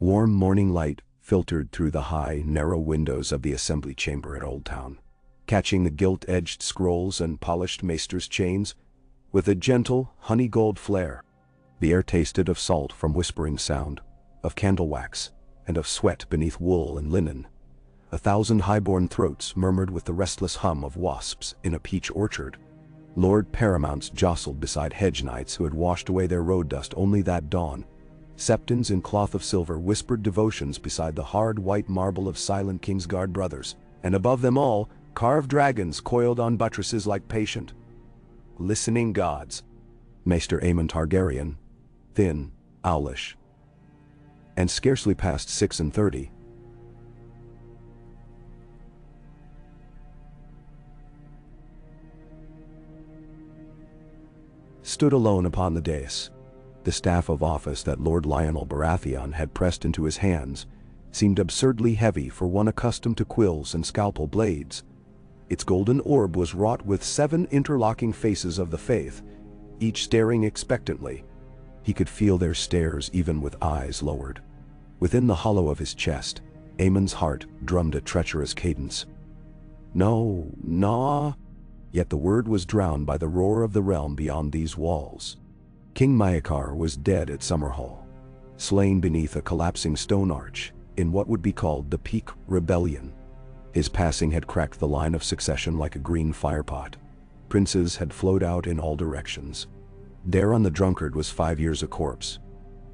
Warm morning light filtered through the high, narrow windows of the assembly chamber at Old Town, catching the gilt-edged scrolls and polished maester's chains with a gentle, honey-gold flare. The air tasted of salt from whispering sound, of candle wax, and of sweat beneath wool and linen. 1,000 high-born throats murmured with the restless hum of wasps in a peach orchard. Lord Paramounts jostled beside hedge knights who had washed away their road dust only that dawn. Septons in cloth of silver whispered devotions beside the hard white marble of silent Kingsguard brothers, and above them all, carved dragons coiled on buttresses like patient, listening gods. Maester Aemon Targaryen, thin, owlish, and scarcely past 36, stood alone upon the dais. The staff of office that Lord Lionel Baratheon had pressed into his hands seemed absurdly heavy for one accustomed to quills and scalpel blades. Its golden orb was wrought with 7 interlocking faces of the faith, each staring expectantly. He could feel their stares even with eyes lowered. Within the hollow of his chest, Aemon's heart drummed a treacherous cadence. No, nah. Yet the word was drowned by the roar of the realm beyond these walls. King Maekar was dead at Summerhall, slain beneath a collapsing stone arch, in what would be called the Peak Rebellion. His passing had cracked the line of succession like a green firepot. Princes had flowed out in all directions. Daeron the Drunkard was 5 years a corpse.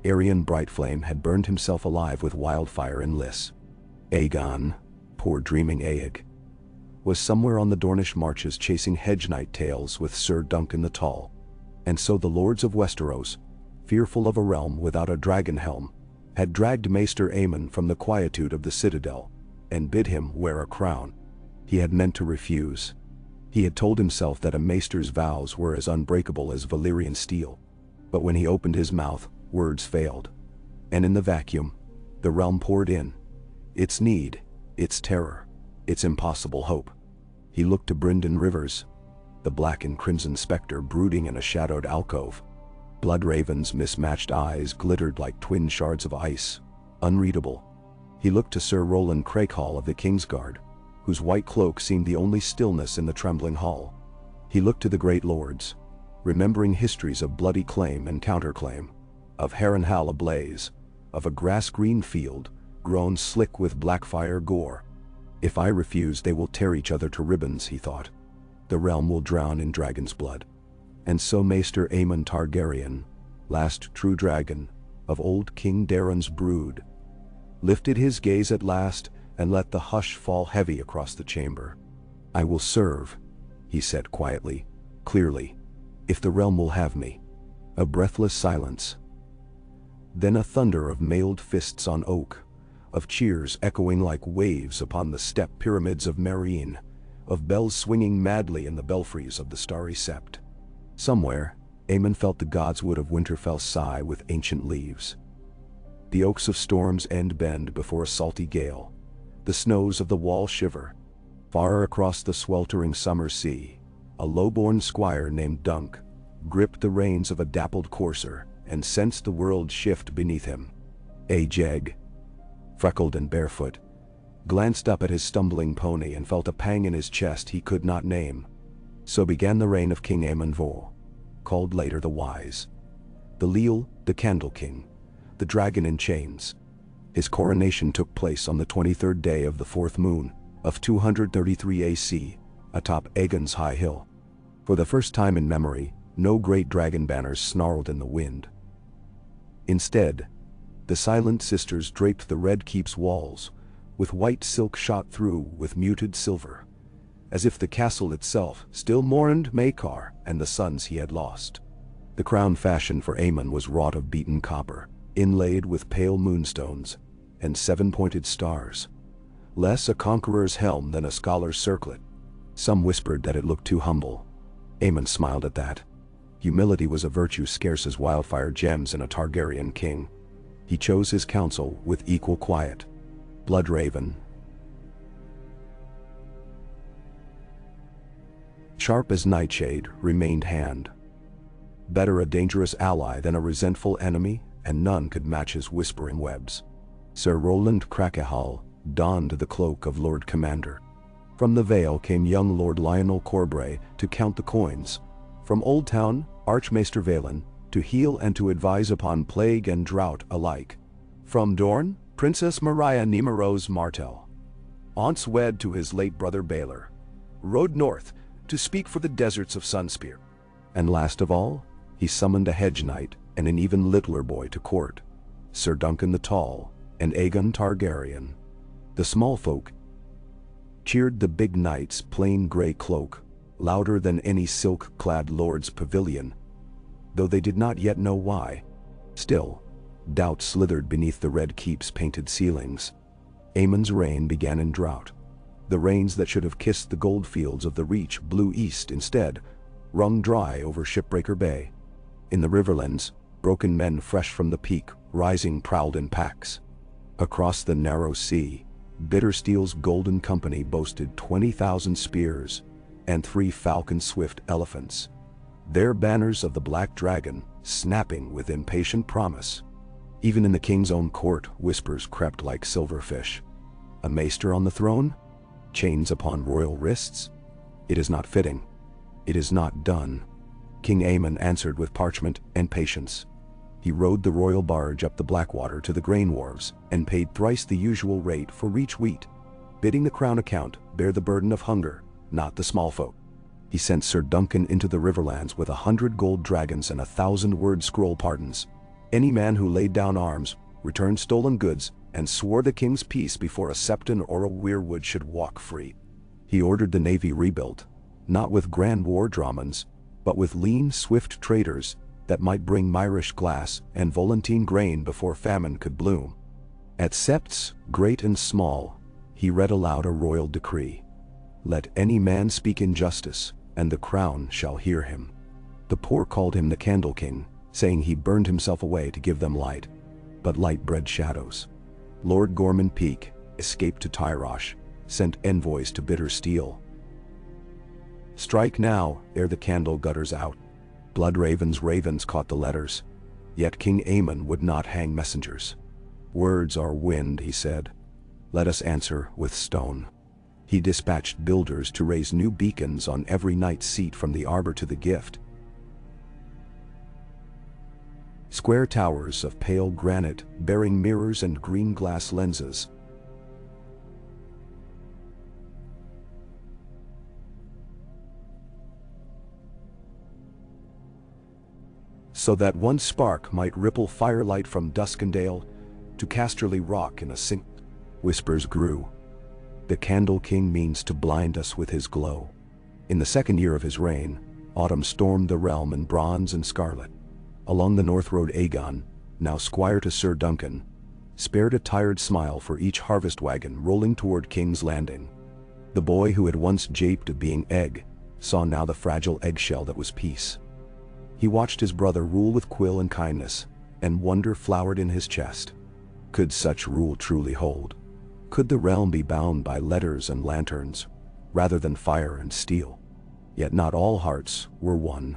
Aerion Brightflame had burned himself alive with wildfire in Lys. Aegon, poor dreaming Aeg, was somewhere on the Dornish marches chasing hedge knight tales with Sir Duncan the Tall. And so the lords of Westeros, fearful of a realm without a dragon helm, had dragged Maester Aemon from the quietude of the citadel and bid him wear a crown. He had meant to refuse. He had told himself that a maester's vows were as unbreakable as Valyrian steel. But when he opened his mouth, words failed. And in the vacuum, the realm poured in. Its need, its terror, its impossible hope. He looked to Brynden Rivers, the black and crimson specter brooding in a shadowed alcove. Bloodraven's mismatched eyes glittered like twin shards of ice, unreadable. He looked to Sir Roland Crakehall of the Kingsguard, whose white cloak seemed the only stillness in the trembling hall. He looked to the great lords, remembering histories of bloody claim and counterclaim, of Harrenhal ablaze, of a grass-green field grown slick with blackfire gore. If I refuse, they will tear each other to ribbons, he thought. The realm will drown in dragon's blood. And so Maester Aemon Targaryen, last true dragon of old King Daeron's brood, lifted his gaze at last and let the hush fall heavy across the chamber. I will serve, he said quietly, clearly, if the realm will have me. A breathless silence. Then a thunder of mailed fists on oak, of cheers echoing like waves upon the step pyramids of Meereen, of bells swinging madly in the belfries of the starry sept. Somewhere, Aemon felt the godswood of Winterfell sigh with ancient leaves. The oaks of Storm's End bend before a salty gale. The snows of the wall shiver. Far across the sweltering summer sea, a low-born squire named Dunk gripped the reins of a dappled courser and sensed the world shift beneath him. Aeg, freckled and barefoot, glanced up at his stumbling pony and felt a pang in his chest he could not name. So began the reign of King Aemon Vol, called later the Wise, the Leal, the Candle King, the Dragon in Chains. His coronation took place on the 23rd day of the 4th moon of 233 AC, atop Aegon's high hill. For the first time in memory, no great dragon banners snarled in the wind. Instead, the silent sisters draped the Red Keep's walls, with white silk shot through with muted silver, as if the castle itself still mourned Maekar and the sons he had lost. The crown fashioned for Aemon was wrought of beaten copper, inlaid with pale moonstones and 7-pointed stars, less a conqueror's helm than a scholar's circlet. Some whispered that it looked too humble. Aemon smiled at that. Humility was a virtue scarce as wildfire gems in a Targaryen king. He chose his counsel with equal quiet. Bloodraven, sharp as nightshade, remained hand. Better a dangerous ally than a resentful enemy, and none could match his whispering webs. Sir Roland Crackahall donned the cloak of Lord Commander. From the Vale came young Lord Lionel Corbray to count the coins. From Old Town, Archmaester Valen, to heal and to advise upon plague and drought alike. From Dorne, Princess Maria Nemerose Martell, once wed to his late brother Baelor, rode north to speak for the deserts of Sunspear. And last of all, he summoned a hedge knight and an even littler boy to court, Sir Duncan the Tall and Aegon Targaryen. The small folk cheered the big knight's plain grey cloak louder than any silk-clad lord's pavilion, though they did not yet know why. Still, doubt slithered beneath the Red Keep's painted ceilings. Aemon's reign began in drought. The rains that should have kissed the gold fields of the Reach blew east instead, wrung dry over Shipbreaker Bay. In the riverlands, broken men fresh from the peak rising prowled in packs. Across the narrow sea, Bittersteel's Golden Company boasted 20,000 spears and 3 falcon-swift elephants, their banners of the Black Dragon snapping with impatient promise. Even in the king's own court, whispers crept like silverfish. A maester on the throne? Chains upon royal wrists? It is not fitting. It is not done. King Aemon answered with parchment and patience. He rowed the royal barge up the Blackwater to the grain wharves and paid thrice the usual rate for Reach wheat, bidding the crown account bear the burden of hunger, not the small folk. He sent Sir Duncan into the Riverlands with 100 gold dragons and 1,000-word scroll pardons. Any man who laid down arms, returned stolen goods, and swore the king's peace before a Septon or a Weirwood should walk free. He ordered the navy rebuilt, not with grand war dramans, but with lean, swift traders that might bring Myrish glass and Volantine grain before famine could bloom. At septs, great and small, he read aloud a royal decree. Let any man speak injustice, and the crown shall hear him. The poor called him the Candle King, saying he burned himself away to give them light. But light bred shadows. Lord Gorman Peake escaped to Tyrosh, sent envoys to Bittersteel. Strike now, ere the candle gutters out. Bloodraven's ravens caught the letters, yet King Aemon would not hang messengers. Words are wind, he said. Let us answer with stone. He dispatched builders to raise new beacons on every knight's seat from the arbor to the gift. Square towers of pale granite bearing mirrors and green glass lenses. So that one spark might ripple firelight from Duskendale to Casterly Rock in a sink. Whispers grew. The Candle King means to blind us with his glow. In the second year of his reign, autumn stormed the realm in bronze and scarlet. Along the north rode Aegon, now squire to Sir Duncan, spared a tired smile for each harvest wagon rolling toward King's Landing. The boy who had once japed of being egg, saw now the fragile eggshell that was peace. He watched his brother rule with quill and kindness, and wonder flowered in his chest. Could such rule truly hold? Could the realm be bound by letters and lanterns, rather than fire and steel? Yet not all hearts were one.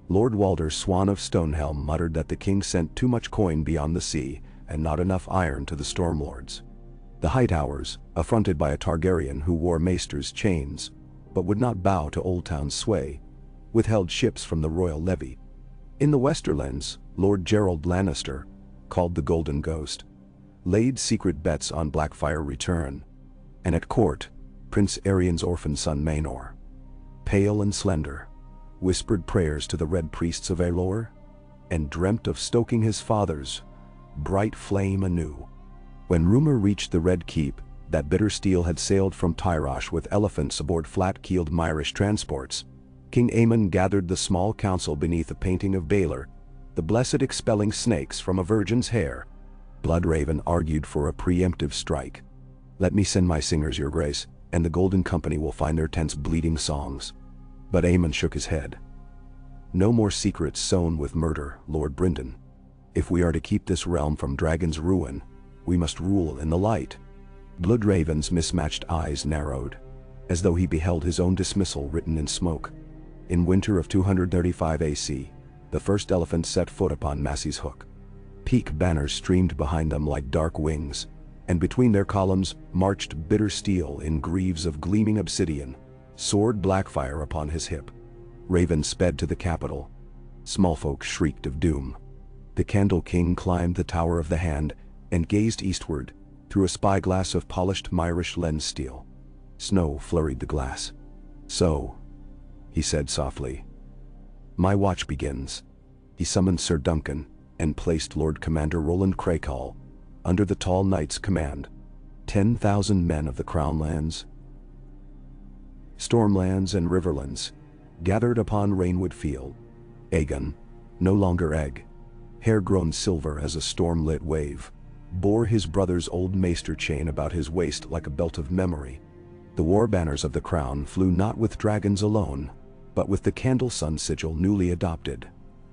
Lord Walder Swan of Stonehelm muttered that the king sent too much coin beyond the sea, and not enough iron to the Stormlords. The Hightowers, affronted by a Targaryen who wore maester's chains, but would not bow to Old Town's sway, withheld ships from the royal levy. In the Westerlands, Lord Gerald Lannister, called the Golden Ghost, laid secret bets on Blackfyre return, and at court, Prince Aeryn's orphan son Maenor, pale and slender, whispered prayers to the red priests of Aelor, and dreamt of stoking his father's bright flame anew. When rumor reached the Red Keep that Bittersteel had sailed from Tyrosh with elephants aboard flat-keeled Myrish transports, King Aemon gathered the small council beneath a painting of Baelor, the blessed expelling snakes from a virgin's hair. Bloodraven argued for a preemptive strike. Let me send my singers, your grace, and the Golden Company will find their tents bleeding songs. But Aemon shook his head. No more secrets sown with murder, Lord Brynden. If we are to keep this realm from Dragon's ruin, we must rule in the light. Bloodraven's mismatched eyes narrowed, as though he beheld his own dismissal written in smoke. In winter of 235 AC, the first elephants set foot upon Massey's Hook. Peak banners streamed behind them like dark wings, and between their columns marched bitter steel in greaves of gleaming obsidian, sword Blackfire upon his hip. Raven sped to the capital. Smallfolk shrieked of doom. The Candle King climbed the Tower of the Hand and gazed eastward through a spyglass of polished Myrish lens steel. Snow flurried the glass. "So," he said softly, "my watch begins." He summoned Sir Duncan and placed Lord Commander Roland Crakehall under the tall knight's command. 10,000 men of the Crown lands, Stormlands and Riverlands gathered upon Rainwood Field. Aegon, no longer Egg, hair grown silver as a storm-lit wave, bore his brother's old maester chain about his waist like a belt of memory. The war banners of the crown flew not with dragons alone, but with the candle sun sigil newly adopted,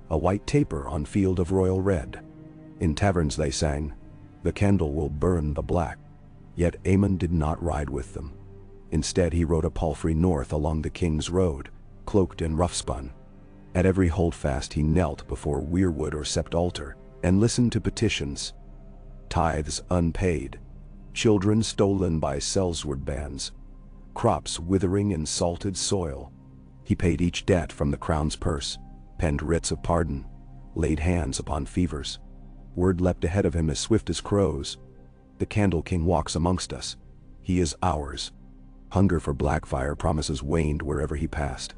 a white taper on field of royal red. In taverns they sang, "The candle will burn the black." Yet Aemon did not ride with them. Instead he rode a palfrey north along the King's Road, cloaked in rough-spun. At every holdfast he knelt before weirwood or sept altar, and listened to petitions. Tithes unpaid, children stolen by sellsword bands, crops withering in salted soil. He paid each debt from the crown's purse, penned writs of pardon, laid hands upon fevers. Word leapt ahead of him as swift as crows. The Candle King walks amongst us. He is ours. Hunger for Blackfire promises waned wherever he passed.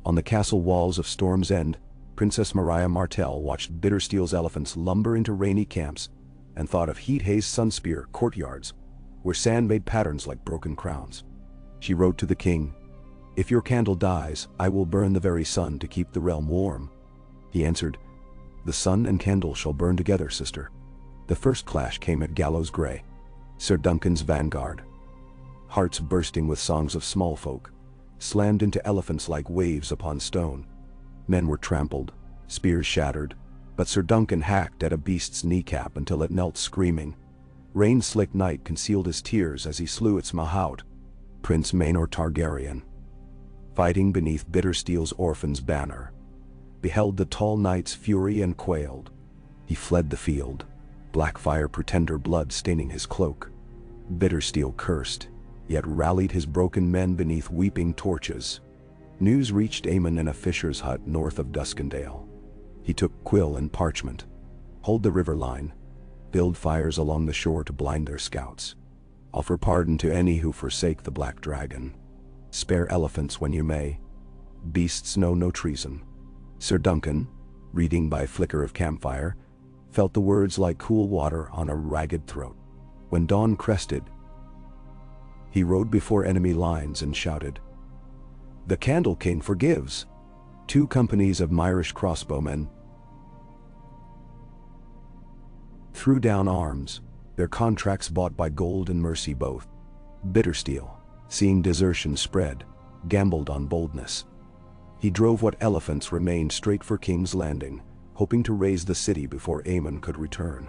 On the castle walls of Storm's End, Princess Mariah Martell watched Bittersteel's elephants lumber into rainy camps and thought of Heat-Haze Sunspear courtyards, where sand made patterns like broken crowns. She wrote to the king, "If your candle dies, I will burn the very sun to keep the realm warm." He answered, "The sun and candle shall burn together, sister." The first clash came at Gallows Grey, Sir Duncan's vanguard. Hearts bursting with songs of small folk, slammed into elephants like waves upon stone. Men were trampled, spears shattered, but Sir Duncan hacked at a beast's kneecap until it knelt screaming. Rain-slick night concealed his tears as he slew its mahout, Prince Maenor Targaryen. Fighting beneath Bittersteel's orphan's banner, beheld the tall knight's fury and quailed. He fled the field, Blackfire pretender blood staining his cloak. Bittersteel cursed, yet rallied his broken men beneath weeping torches. News reached Aemon in a fisher's hut north of Duskendale. He took quill and parchment. Hold the river line. Build fires along the shore to blind their scouts. Offer pardon to any who forsake the Black Dragon. Spare elephants when you may. Beasts know no treason. Sir Duncan, reading by flicker of campfire, felt the words like cool water on a ragged throat. When dawn crested, he rode before enemy lines and shouted, "The Candle King forgives!" 2 companies of Myrish crossbowmen threw down arms, their contracts bought by gold and mercy both. Bittersteel, seeing desertion spread, gambled on boldness. He drove what elephants remained straight for King's Landing, hoping to raise the city before Aemon could return.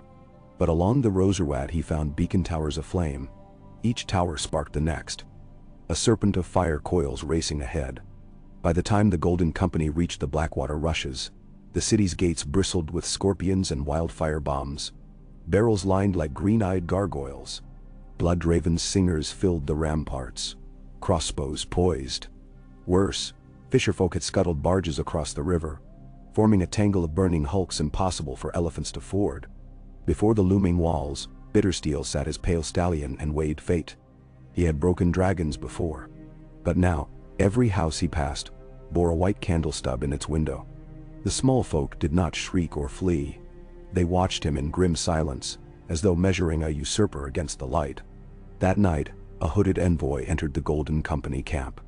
But along the Roserwat he found beacon towers aflame. Each tower sparked the next. A serpent of fire coils racing ahead. By the time the Golden Company reached the Blackwater rushes, the city's gates bristled with scorpions and wildfire bombs. Barrels lined like green-eyed gargoyles. Blood-raven singers filled the ramparts. Crossbows poised. Worse, fisherfolk had scuttled barges across the river, forming a tangle of burning hulks impossible for elephants to ford. Before the looming walls, Bittersteel sat his pale stallion and weighed fate. He had broken dragons before, but now every house he passed bore a white candle stub in its window. The small folk did not shriek or flee. They watched him in grim silence, as though measuring a usurper against the light. That night, a hooded envoy entered the Golden Company camp.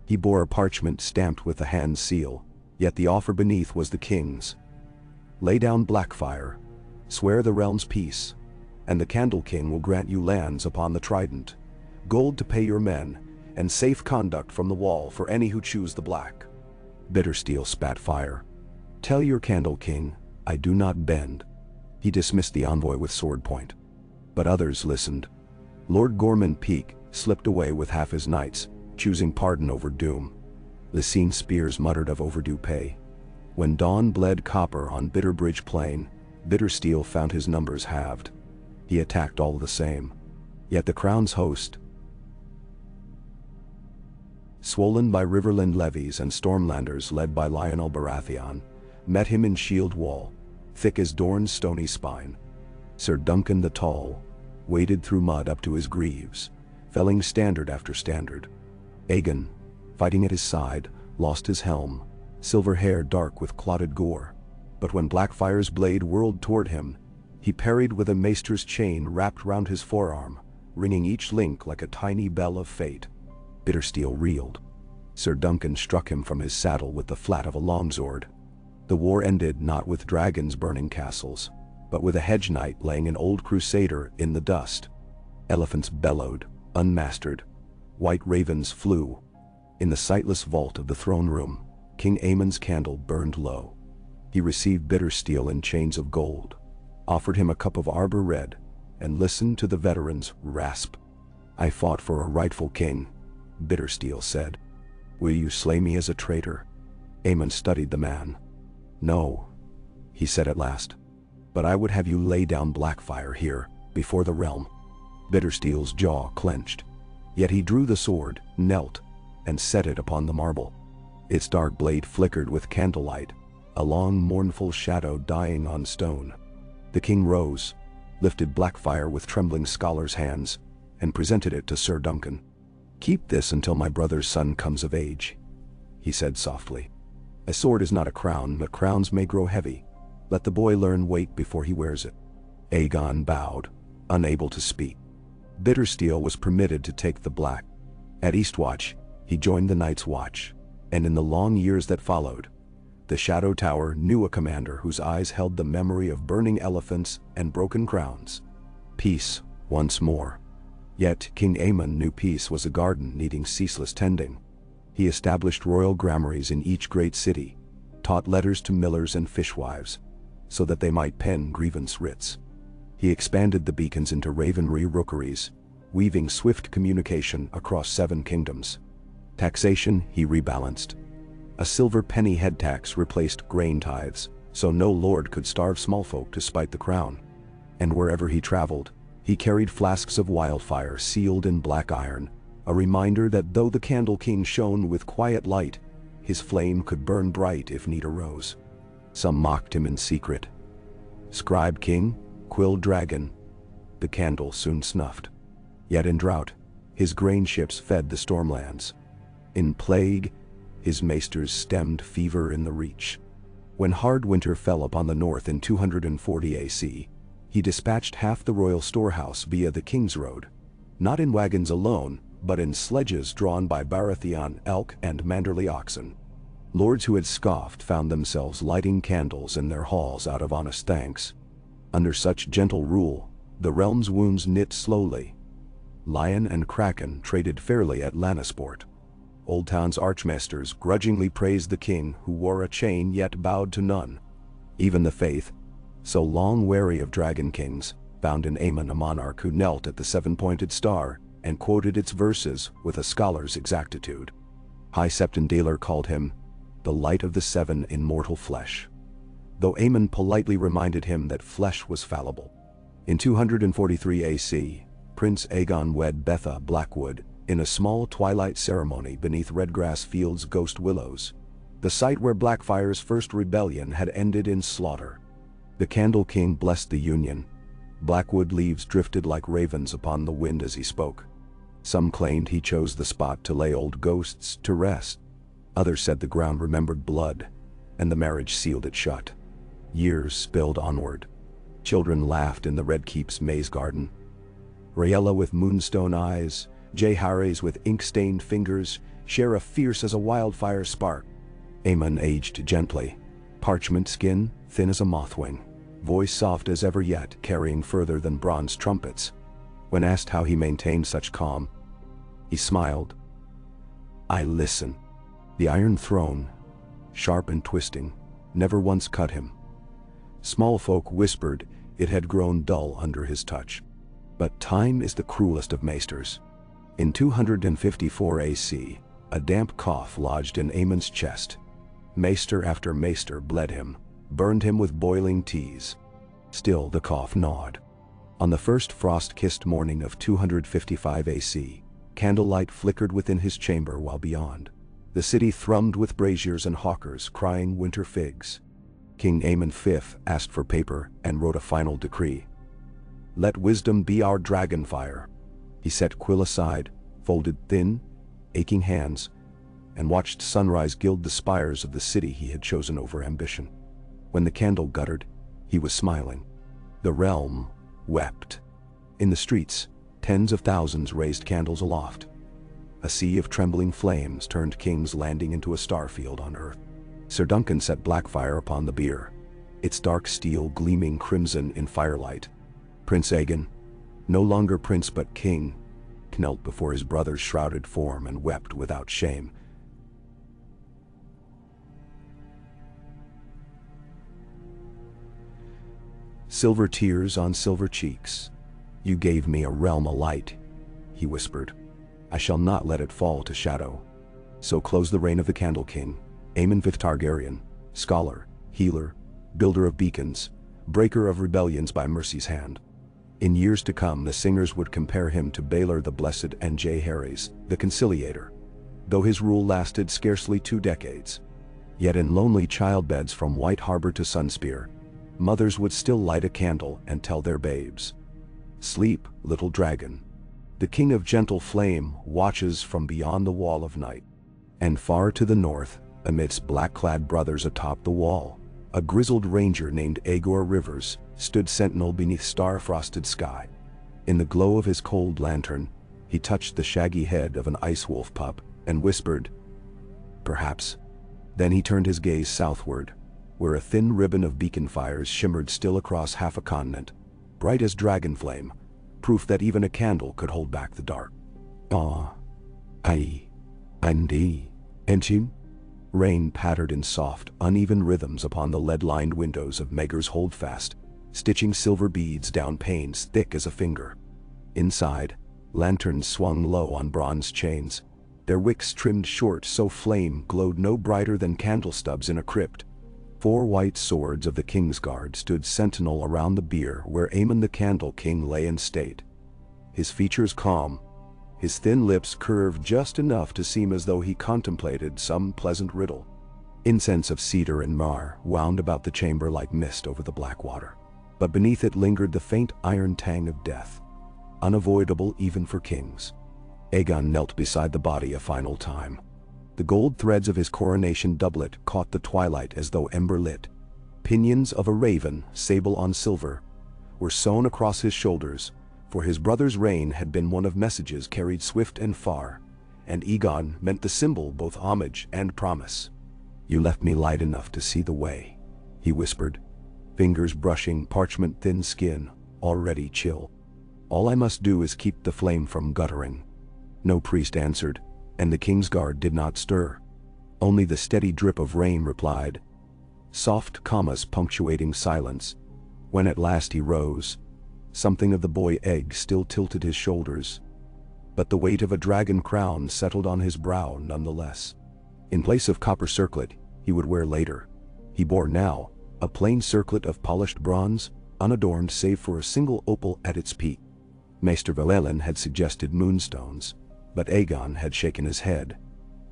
He bore a parchment stamped with the hand seal, yet the offer beneath was the king's. Lay down Blackfire, swear the realm's peace, and the Candle King will grant you lands upon the Trident, gold to pay your men, and safe conduct from the wall for any who choose the black. Bittersteel spat fire. Tell your Candle King, I do not bend. He dismissed the envoy with sword point. But others listened. Lord Gorman Peake slipped away with half his knights, choosing pardon over doom. Lysine Spears muttered of overdue pay. When dawn bled copper on Bitterbridge Plain, Bittersteel found his numbers halved. He attacked all the same. Yet the crown's host, swollen by riverland levies and stormlanders led by Lionel Baratheon, met him in shield wall, thick as Dorne's stony spine. Sir Duncan the Tall waded through mud up to his greaves, felling standard after standard. Aegon, fighting at his side, lost his helm, silver hair dark with clotted gore. But when Blackfire's blade whirled toward him, he parried with a maester's chain wrapped round his forearm, ringing each link like a tiny bell of fate. Bittersteel reeled. Sir Duncan struck him from his saddle with the flat of a longsword. The war ended not with dragons burning castles, but with a hedge knight laying an old crusader in the dust. Elephants bellowed, unmastered. White ravens flew. In the sightless vault of the throne room, King Aemon's candle burned low. He received Bittersteel in chains of gold, offered him a cup of arbor red, and listened to the veterans rasp. "I fought for a rightful king," Bittersteel said. "Will you slay me as a traitor?" Aemon studied the man. "No," he said at last. "But I would have you lay down Blackfire here, before the realm." Bittersteel's jaw clenched. Yet he drew the sword, knelt, and set it upon the marble. Its dark blade flickered with candlelight, a long mournful shadow dying on stone. The king rose, lifted Blackfire with trembling scholar's hands, and presented it to Sir Duncan. "Keep this until my brother's son comes of age," he said softly. "A sword is not a crown, but crowns may grow heavy. Let the boy learn weight before he wears it." Aegon bowed, unable to speak. Bittersteel was permitted to take the black. At Eastwatch, he joined the Night's Watch, and in the long years that followed, the Shadow Tower knew a commander whose eyes held the memory of burning elephants and broken crowns. Peace, once more. Yet King Aemon knew peace was a garden needing ceaseless tending. He established royal granaries in each great city, taught letters to millers and fishwives, so that they might pen grievance writs. He expanded the beacons into ravenry rookeries, weaving swift communication across 7 kingdoms. Taxation he rebalanced. A silver penny head tax replaced grain tithes, so no lord could starve small folk to spite the crown. And wherever he traveled, he carried flasks of wildfire sealed in black iron, a reminder that though the Candle King shone with quiet light, his flame could burn bright if need arose. Some mocked him in secret. Scribe King, Quill Dragon. The candle soon snuffed. Yet in drought, his grain ships fed the stormlands. In plague, his maesters stemmed fever in the reach. When hard winter fell upon the north in 240 AC, he dispatched half the royal storehouse via the King's Road, not in wagons alone, but in sledges drawn by Baratheon elk and Manderley oxen. Lords who had scoffed found themselves lighting candles in their halls out of honest thanks. Under such gentle rule, the realm's wounds knit slowly. Lion and Kraken traded fairly at Lannisport. Old Town's archmasters grudgingly praised the king who wore a chain yet bowed to none. Even the faith, so long wary of dragon kings, found in Aemon a monarch who knelt at the 7-pointed star and quoted its verses with a scholar's exactitude. High Septon Dealer called him the light of the 7 in mortal flesh, though Aemon politely reminded him that flesh was fallible. In 243 AC, Prince Aegon wed Betha Blackwood in a small twilight ceremony beneath Redgrass Field's ghost willows, the site where Blackfire's first rebellion had ended in slaughter. The Candle King blessed the union. Blackwood leaves drifted like ravens upon the wind as he spoke. Some claimed he chose the spot to lay old ghosts to rest. Others said the ground remembered blood, and the marriage sealed it shut. Years spilled onward. Children laughed in the Red Keep's maze garden. Rhaella with moonstone eyes, Jaehaerys with ink-stained fingers, Shara fierce as a wildfire spark. Aemon aged gently, parchment skin thin as a mothwing, voice soft as ever yet carrying further than bronze trumpets. When asked how he maintained such calm, he smiled. "I listen." The Iron Throne, sharp and twisting, never once cut him. Small folk whispered it had grown dull under his touch. But time is the cruelest of maesters. In 254 AC, a damp cough lodged in Aemon's chest. Maester after maester bled him, burned him with boiling teas. Still the cough gnawed. On the first frost-kissed morning of 255 AC, candlelight flickered within his chamber while beyond. The city thrummed with braziers and hawkers crying winter figs. King Aemon V asked for paper and wrote a final decree. "Let wisdom be our dragonfire." He set quill aside, folded thin, aching hands, and watched sunrise gild the spires of the city he had chosen over ambition. When the candle guttered, he was smiling. The realm wept. In the streets, tens of thousands raised candles aloft. A sea of trembling flames turned King's Landing into a starfield on earth. Sir Duncan set Blackfire upon the bier, its dark steel gleaming crimson in firelight. Prince Aegon, no longer prince but king, knelt before his brother's shrouded form and wept without shame. Silver tears on silver cheeks. "You gave me a realm alight," he whispered. "I shall not let it fall to shadow." So closed the reign of the Candle King, Aemon V Targaryen, scholar, healer, builder of beacons, breaker of rebellions by mercy's hand. In years to come, the singers would compare him to Baelor the Blessed and Jaehaerys, the Conciliator, though his rule lasted scarcely 2 decades. Yet in lonely childbeds from White Harbor to Sunspear, mothers would still light a candle and tell their babes, "Sleep, little dragon. The king of gentle flame watches from beyond the wall of night." And far to the north, amidst black-clad brothers atop the wall, a grizzled ranger named Aegor Rivers stood sentinel beneath star-frosted sky. In the glow of his cold lantern, he touched the shaggy head of an ice wolf pup and whispered, "Perhaps." Then he turned his gaze southward, where a thin ribbon of beacon fires shimmered still across half a continent, bright as dragon flame, proof that even a candle could hold back the dark. "Ah, ai, andi, enchim?" Rain pattered in soft, uneven rhythms upon the lead-lined windows of Maegor's Holdfast, stitching silver beads down panes thick as a finger. Inside, lanterns swung low on bronze chains, their wicks trimmed short so flame glowed no brighter than candle stubs in a crypt. 4 white swords of the Kingsguard stood sentinel around the bier where Aemon the Candle King lay in state. His features calm, his thin lips curved just enough to seem as though he contemplated some pleasant riddle. Incense of cedar and myrrh wound about the chamber like mist over the black water, but beneath it lingered the faint iron tang of death, unavoidable even for kings. Aegon knelt beside the body a final time. The gold threads of his coronation doublet caught the twilight as though ember-lit. Pinions of a raven, sable on silver, were sewn across his shoulders, for his brother's reign had been one of messages carried swift and far, and Aegon meant the symbol both homage and promise. "You left me light enough to see the way," he whispered, fingers brushing parchment-thin skin, already chill. "All I must do is keep the flame from guttering." No priest answered, and the Kingsguard did not stir. Only the steady drip of rain replied, soft commas punctuating silence. When at last he rose, something of the boy Egg still tilted his shoulders, but the weight of a dragon crown settled on his brow nonetheless. In place of copper circlet he would wear later, he bore now a plain circlet of polished bronze, unadorned save for a single opal at its peak. Maester Aemon had suggested moonstones, but Aegon had shaken his head.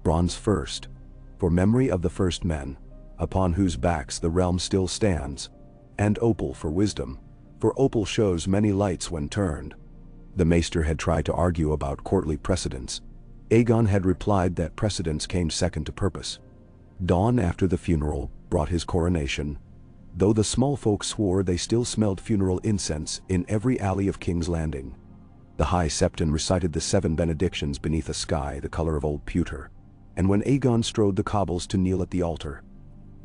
Bronze first, for memory of the first men, upon whose backs the realm still stands, and opal for wisdom, for opal shows many lights when turned. The Maester had tried to argue about courtly precedence. Aegon had replied that precedence came second to purpose. Dawn after the funeral brought his coronation, though the small folk swore they still smelled funeral incense in every alley of King's Landing. The High Septon recited the 7 benedictions beneath a sky the color of old pewter, and when Aegon strode the cobbles to kneel at the altar,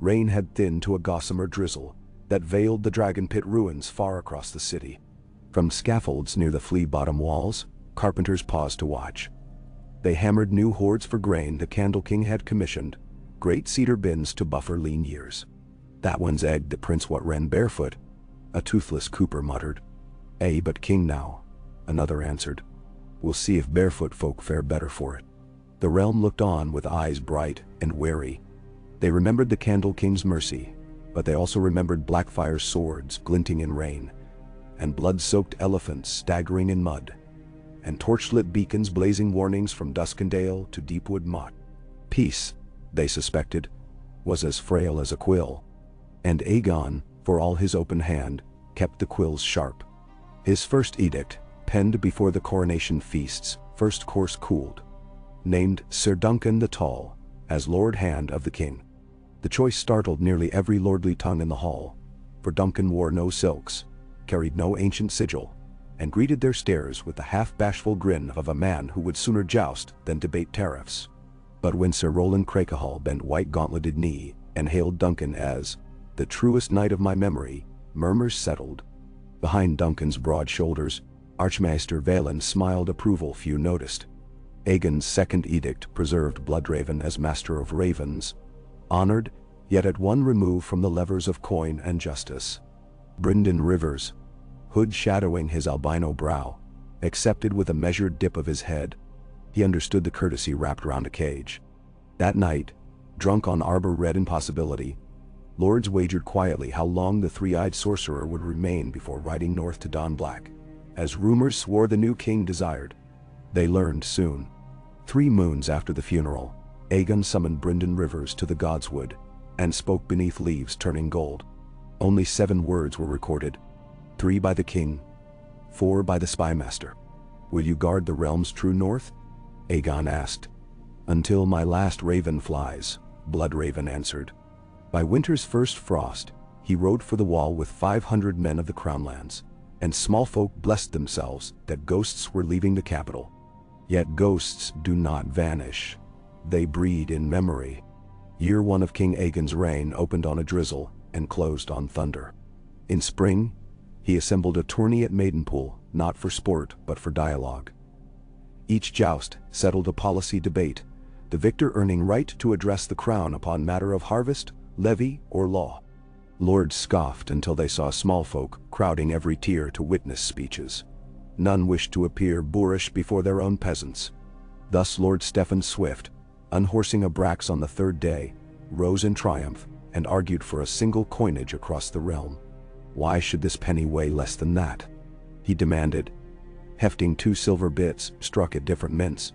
rain had thinned to a gossamer drizzle that veiled the dragon pit ruins far across the city. From scaffolds near the flea-bottom walls, carpenters paused to watch. They hammered new hoards for grain the Candle King had commissioned, great cedar bins to buffer lean years. "That one's egged the prince what ran barefoot," a toothless cooper muttered. "Eh, but king now," another answered. "We'll see if barefoot folk fare better for it." The realm looked on with eyes bright and wary. They remembered the Candle King's mercy, but they also remembered Blackfire's swords glinting in rain, and blood-soaked elephants staggering in mud, and torchlit beacons blazing warnings from Duskendale to Deepwood Motte. Peace, they suspected, was as frail as a quill, and Aegon, for all his open hand, kept the quills sharp. His first edict, penned before the coronation feast's first course cooled, named Sir Duncan the Tall as Lord Hand of the King. The choice startled nearly every lordly tongue in the hall, for Duncan wore no silks, carried no ancient sigil, and greeted their stares with the half-bashful grin of a man who would sooner joust than debate tariffs. But when Sir Roland Crakehall bent white-gauntleted knee and hailed Duncan as the truest knight of my memory, murmurs settled. Behind Duncan's broad shoulders, Archmaester Valen smiled approval few noticed. Aegon's second edict preserved Bloodraven as Master of Ravens, honored, yet at one remove from the levers of coin and justice. Brynden Rivers, hood shadowing his albino brow, accepted with a measured dip of his head. He understood the courtesy wrapped round a cage. That night, drunk on Arbor-Red impossibility, lords wagered quietly how long the three-eyed sorcerer would remain before riding north to Don Black, as rumors swore the new king desired. They learned soon. 3 moons after the funeral, Aegon summoned Brynden Rivers to the Godswood, and spoke beneath leaves turning gold. Only 7 words were recorded, 3 by the king, 4 by the spymaster. "Will you guard the realm's true north?" Aegon asked. "Until my last raven flies," Bloodraven answered. By winter's first frost, he rode for the wall with 500 men of the Crownlands, and small folk blessed themselves that ghosts were leaving the capital. Yet ghosts do not vanish. They breed in memory. Year 1 of King Aegon's reign opened on a drizzle and closed on thunder. In spring, he assembled a tourney at Maidenpool, not for sport but for dialogue. Each joust settled a policy debate, the victor earning right to address the crown upon matter of harvest, levy, or law. Lords scoffed until they saw small folk crowding every tier to witness speeches. None wished to appear boorish before their own peasants. Thus Lord Stephen Swift, unhorsing a Brax on the 3rd day, rose in triumph and argued for a single coinage across the realm. Why should this penny weigh less than that? He demanded, hefting 2 silver bits struck at different mints.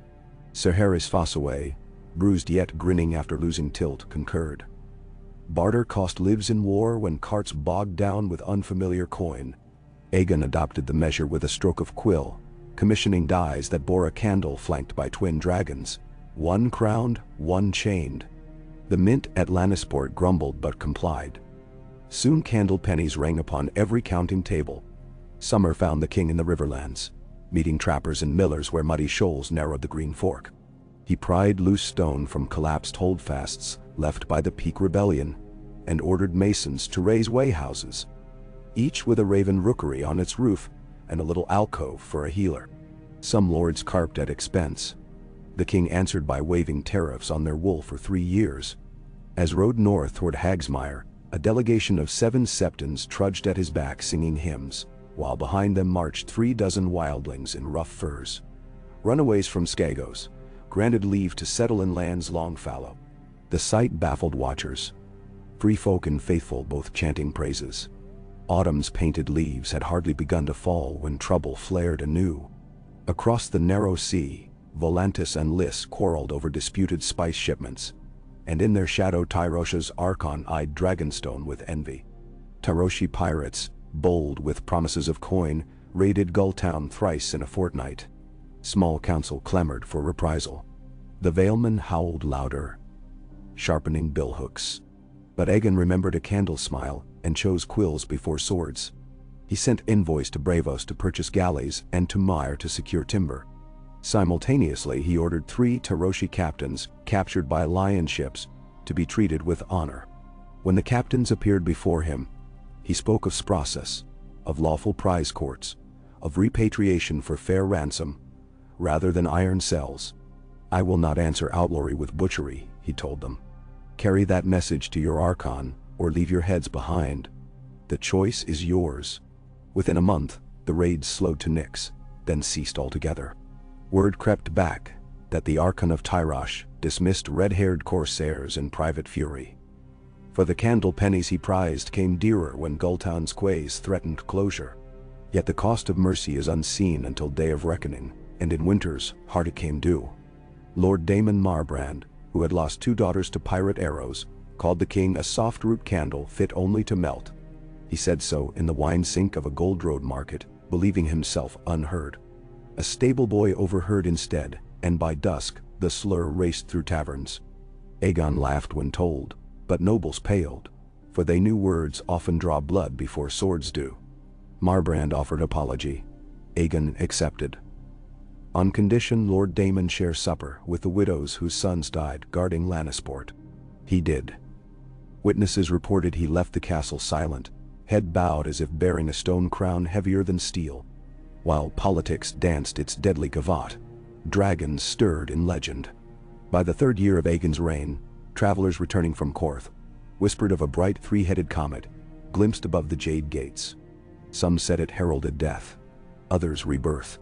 Sir Harris Fossaway, bruised yet grinning after losing tilt, concurred. Barter cost lives in war when carts bogged down with unfamiliar coin. Aegon adopted the measure with a stroke of quill, commissioning dies that bore a candle flanked by twin dragons, 1 crowned, 1 chained. The mint at Lannisport grumbled but complied. Soon candle pennies rang upon every counting table. Summer found the king in the Riverlands, meeting trappers and millers where muddy shoals narrowed the Green Fork. He pried loose stone from collapsed holdfasts left by the Peak Rebellion, and ordered masons to raise way-houses, each with a raven rookery on its roof and a little alcove for a healer. Some lords carped at expense. The king answered by waiving tariffs on their wool for 3 years. As rode north toward Hagsmire, a delegation of 7 septons trudged at his back singing hymns, while behind them marched 3 dozen wildlings in rough furs. Runaways from Skagos, granted leave to settle in lands long fallow. The sight baffled watchers. Free folk and faithful both chanting praises. Autumn's painted leaves had hardly begun to fall when trouble flared anew. Across the narrow sea, Volantis and Lys quarreled over disputed spice shipments, and in their shadow Tyrosha's Archon eyed Dragonstone with envy. Tyroshi pirates, bold with promises of coin, raided Gulltown thrice in a fortnight. Small council clamored for reprisal. The Valemen howled louder, sharpening billhooks. But Aegon remembered a candle smile and chose quills before swords. He sent envoys to Bravos to purchase galleys and to Myre to secure timber. Simultaneously, he ordered 3 Tyroshi captains captured by lion ships to be treated with honor. When the captains appeared before him, he spoke of process, of lawful prize courts, of repatriation for fair ransom, rather than iron cells. "I will not answer outlawry with butchery," he told them. "Carry that message to your Archon, or leave your heads behind. The choice is yours." Within a month, the raids slowed to nix, then ceased altogether. Word crept back that the Archon of Tyrosh dismissed red-haired corsairs in private fury. For the candle pennies he prized came dearer when Gulltown's quays threatened closure. Yet the cost of mercy is unseen until day of reckoning, and in winters hard it came due. Lord Daemon Marbrand, who had lost 2 daughters to pirate arrows, called the king a soft root candle fit only to melt. He said so in the wine sink of a Gold Road market, believing himself unheard. A stable boy overheard instead, and by dusk the slur raced through taverns. Aegon laughed when told, but nobles paled, for they knew words often draw blood before swords do. Marbrand offered apology. Aegon accepted. On condition Lord Daemon share supper with the widows whose sons died guarding Lannisport. He did. Witnesses reported he left the castle silent, head bowed as if bearing a stone crown heavier than steel. While politics danced its deadly gavotte, dragons stirred in legend. By the 3rd year of Aegon's reign, travelers returning from Korth whispered of a bright 3-headed comet glimpsed above the Jade Gates. Some said it heralded death, others rebirth.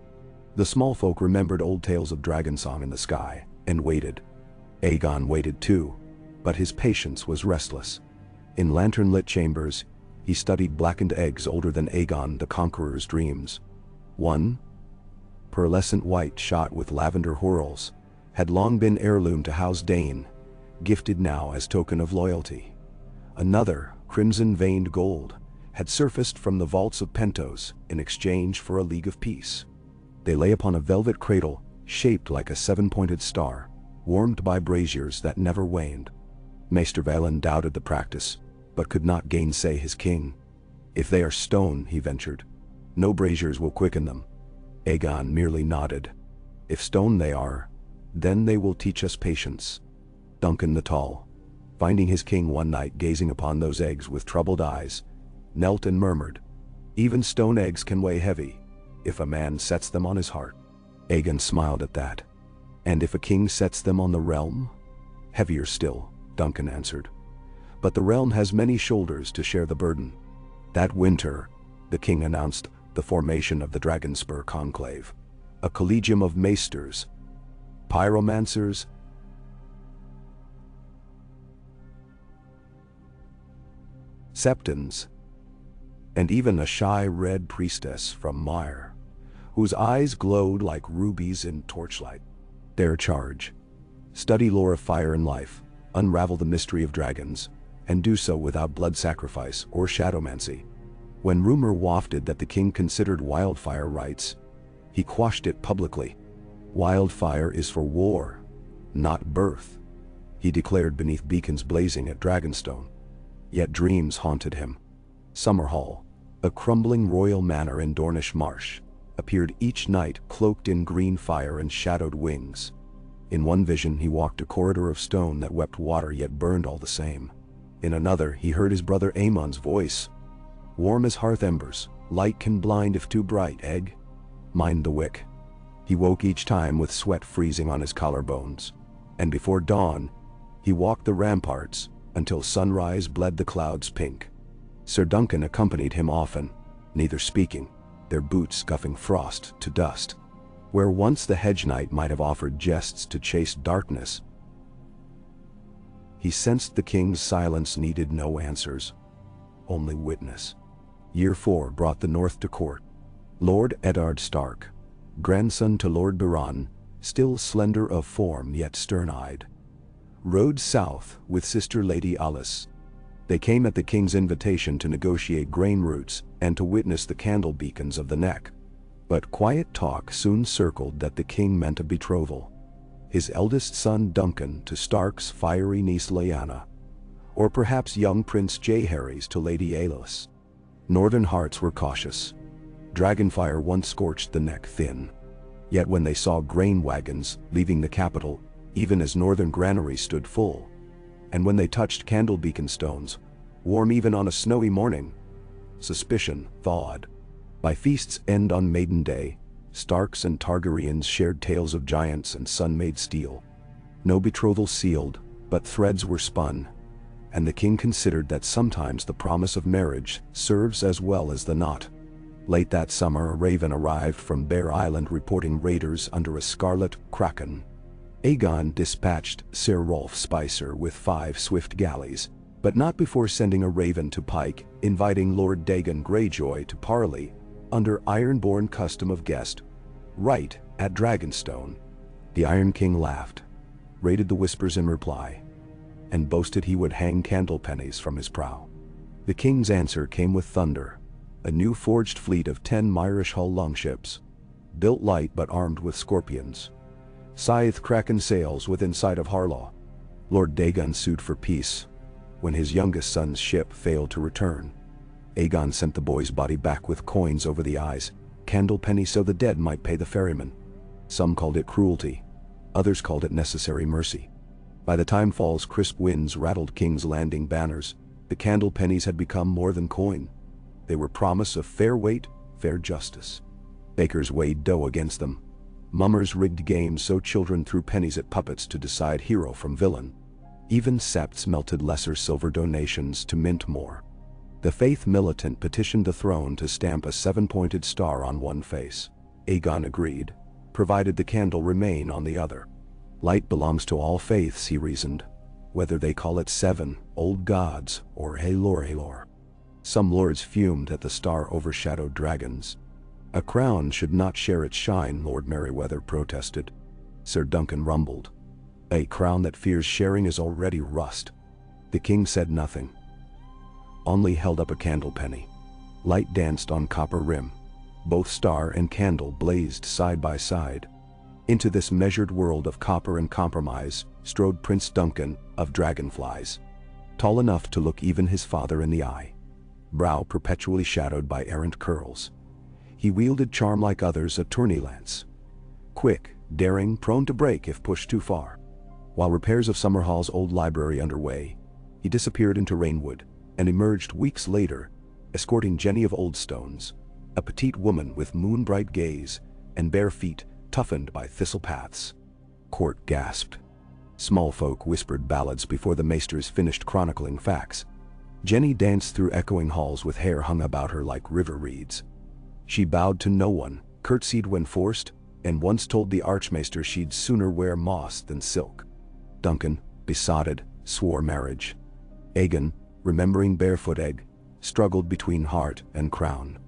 The small folk remembered old tales of dragon song in the sky, and waited. Aegon waited too, but his patience was restless. In lantern-lit chambers, he studied blackened eggs older than Aegon the Conqueror's dreams. One, pearlescent white shot with lavender whorls, had long been heirloom to House Dane, gifted now as token of loyalty. Another, crimson-veined gold, had surfaced from the vaults of Pentos in exchange for a league of peace. They lay upon a velvet cradle shaped like a 7-pointed star, warmed by braziers that never waned. Maester Aemon doubted the practice, but could not gainsay his king. If they are stone, he ventured, no braziers will quicken them. Aegon merely nodded. If stone they are, then they will teach us patience. Duncan the Tall, finding his king one night gazing upon those eggs with troubled eyes, knelt and murmured, "Even stone eggs can weigh heavy, if a man sets them on his heart." Aegon smiled at that. "And if a king sets them on the realm?" "Heavier still," Duncan answered. "But the realm has many shoulders to share the burden." That winter, the king announced the formation of the Dragonspur Conclave, a collegium of maesters, pyromancers, septons, and even a shy red priestess from Myre, whose eyes glowed like rubies in torchlight. Their charge: study lore of fire and life, unravel the mystery of dragons, and do so without blood sacrifice or shadowmancy. When rumor wafted that the king considered wildfire rites, he quashed it publicly. "Wildfire is for war, not birth," he declared beneath beacons blazing at Dragonstone. Yet dreams haunted him. Summerhall, a crumbling royal manor in Dornish Marsh, appeared each night cloaked in green fire and shadowed wings. In one vision he walked a corridor of stone that wept water yet burned all the same. In another he heard his brother Aemon's voice. "Warm as hearth embers, light can blind if too bright, egg. Mind the wick." He woke each time with sweat freezing on his collarbones, and before dawn, he walked the ramparts until sunrise bled the clouds pink. Sir Duncan accompanied him often, neither speaking, their boots scuffing frost to dust. Where once the hedge knight might have offered jests to chase darkness, he sensed the king's silence needed no answers, only witness. Year 4 brought the north to court. Lord Eddard Stark, grandson to Lord Biron, still slender of form yet stern-eyed, rode south with sister Lady Alice. They came at the king's invitation to negotiate grain routes and to witness the candle beacons of the neck. But quiet talk soon circled that the king meant a betrothal. His eldest son Duncan to Stark's fiery niece Lyanna, or perhaps young Prince Jaehaerys to Lady Aelys. Northern hearts were cautious. Dragonfire once scorched the neck thin. Yet when they saw grain wagons leaving the capital, even as northern granaries stood full, and when they touched candle beacon stones, warm even on a snowy morning, suspicion thawed. By feast's end on Maiden Day, Starks and Targaryens shared tales of giants and sun-made steel. No betrothal sealed, but threads were spun, and the king considered that sometimes the promise of marriage serves as well as the knot. Late that summer, a raven arrived from Bear Island reporting raiders under a scarlet kraken. Aegon dispatched Sir Rolf Spicer with 5 swift galleys, but not before sending a raven to Pike, inviting Lord Dagon Greyjoy to parley, under iron-born custom of guest, right at Dragonstone. The Iron King laughed, rated the whispers in reply, and boasted he would hang candle pennies from his prow. The king's answer came with thunder, a new forged fleet of 10 Myrish hull longships, built light but armed with scorpions. Scythe Kraken sails within sight of Harlaw. Lord Dagon sued for peace. When his youngest son's ship failed to return, Aegon sent the boy's body back with coins over the eyes, candle pennies so the dead might pay the ferryman. Some called it cruelty, others called it necessary mercy. By the time fall's crisp winds rattled King's Landing banners, the candle pennies had become more than coin. They were promise of fair weight, fair justice. Bakers weighed dough against them. Mummers rigged games so children threw pennies at puppets to decide hero from villain. Even septs melted lesser silver donations to mint more. The faith militant petitioned the throne to stamp a 7-pointed star on one face. Aegon agreed, provided the candle remain on the other. Light belongs to all faiths, he reasoned, whether they call it 7 old gods or Halor. Some lords fumed that the star overshadowed dragons. A crown should not share its shine, Lord Merryweather protested. Sir Duncan rumbled. A crown that fears sharing is already rust. The king said nothing, only held up a candle penny. Light danced on copper rim. Both star and candle blazed side by side. Into this measured world of copper and compromise strode Prince Duncan of Dragonflies, tall enough to look even his father in the eye, brow perpetually shadowed by errant curls. He wielded charm like others, a tourney lance. Quick, daring, prone to break if pushed too far. While repairs of Summerhall's old library underway, he disappeared into Rainwood and emerged weeks later, escorting Jenny of Oldstones, a petite woman with moon-bright gaze and bare feet toughened by thistle paths. Court gasped. Small folk whispered ballads before the maesters finished chronicling facts. Jenny danced through echoing halls with hair hung about her like river reeds. She bowed to no one, curtsied when forced, and once told the Archmaester she'd sooner wear moss than silk. Duncan, besotted, swore marriage. Aegon, remembering Barefoot Egg, struggled between heart and crown.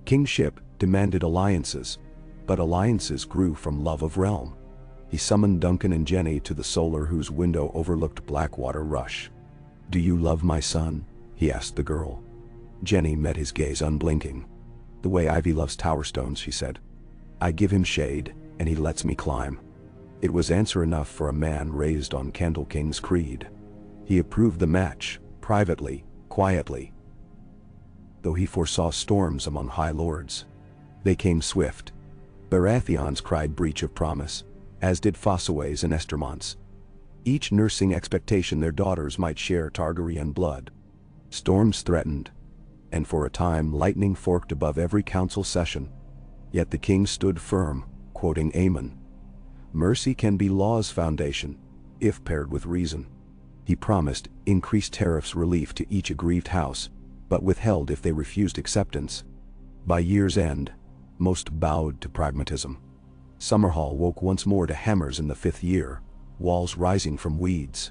Kingship demanded alliances, but alliances grew from love of realm. He summoned Duncan and Jenny to the solar whose window overlooked Blackwater Rush. "Do you love my son?" he asked the girl. Jenny met his gaze unblinking. "The way ivy loves tower stones," she said. "I give him shade, and he lets me climb." It was answer enough for a man raised on Candle King's creed. He approved the match, privately, quietly, though he foresaw storms among high lords. They came swift. Baratheons cried breach of promise, as did Fossaways and Estermonts, each nursing expectation their daughters might share Targaryen blood. Storms threatened, and for a time lightning forked above every council session. Yet the king stood firm, quoting Aemon. "Mercy can be law's foundation, if paired with reason." He promised increased tariffs relief to each aggrieved house, but withheld if they refused acceptance. By year's end, most bowed to pragmatism. Summerhall woke once more to hammers in the 5th year, walls rising from weeds.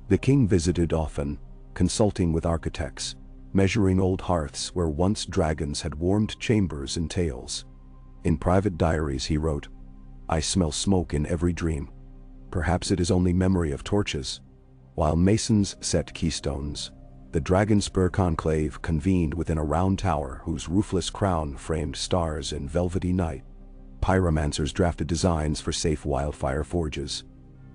The king visited often, consulting with architects, measuring old hearths where once dragons had warmed chambers and tales. In private diaries he wrote, "I smell smoke in every dream. Perhaps it is only memory of torches." While masons set keystones, the Dragonspur conclave convened within a round tower whose roofless crown framed stars in velvety night. Pyromancers drafted designs for safe wildfire forges.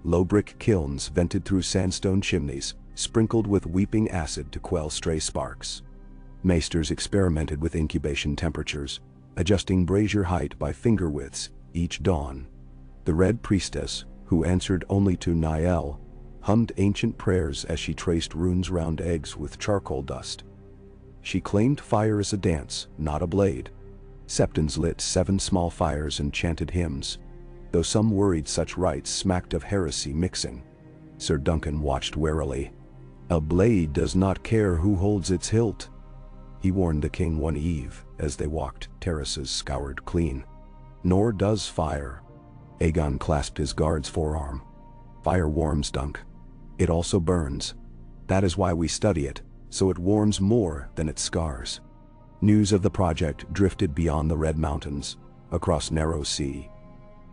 Low brick kilns vented through sandstone chimneys, sprinkled with weeping acid to quell stray sparks. Maesters experimented with incubation temperatures, adjusting brazier height by finger widths each dawn. The Red Priestess, who answered only to Niall, hummed ancient prayers as she traced runes round eggs with charcoal dust. She claimed fire as a dance, not a blade. Septons lit 7 small fires and chanted hymns, though some worried such rites smacked of heresy mixing. Sir Duncan watched warily. "A blade does not care who holds its hilt," he warned the king one eve as they walked terraces scoured clean. "Nor does fire." Aegon clasped his guard's forearm. "Fire warms, Dunk. It also burns. That is why we study it, so it warms more than it scars." News of the project drifted beyond the Red Mountains, across narrow sea,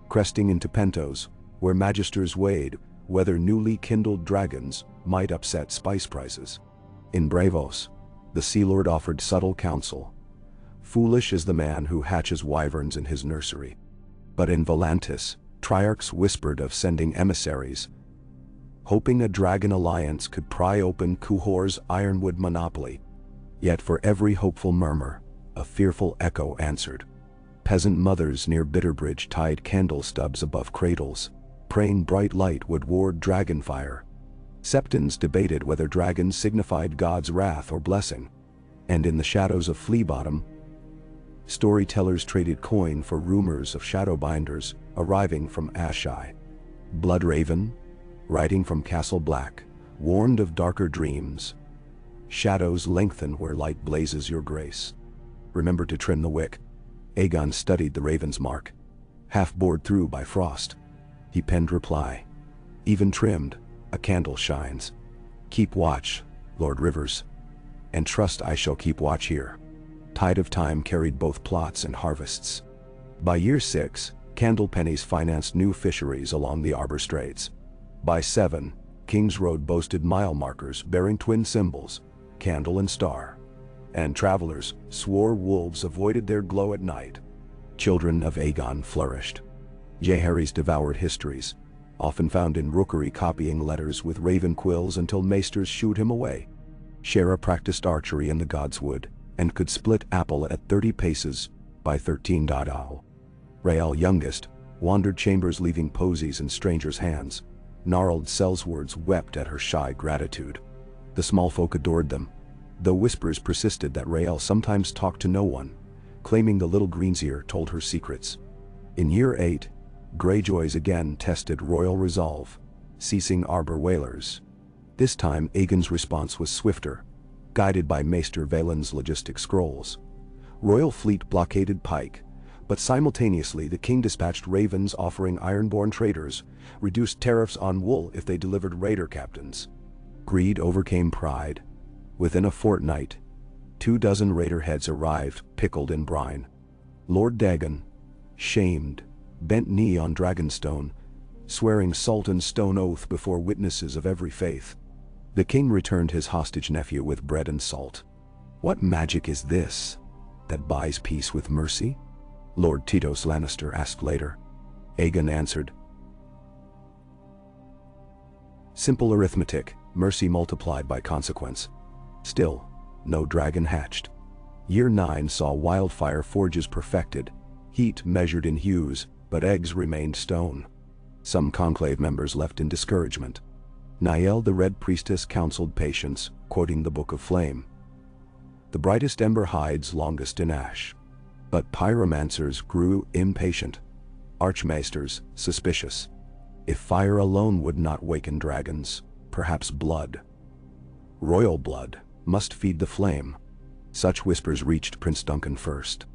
cresting into Pentos, where magisters weighed whether newly kindled dragons might upset spice prices. In Bravos, the Sea Lord offered subtle counsel. Foolish is the man who hatches wyverns in his nursery. But in Volantis, Triarchs whispered of sending emissaries, hoping a dragon alliance could pry open Kuhor's ironwood monopoly. Yet for every hopeful murmur, a fearful echo answered. Peasant mothers near Bitterbridge tied candle stubs above cradles, praying bright light would ward dragonfire. Septons debated whether dragons signified God's wrath or blessing. And in the shadows of Fleabottom, storytellers traded coin for rumors of shadowbinders arriving from Ashai. Bloodraven, riding from Castle Black, warned of darker dreams. Shadows lengthen where light blazes, your grace. Remember to trim the wick. Aegon studied the raven's mark, half bored through by frost. He penned reply. Even trimmed, a candle shines. Keep watch, Lord Rivers, and trust I shall keep watch here. Tide of time carried both plots and harvests. By year 6, candle pennies financed new fisheries along the Arbor Straits. By 7, King's Road boasted mile markers bearing twin symbols, candle and star. And travelers swore wolves avoided their glow at night. Children of Aegon flourished. Jaehaerys devoured histories, often found in rookery copying letters with raven quills until maesters shooed him away. Shera practiced archery in the Godswood, and could split apple at 30 paces by 13.0. Rael, youngest, wandered chambers leaving posies in strangers' hands. Gnarled Sellswords wept at her shy gratitude. The small folk adored them, though whispers persisted that Rael sometimes talked to no one, claiming the little Greenseer told her secrets. In year 8, Greyjoys again tested royal resolve, ceasing Arbor whalers. This time Aegon's response was swifter, guided by Maester Vaelin's logistic scrolls. Royal fleet blockaded Pike, but simultaneously the king dispatched ravens offering ironborn traders reduced tariffs on wool if they delivered raider captains. Greed overcame pride. Within a fortnight, 24 raider heads arrived, pickled in brine. Lord Dagon, shamed, bent knee on Dragonstone, swearing salt and stone oath before witnesses of every faith. The king returned his hostage nephew with bread and salt. What magic is this that buys peace with mercy? Lord Titos Lannister asked later. Aegon answered, simple arithmetic, mercy multiplied by consequence. Still, no dragon hatched. Year 9 saw wildfire forges perfected, heat measured in hues, but eggs remained stone. Some conclave members left in discouragement. Niall the Red Priestess counseled patience, quoting the Book of Flame. The brightest ember hides longest in ash. But pyromancers grew impatient. Archmaesters suspicious. If fire alone would not waken dragons, perhaps blood. Royal blood must feed the flame. Such whispers reached Prince Duncan first.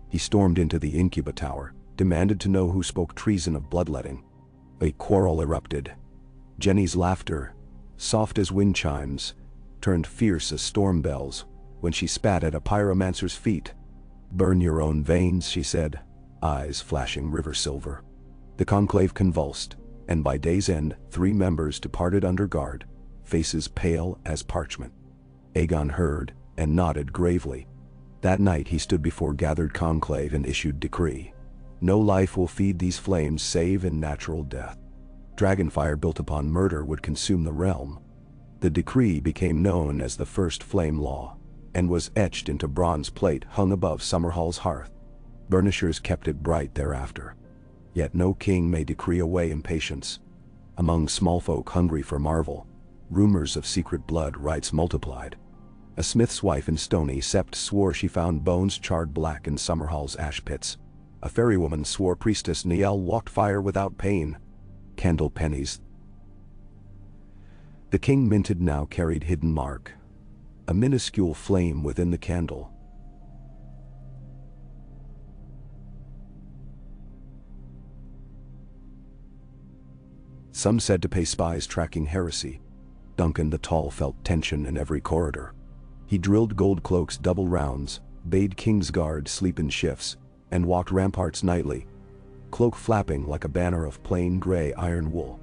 He stormed into the Incuba Tower, demanded to know who spoke treason of bloodletting. A quarrel erupted. Jenny's laughter, soft as wind chimes, turned fierce as storm bells when she spat at a pyromancer's feet. Burn your own veins, she said, eyes flashing river silver. The conclave convulsed, and by day's end 3 members departed under guard, faces pale as parchment. Aegon heard and nodded gravely. That night he stood before gathered conclave and issued decree. No life will feed these flames save in natural death. Dragonfire built upon murder would consume the realm. The decree became known as the First Flame Law, and was etched into bronze plate hung above Summerhall's hearth. Burnishers kept it bright thereafter. Yet no king may decree away impatience. Among small folk hungry for marvel, rumors of secret blood rites multiplied. A smith's wife in Stony Sept swore she found bones charred black in Summerhall's ash pits. A fairywoman swore Priestess Niall walked fire without pain. Candle pennies. The king minted now carried hidden mark, a minuscule flame within the candle. Some said to pay spies tracking heresy. Duncan the Tall felt tension in every corridor. He drilled gold cloaks double rounds, bade King's Guard sleep in shifts, and walked ramparts nightly, cloak flapping like a banner of plain gray iron wool.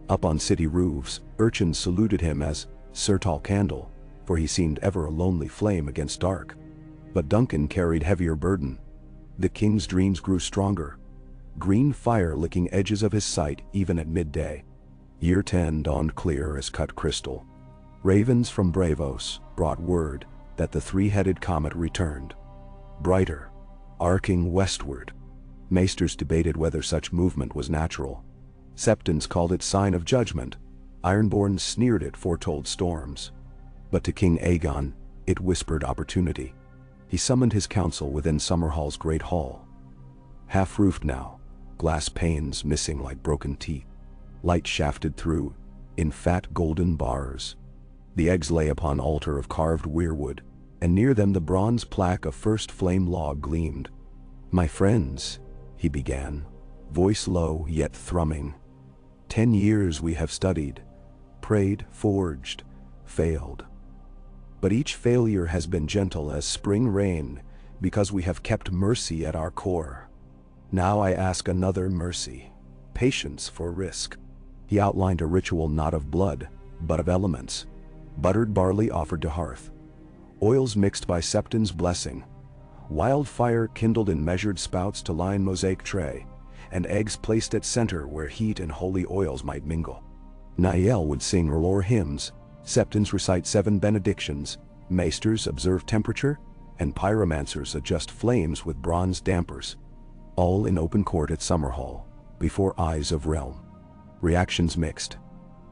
Up on city roofs, urchins saluted him as Sir Tall Candle, for he seemed ever a lonely flame against dark. But Duncan carried heavier burden. The king's dreams grew stronger, green fire licking edges of his sight even at midday. Year 10 dawned clear as cut crystal. Ravens from Bravos brought word that the three-headed comet returned, brighter, arcing westward. Maesters debated whether such movement was natural. Septons called it sign of judgment. Ironborn sneered it foretold storms. But to King Aegon, it whispered opportunity. He summoned his council within Summerhall's great hall. Half-roofed now, glass panes missing like broken teeth. Light shafted through, in fat golden bars. The eggs lay upon altar of carved weirwood, and near them the bronze plaque of first flame log gleamed. "My friends," he began, voice low yet thrumming. 10 years we have studied, prayed, forged, failed. But each failure has been gentle as spring rain, because we have kept mercy at our core. Now I ask another mercy, patience for risk." He outlined a ritual not of blood, but of elements. Buttered barley offered to hearth, oils mixed by Septon's blessing, wildfire kindled in measured spouts to line mosaic tray, and eggs placed at center where heat and holy oils might mingle. Niall would sing lore hymns, Septons recite 7 benedictions, maesters observe temperature, and pyromancers adjust flames with bronze dampers. All in open court at Summerhall, before eyes of realm. Reactions mixed.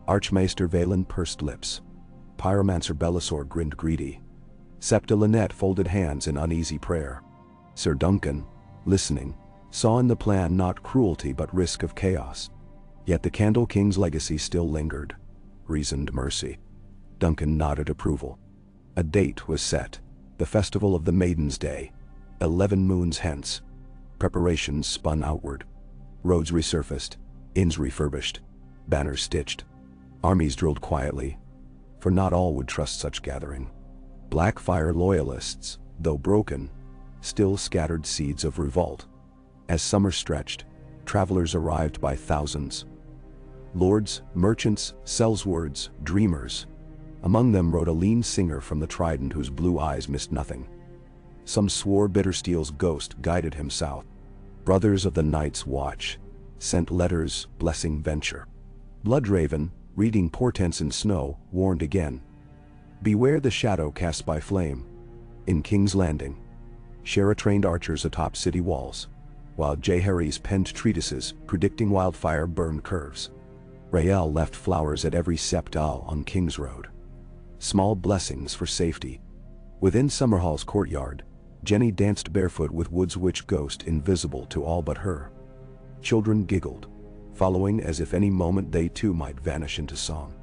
Archmaester Valen pursed lips. Pyromancer Belisor grinned greedy. Septa Lynette folded hands in uneasy prayer. Sir Duncan, listening, saw in the plan not cruelty but risk of chaos. Yet the Candle King's legacy still lingered, reasoned mercy. Duncan nodded approval. A date was set, the festival of the Maiden's Day, 11 moons hence. Preparations spun outward. Roads resurfaced, inns refurbished, banners stitched. Armies drilled quietly, for not all would trust such gathering. Blackfire loyalists, though broken, still scattered seeds of revolt. As summer stretched, travelers arrived by thousands. Lords, merchants, sellswords, dreamers. Among them rode a lean singer from the Trident whose blue eyes missed nothing. Some swore Bittersteel's ghost guided him south. Brothers of the Night's Watch sent letters blessing venture. Bloodraven, reading portents in snow, warned again. Beware the shadow cast by flame. In King's Landing, Shara trained archers atop city walls, while Jaehaerys penned treatises predicting wildfire burn curves. Rael left flowers at every septal on King's Road. Small blessings for safety. Within Summerhall's courtyard, Jenny danced barefoot with Wood's witch ghost invisible to all but her. Children giggled, following as if any moment they too might vanish into song.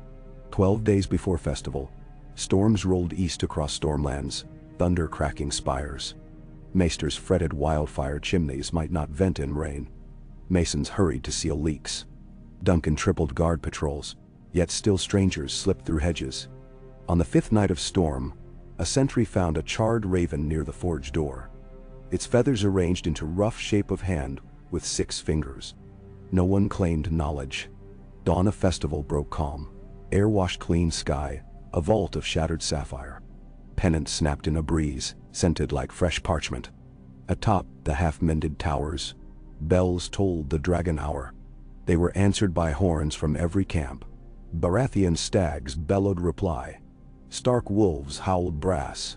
12 days before festival, storms rolled east across stormlands, thunder cracking spires. Maesters fretted wildfire chimneys might not vent in rain. Masons hurried to seal leaks. Duncan tripled guard patrols, yet still strangers slipped through hedges. On the 5th night of storm, a sentry found a charred raven near the forge door. Its feathers arranged into rough shape of hand with 6 fingers. No one claimed knowledge. Dawn of festival broke calm. Air washed clean sky, a vault of shattered sapphire. Pennants snapped in a breeze, scented like fresh parchment. Atop the half-mended towers, bells tolled the dragon hour. They were answered by horns from every camp. Baratheon stags bellowed reply. Stark wolves howled brass.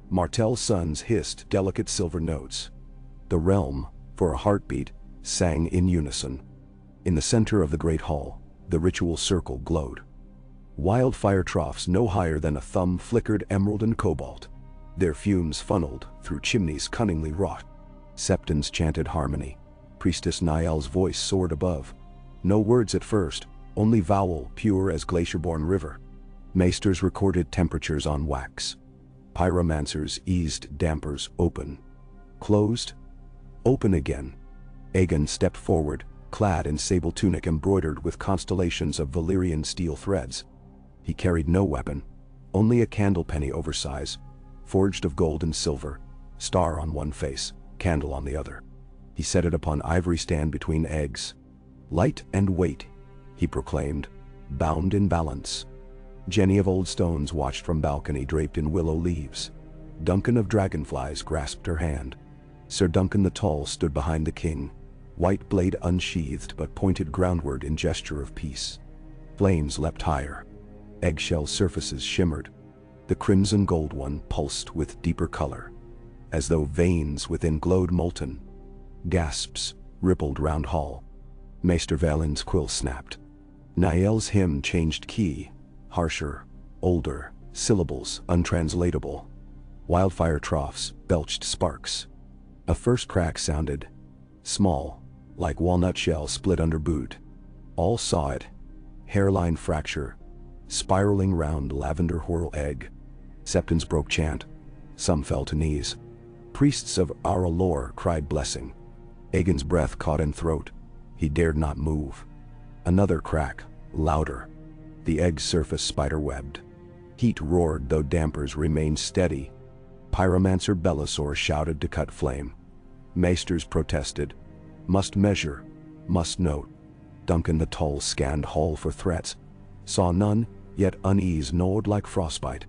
Martell suns hissed delicate silver notes. The realm, for a heartbeat, sang in unison. In the center of the great hall, the ritual circle glowed. Wildfire troughs no higher than a thumb flickered emerald and cobalt. Their fumes funneled through chimneys cunningly wrought. Septons chanted harmony. Priestess Niall's voice soared above. No words at first, only vowel pure as glacier-born river. Maesters recorded temperatures on wax. Pyromancers eased dampers open. Closed. Open again. Aegon stepped forward, clad in sable tunic embroidered with constellations of Valyrian steel threads. He carried no weapon, only a candle penny oversize, forged of gold and silver, star on one face, candle on the other. He set it upon ivory stand between eggs. "Light and weight," he proclaimed, "bound in balance." Jenny of Old Stones watched from balcony draped in willow leaves. Duncan of Dragonflies grasped her hand. Sir Duncan the Tall stood behind the king, white blade unsheathed but pointed groundward in gesture of peace. Flames leapt higher. Eggshell surfaces shimmered. The crimson gold one pulsed with deeper color, as though veins within glowed molten. Gasps rippled round hall. Maester Valen's quill snapped. Niall's hymn changed key, harsher, older, syllables untranslatable. Wildfire troughs belched sparks. A first crack sounded, small, like walnut shell split under boot. All saw it. Hairline fracture, spiraling round lavender whorl egg. Septons broke chant. Some fell to knees. Priests of our lore cried blessing. Aegon's breath caught in throat. He dared not move. Another crack, louder. The egg's surface spider-webbed. Heat roared though dampers remained steady. Pyromancer Belisor shouted to cut flame. Maesters protested. Must measure, must note. Duncan the Tall scanned hall for threats. Saw none, yet unease gnawed like frostbite.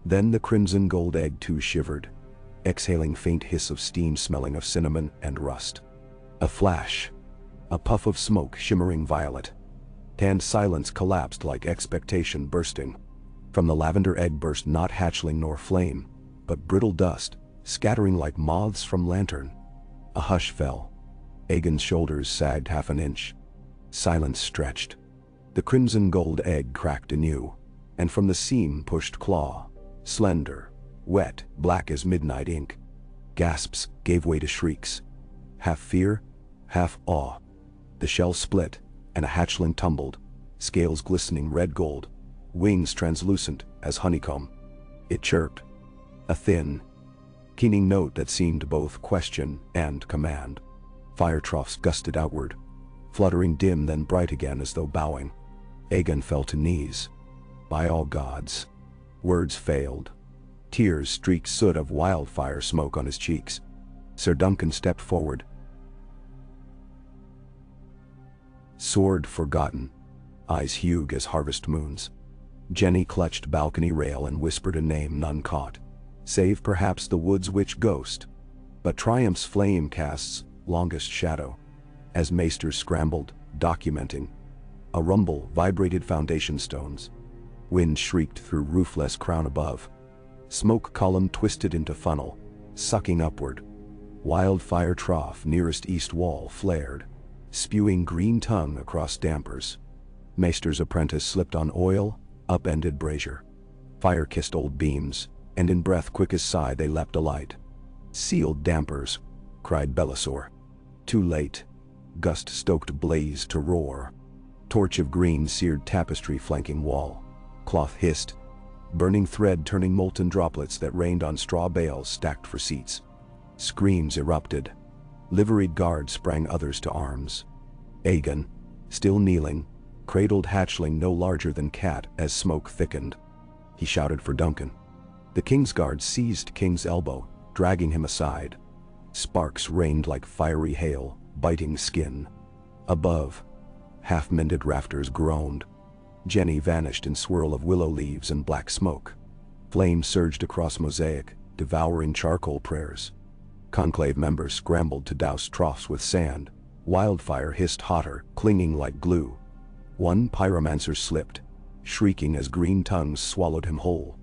Then the crimson gold egg too shivered, exhaling faint hiss of steam smelling of cinnamon and rust. A flash. A puff of smoke shimmering violet. Tanned silence collapsed like expectation bursting. From the lavender egg burst not hatchling nor flame, but brittle dust, scattering like moths from lantern. A hush fell. Aegon's shoulders sagged half an inch. Silence stretched. The crimson gold egg cracked anew, and from the seam pushed claw, slender, wet, black as midnight ink. Gasps gave way to shrieks. Half fear, half awe. The shell split, and a hatchling tumbled, scales glistening red gold, wings translucent as honeycomb. It chirped. A thin, keening note that seemed both question and command. Fire troughs gusted outward, fluttering dim then bright again as though bowing. Aegon fell to knees. By all gods. Words failed. Tears streaked soot of wildfire smoke on his cheeks. Sir Duncan stepped forward. Sword forgotten. Eyes huge as harvest moons. Jenny clutched balcony rail and whispered a name none caught, save perhaps the wood's witch ghost. But triumph's flame casts longest shadow. As maesters scrambled, documenting. A rumble vibrated foundation stones. Wind shrieked through roofless crown above. Smoke column twisted into funnel, sucking upward. Wildfire trough nearest east wall flared, spewing green tongue across dampers. Maester's apprentice slipped on oil, upended brazier. Fire kissed old beams, and in breath quick as sigh they leapt alight. "Sealed dampers," cried Belisor. Too late. Gust stoked blaze to roar. Torch of green seared tapestry flanking wall. Cloth hissed. Burning thread turning molten droplets that rained on straw bales stacked for seats. Screams erupted. Liveried guards sprang others to arms. Aegon, still kneeling, cradled hatchling no larger than cat as smoke thickened. He shouted for Duncan. The king's guard seized King's elbow, dragging him aside. Sparks rained like fiery hail, biting skin. Above, half-mended rafters groaned. Jenny vanished in swirl of willow leaves and black smoke. Flame surged across mosaic, devouring charcoal prayers. Conclave members scrambled to douse troughs with sand. Wildfire hissed hotter, clinging like glue. One pyromancer slipped, shrieking as green tongues swallowed him whole.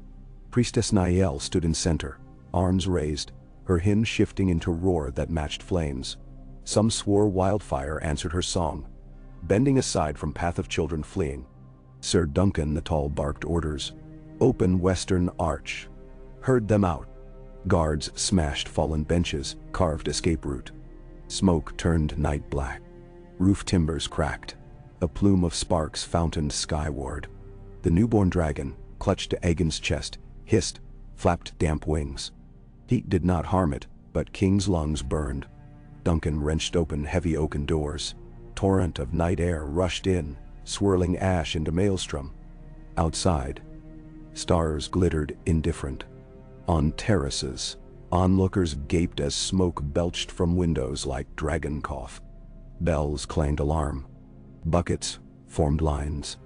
Priestess Niall stood in center, arms raised, her hymn shifting into roar that matched flames. Some swore wildfire answered her song, bending aside from path of children fleeing. Sir Duncan the Tall barked orders. "Open western arch." Heard them out. Guards smashed fallen benches, carved escape route. Smoke turned night black. Roof timbers cracked. A plume of sparks fountained skyward. The newborn dragon, clutched to Aegon's chest, hissed, flapped damp wings. Heat did not harm it, but King's lungs burned. Duncan wrenched open heavy oaken doors. Torrent of night air rushed in, swirling ash into maelstrom. Outside, stars glittered indifferent. On terraces, Onlookers gaped as smoke belched from windows like dragon cough. Bells clanged alarm. Buckets formed lines.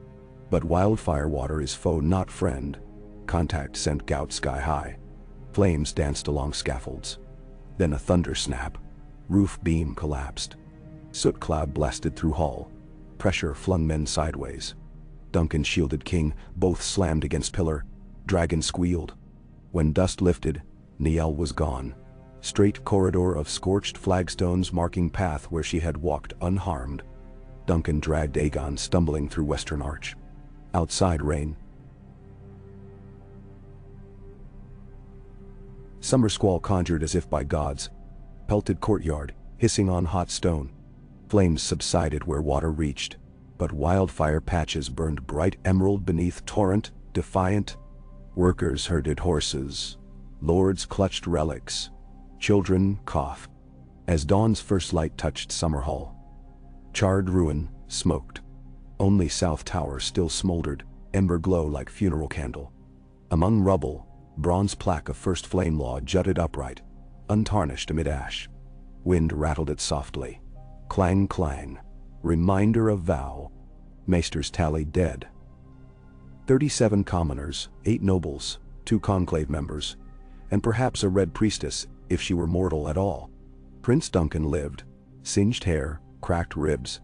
But wildfire water is foe not friend. Contact sent gout sky high. Flames danced along scaffolds. Then a thunder snap. Roof beam collapsed. Soot cloud blasted through hall. Pressure flung men sideways. Duncan shielded King, both slammed against pillar. Dragon squealed. When dust lifted, Niall was gone. Straight corridor of scorched flagstones marking path where she had walked unharmed. Duncan dragged Aegon stumbling through western arch. Outside rain. Summer squall conjured as if by gods. Pelted courtyard, hissing on hot stone. Flames subsided where water reached, but wildfire patches burned bright emerald beneath torrent, defiant. Workers herded horses. Lords clutched relics. Children coughed. As dawn's first light touched Summerhall. Charred ruin, smoked. Only South Tower still smoldered, ember glow like funeral candle. Among rubble, bronze plaque of first flame law jutted upright, untarnished amid ash. Wind rattled it softly. Clang clang, reminder of vow. Maesters tally dead. 37 commoners, 8 nobles, 2 conclave members, and perhaps a red priestess, if she were mortal at all. Prince Duncan lived, singed hair, cracked ribs,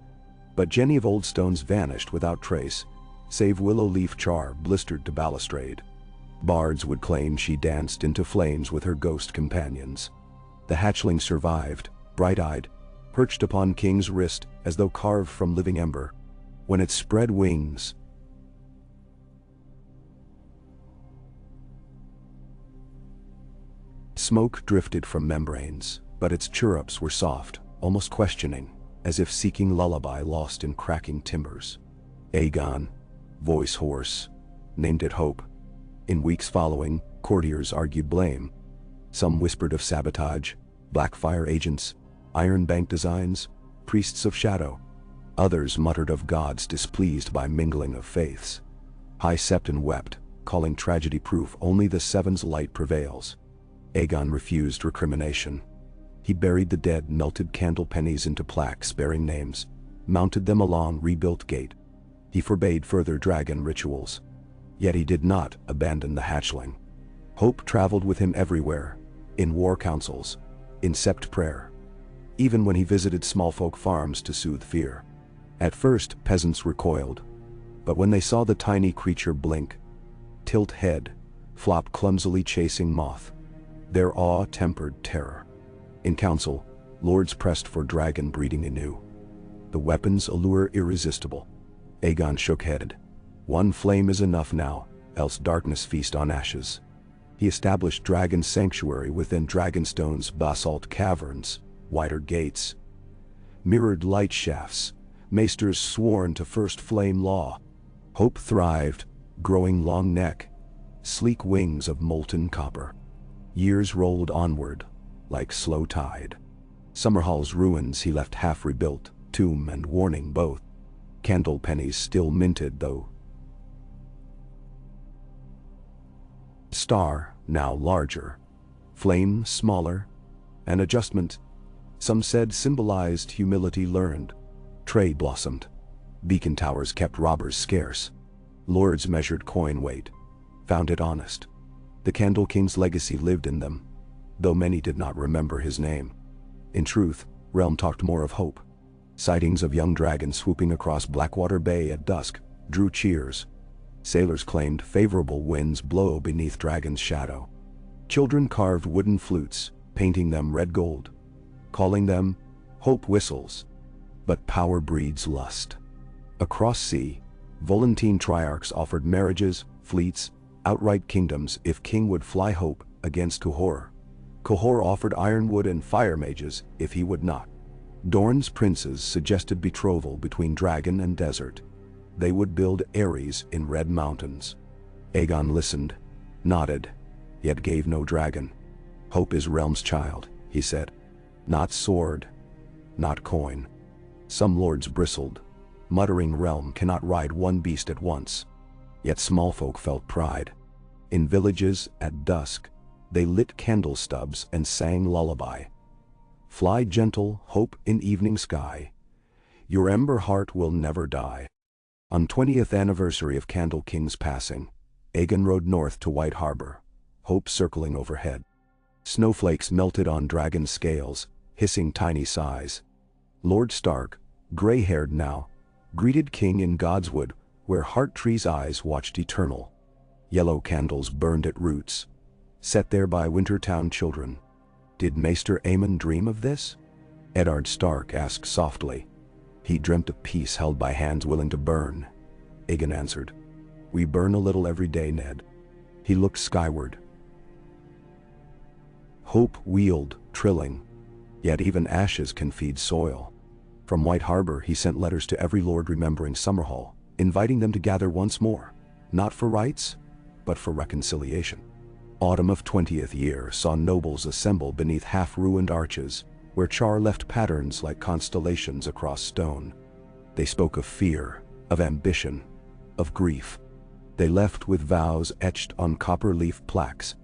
but Jenny of Old Stones vanished without trace, save willow leaf char blistered to balustrade. Bards would claim she danced into flames with her ghost companions. The hatchling survived, bright-eyed, perched upon King's wrist as though carved from living ember. When it spread wings, smoke drifted from membranes, but its chirrups were soft, almost questioning, as if seeking lullaby lost in cracking timbers. Aegon, voice hoarse, named it hope. In weeks following, courtiers argued blame. Some whispered of sabotage, blackfire agents, iron bank designs, priests of shadow. Others muttered of gods displeased by mingling of faiths. High Septon wept, calling tragedy proof only the Seven's light prevails. Aegon refused recrimination. He buried the dead melted candle pennies into plaques bearing names, mounted them along rebuilt gate. He forbade further dragon rituals. Yet he did not abandon the hatchling. Hope traveled with him everywhere, in war councils, in sept prayer, even when he visited smallfolk farms to soothe fear. At first, peasants recoiled, but when they saw the tiny creature blink, tilt head, flop clumsily chasing moth, their awe tempered terror. In council, lords pressed for dragon breeding anew. The weapon's allure irresistible. Aegon shook head. One flame is enough now, else darkness feast on ashes. He established dragon sanctuary within Dragonstone's basalt caverns, wider gates, mirrored light shafts, maesters sworn to first flame law. Hope thrived, growing long neck, sleek wings of molten copper. Years rolled onward, like slow tide. Summerhall's ruins he left half rebuilt, tomb and warning both. Candle pennies still minted though. Star, now larger. Flame, smaller. An adjustment, some said symbolized humility learned. Trade blossomed. Beacon towers kept robbers scarce. Lords measured coin weight, found it honest. The Candle King's legacy lived in them, though many did not remember his name. In truth, Realm talked more of hope. Sightings of young dragons swooping across Blackwater Bay at dusk drew cheers. Sailors claimed favorable winds blow beneath Dragon's shadow. Children carved wooden flutes, painting them red gold, calling them hope whistles. But power breeds lust. Across sea, Volantine triarchs offered marriages, fleets, outright kingdoms if king would fly hope against Qohor. Qohor offered ironwood and fire mages if he would not. Dorne's princes suggested betrothal between dragon and desert. They would build eyries in red mountains. Aegon listened, nodded, yet gave no dragon. Hope is Realm's child, he said. Not sword, not coin. Some lords bristled, muttering Realm cannot ride one beast at once. Yet small folk felt pride. In villages at dusk, They lit candle stubs and sang lullaby. Fly gentle, hope in evening sky. Your ember heart will never die. On 20th anniversary of Candle King's passing, Aegon rode north to White Harbor, hope circling overhead. Snowflakes melted on dragon scales, hissing tiny sighs. Lord Stark, gray-haired now, greeted King in Godswood, where Hearttree's eyes watched eternal. Yellow candles burned at roots, set there by Wintertown children. Did Maester Aemon dream of this? Eddard Stark asked softly. He dreamt of peace held by hands willing to burn. Aegon answered. We burn a little every day, Ned. He looked skyward. Hope wheeled, trilling. Yet even ashes can feed soil. From White Harbor he sent letters to every lord remembering Summerhall, inviting them to gather once more, not for rights, but for reconciliation. Autumn of 20th year saw nobles assemble beneath half-ruined arches, where char left patterns like constellations across stone. They spoke of fear, of ambition, of grief. They left with vows etched on copper-leaf plaques,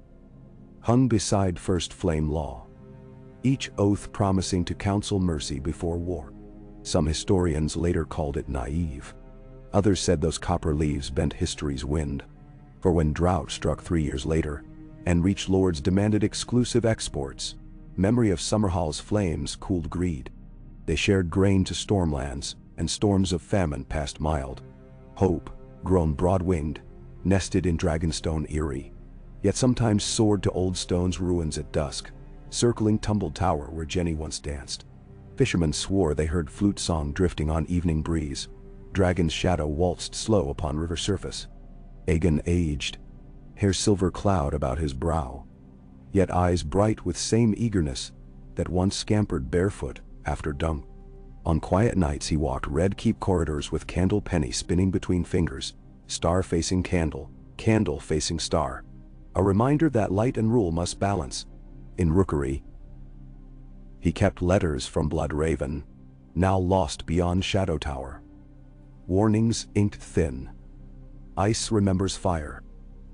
hung beside first flame law, each oath promising to counsel mercy before war. Some historians later called it naive. Others said those copper leaves bent history's wind. For when drought struck 3 years later, and reached lords demanded exclusive exports, memory of Summerhall's flames cooled greed. They shared grain to stormlands, and storms of famine passed mild. Hope, grown broad-winged, nested in Dragonstone Eyrie, yet sometimes soared to Old Stone's ruins at dusk, circling tumbled tower where Jenny once danced. Fishermen swore they heard flute song drifting on evening breeze. Dragon's shadow waltzed slow upon river surface. Aegon aged, hair silver cloud about his brow, yet eyes bright with same eagerness that once scampered barefoot after dunk. On quiet nights he walked Red Keep corridors with candle penny spinning between fingers, star facing candle, candle facing star. A reminder that light and rule must balance. In Rookery, he kept letters from Bloodraven, now lost beyond Shadow Tower. Warnings inked thin. Ice remembers fire.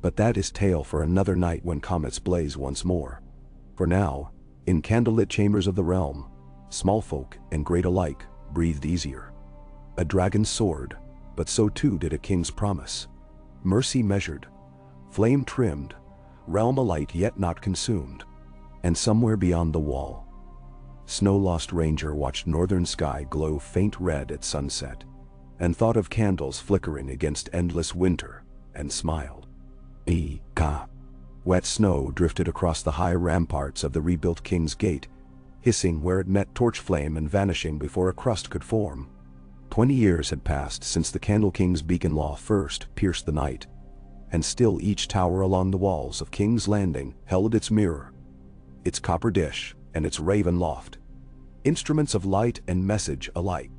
But that is tale for another night when comets blaze once more. For now, in candlelit chambers of the realm, small folk and great alike breathed easier. A dragon soared, but so too did a king's promise. Mercy measured, flame trimmed, realm alight yet not consumed. And somewhere beyond the wall, snow-lost ranger watched northern sky glow faint red at sunset, and thought of candles flickering against endless winter, and smiled. Wet snow drifted across the high ramparts of the rebuilt King's Gate, hissing where it met torch flame and vanishing before a crust could form. 20 years had passed since the Candle King's beacon law first pierced the night, and still each tower along the walls of King's Landing held its mirror, its copper dish, and its raven loft, instruments of light and message alike.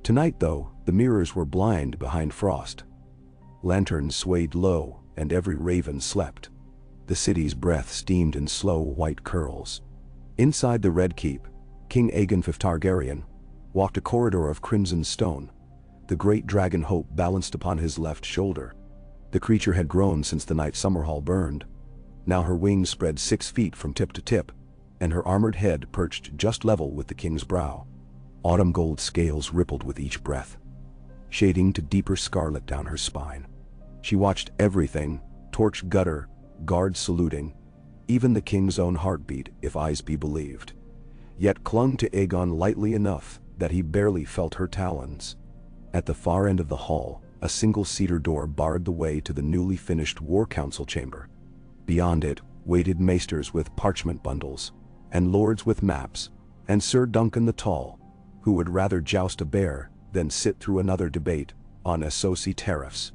Tonight, though, the mirrors were blind behind frost. Lanterns swayed low, and every raven slept. The city's breath steamed in slow white curls. Inside the Red Keep, King Aegon V Targaryen walked a corridor of crimson stone, the great dragon Hope balanced upon his left shoulder. The creature had grown since the night Summerhall burned. Now her wings spread 6 feet from tip to tip, and her armored head perched just level with the king's brow. Autumn gold scales rippled with each breath, shading to deeper scarlet down her spine. She watched everything, torch gutter, guards saluting, even the king's own heartbeat, if eyes be believed, yet clung to Aegon lightly enough that he barely felt her talons. At the far end of the hall, a single cedar door barred the way to the newly finished War Council chamber. Beyond it waited maesters with parchment bundles, and lords with maps, and Sir Duncan the Tall, who would rather joust a bear than sit through another debate on Essosi tariffs.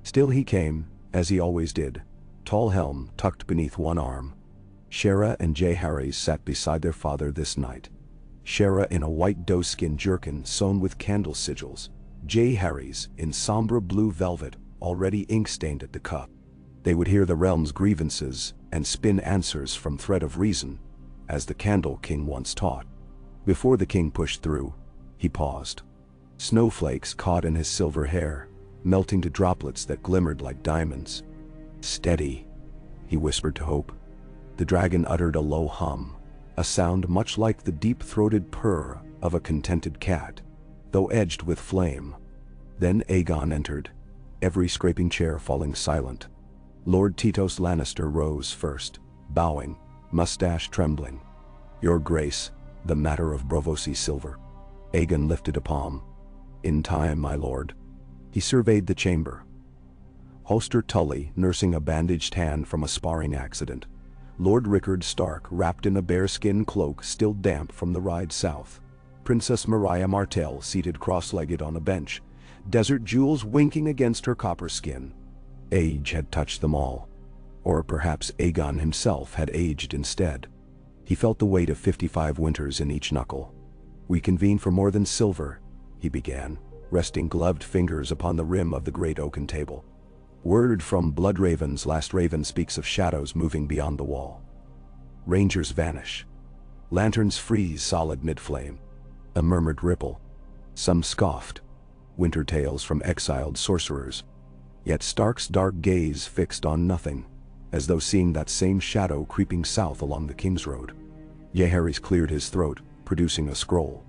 Still he came, as he always did, tall helm tucked beneath one arm. Shera and Jay Harries sat beside their father this night. Shera in a white doeskin jerkin sewn with candle sigils, Jay Harries in sombre blue velvet already ink-stained at the cuff. They would hear the realm's grievances and spin answers from thread of reason, as the Candle King once taught. Before the king pushed through, he paused. Snowflakes caught in his silver hair, melting to droplets that glimmered like diamonds. "Steady," he whispered to Hope. The dragon uttered a low hum, a sound much like the deep-throated purr of a contented cat, though edged with flame. Then Aegon entered, every scraping chair falling silent. Lord Tytos Lannister rose first, bowing, mustache trembling. "Your Grace, the matter of Braavosi silver." Aegon lifted a palm. "In time, my lord." He surveyed the chamber. Hoster Tully nursing a bandaged hand from a sparring accident. Lord Rickard Stark wrapped in a bearskin cloak still damp from the ride south. Princess Mariah Martell seated cross-legged on a bench, desert jewels winking against her copper skin. Age had touched them all. Or perhaps Aegon himself had aged instead. He felt the weight of 55 winters in each knuckle. "We convene for more than silver," he began, resting gloved fingers upon the rim of the great oaken table. "Word from Bloodraven's last raven speaks of shadows moving beyond the wall. Rangers vanish. Lanterns freeze solid mid-flame." A murmured ripple. Some scoffed. Winter tales from exiled sorcerers. Yet Stark's dark gaze fixed on nothing, as though seeing that same shadow creeping south along the King's Road. Jaehaerys cleared his throat, producing a scroll.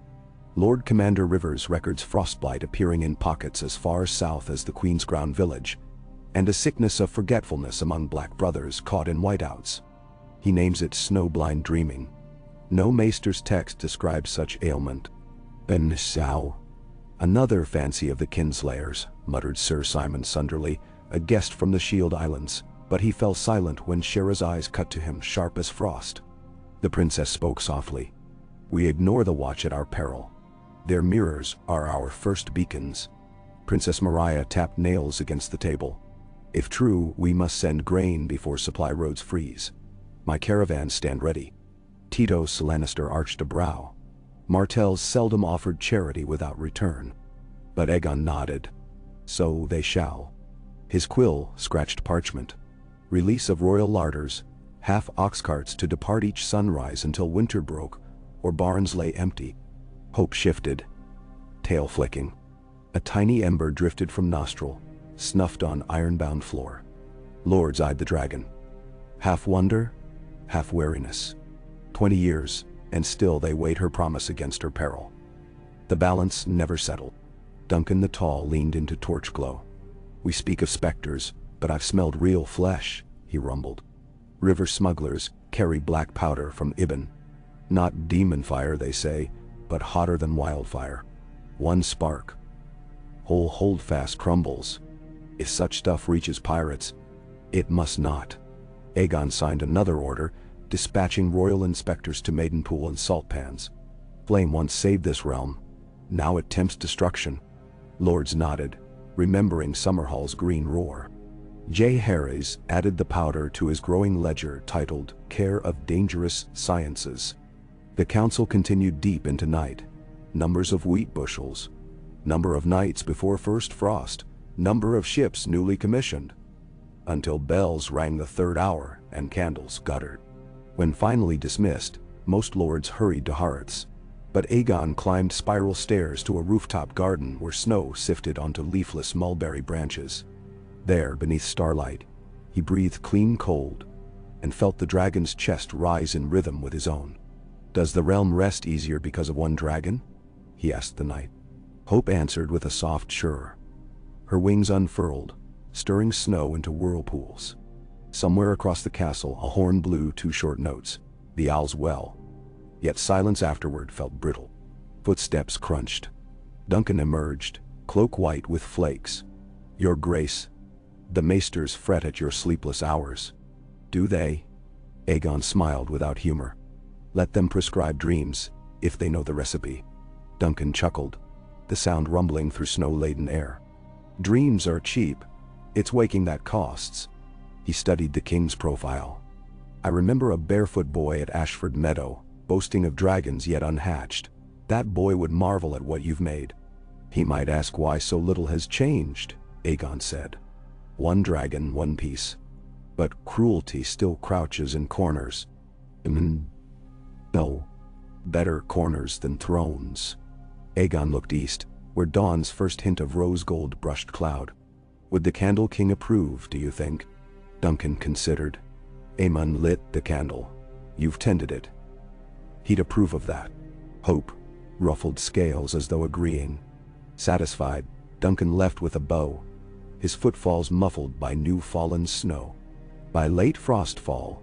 Lord Commander Rivers records frostblight appearing in pockets as far south as the Queen's Ground village, and a sickness of forgetfulness among black brothers caught in whiteouts. He names it snowblind dreaming. No maester's text describes such ailment. "And so, another fancy of the kinslayers," muttered Sir Simon Sunderly, a guest from the Shield Islands, but he fell silent when Shera's eyes cut to him sharp as frost. The princess spoke softly. "We ignore the watch at our peril. Their mirrors are our first beacons." Princess Mariah tapped nails against the table. "If true, we must send grain before supply roads freeze. My caravans stand ready." Tytos Lannister arched a brow. Martells seldom offered charity without return. But Aegon nodded. "So they shall." His quill scratched parchment. Release of royal larders, half ox carts to depart each sunrise until winter broke, or barns lay empty. Hope shifted. Tail flicking. A tiny ember drifted from nostril, snuffed on iron-bound floor. Lords eyed the dragon. Half wonder, half wariness. 20 years, and still they weighed her promise against her peril. The balance never settled. Duncan the Tall leaned into torch glow. "We speak of specters, but I've smelled real flesh," he rumbled. "River smugglers carry black powder from Ibn. Not demon fire, they say, but hotter than wildfire. One spark. Whole holdfast crumbles. If such stuff reaches pirates, it must not." Aegon signed another order, dispatching royal inspectors to Maidenpool and Saltpans. Flame once saved this realm. Now it tempts destruction. Lords nodded, remembering Summerhall's green roar. Jaehaerys added the powder to his growing ledger titled Care of Dangerous Sciences. The council continued deep into night. Numbers of wheat bushels. Number of nights before first frost. Number of ships newly commissioned. Until bells rang the third hour and candles guttered. When finally dismissed, most lords hurried to hearths. But Aegon climbed spiral stairs to a rooftop garden where snow sifted onto leafless mulberry branches. There, beneath starlight, he breathed clean cold and felt the dragon's chest rise in rhythm with his own. "Does the realm rest easier because of one dragon?" he asked the knight. Hope answered with a soft sure. Her wings unfurled, stirring snow into whirlpools. Somewhere across the castle a horn blew 2 short notes, the owl's well. Yet silence afterward felt brittle. Footsteps crunched. Duncan emerged, cloak white with flakes. "Your Grace, the maesters fret at your sleepless hours." "Do they?" Aegon smiled without humor. "Let them prescribe dreams, if they know the recipe." Duncan chuckled, the sound rumbling through snow-laden air. "Dreams are cheap. It's waking that costs." He studied the king's profile. "I remember a barefoot boy at Ashford Meadow, boasting of dragons yet unhatched. That boy would marvel at what you've made." "He might ask why so little has changed," Aegon said. "One dragon, one piece. But cruelty still crouches in corners." "No. Better corners than thrones." Aegon looked east, where dawn's first hint of rose gold brushed cloud. "Would the Candle King approve, do you think?" Duncan considered. Aemon lit the candle. You've tended it. He'd approve of that. Hope ruffled scales as though agreeing. Satisfied, Duncan left with a bow, his footfalls muffled by new fallen snow. By late frostfall,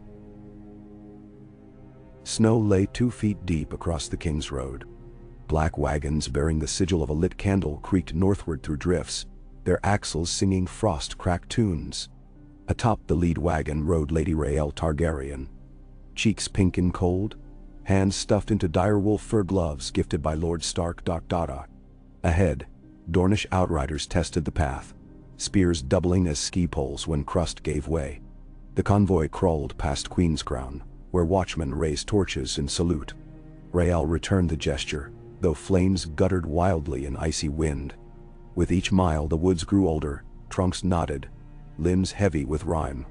snow lay 2 feet deep across the King's Road. Black wagons bearing the sigil of a lit candle creaked northward through drifts, their axles singing frost-cracked tunes. Atop the lead wagon rode Lady Rhaelle Targaryen, cheeks pink and cold, hands stuffed into direwolf fur gloves gifted by Lord Stark. Ahead, Dornish outriders tested the path, spears doubling as ski poles when crust gave way. The convoy crawled past Queenscrown, where watchmen raised torches in salute. Rhaelle returned the gesture, though flames guttered wildly in icy wind. With each mile the woods grew older, trunks knotted, limbs heavy with rime.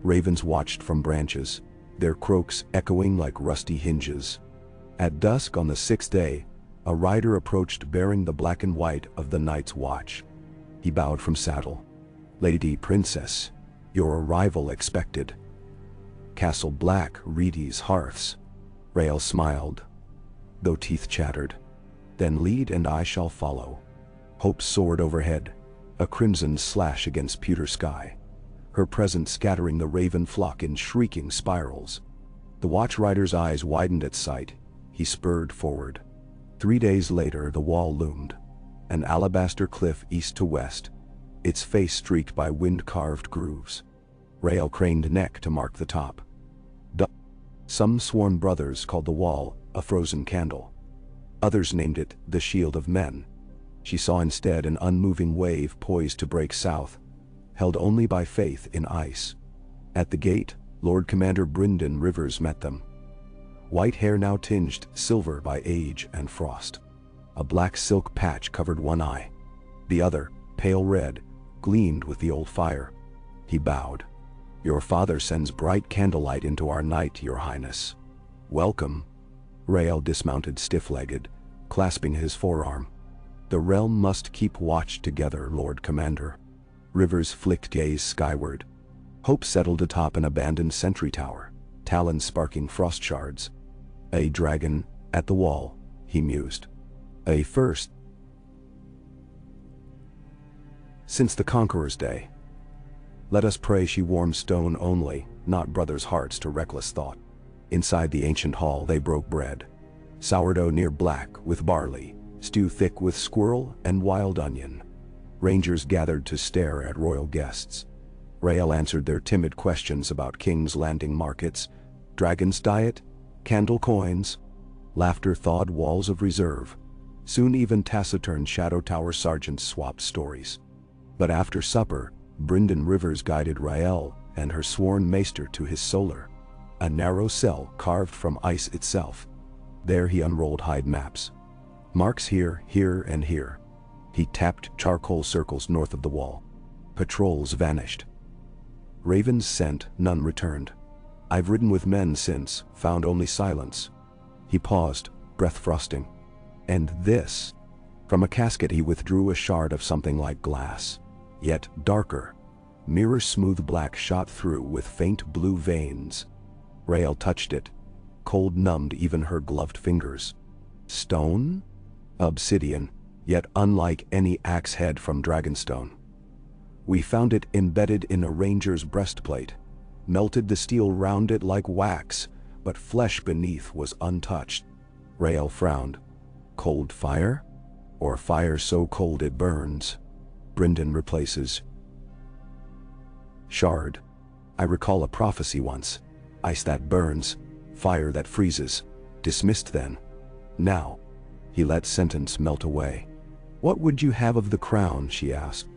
Ravens watched from branches, their croaks echoing like rusty hinges. At dusk on the 6th day, a rider approached bearing the black and white of the Night's Watch. He bowed from saddle. "Lady Princess, your arrival expected." Castle Black Reedy's hearths. Rhaelle smiled, though teeth chattered. "Then lead and I shall follow." Hope soared overhead, a crimson slash against pewter sky, her presence scattering the raven flock in shrieking spirals. The watchrider's eyes widened at sight. He spurred forward. 3 days later the wall loomed, an alabaster cliff east to west, its face streaked by wind-carved grooves. Rhaelle craned neck to mark the top. Some sworn brothers called the wall a frozen candle. Others named it the Shield of Men. She saw instead an unmoving wave poised to break south, held only by faith in ice. At the gate, Lord Commander Brynden Rivers met them. White hair now tinged silver by age and frost. A black silk patch covered one eye. The other, pale red, gleamed with the old fire. He bowed. "Your father sends bright candlelight into our night, Your Highness." "Welcome." Rhaelle dismounted stiff-legged, clasping his forearm. "The realm must keep watch together, Lord Commander." Rivers flicked gaze skyward. Hope settled atop an abandoned sentry tower, talons sparking frost shards. "A dragon at the wall," he mused. "A first since the Conqueror's day. Let us pray she warms stone only, not brothers' hearts to reckless thought." Inside the ancient hall they broke bread. Sourdough near black with barley, stew thick with squirrel and wild onion. Rangers gathered to stare at royal guests. Rhaelle answered their timid questions about King's Landing markets, Dragon's diet, candle coins. Laughter thawed walls of reserve. Soon even taciturn Shadow Tower sergeants swapped stories. But after supper, Brynden Rivers guided Rhaelle and her sworn maester to his solar, a narrow cell carved from ice itself. There he unrolled hide maps. Marks here, here, and here. He tapped charcoal circles north of the wall. Patrols vanished. Ravens sent, none returned. "I've ridden with men since, found only silence." He paused, breath frosting. "And this?" From a casket he withdrew a shard of something like glass, yet darker. Mirror-smooth black shot through with faint blue veins. Rhaelle touched it. Cold numbed even her gloved fingers. Stone? Obsidian, yet unlike any axe head from Dragonstone. "We found it embedded in a ranger's breastplate. Melted the steel round it like wax, but flesh beneath was untouched." Rhaelle frowned. "Cold fire? Or fire so cold it burns?" Brynden replaces. "Shard. I recall a prophecy once. Ice that burns, fire that freezes. Dismissed then. Now." He let sentence melt away. "What would you have of the crown?" she asked,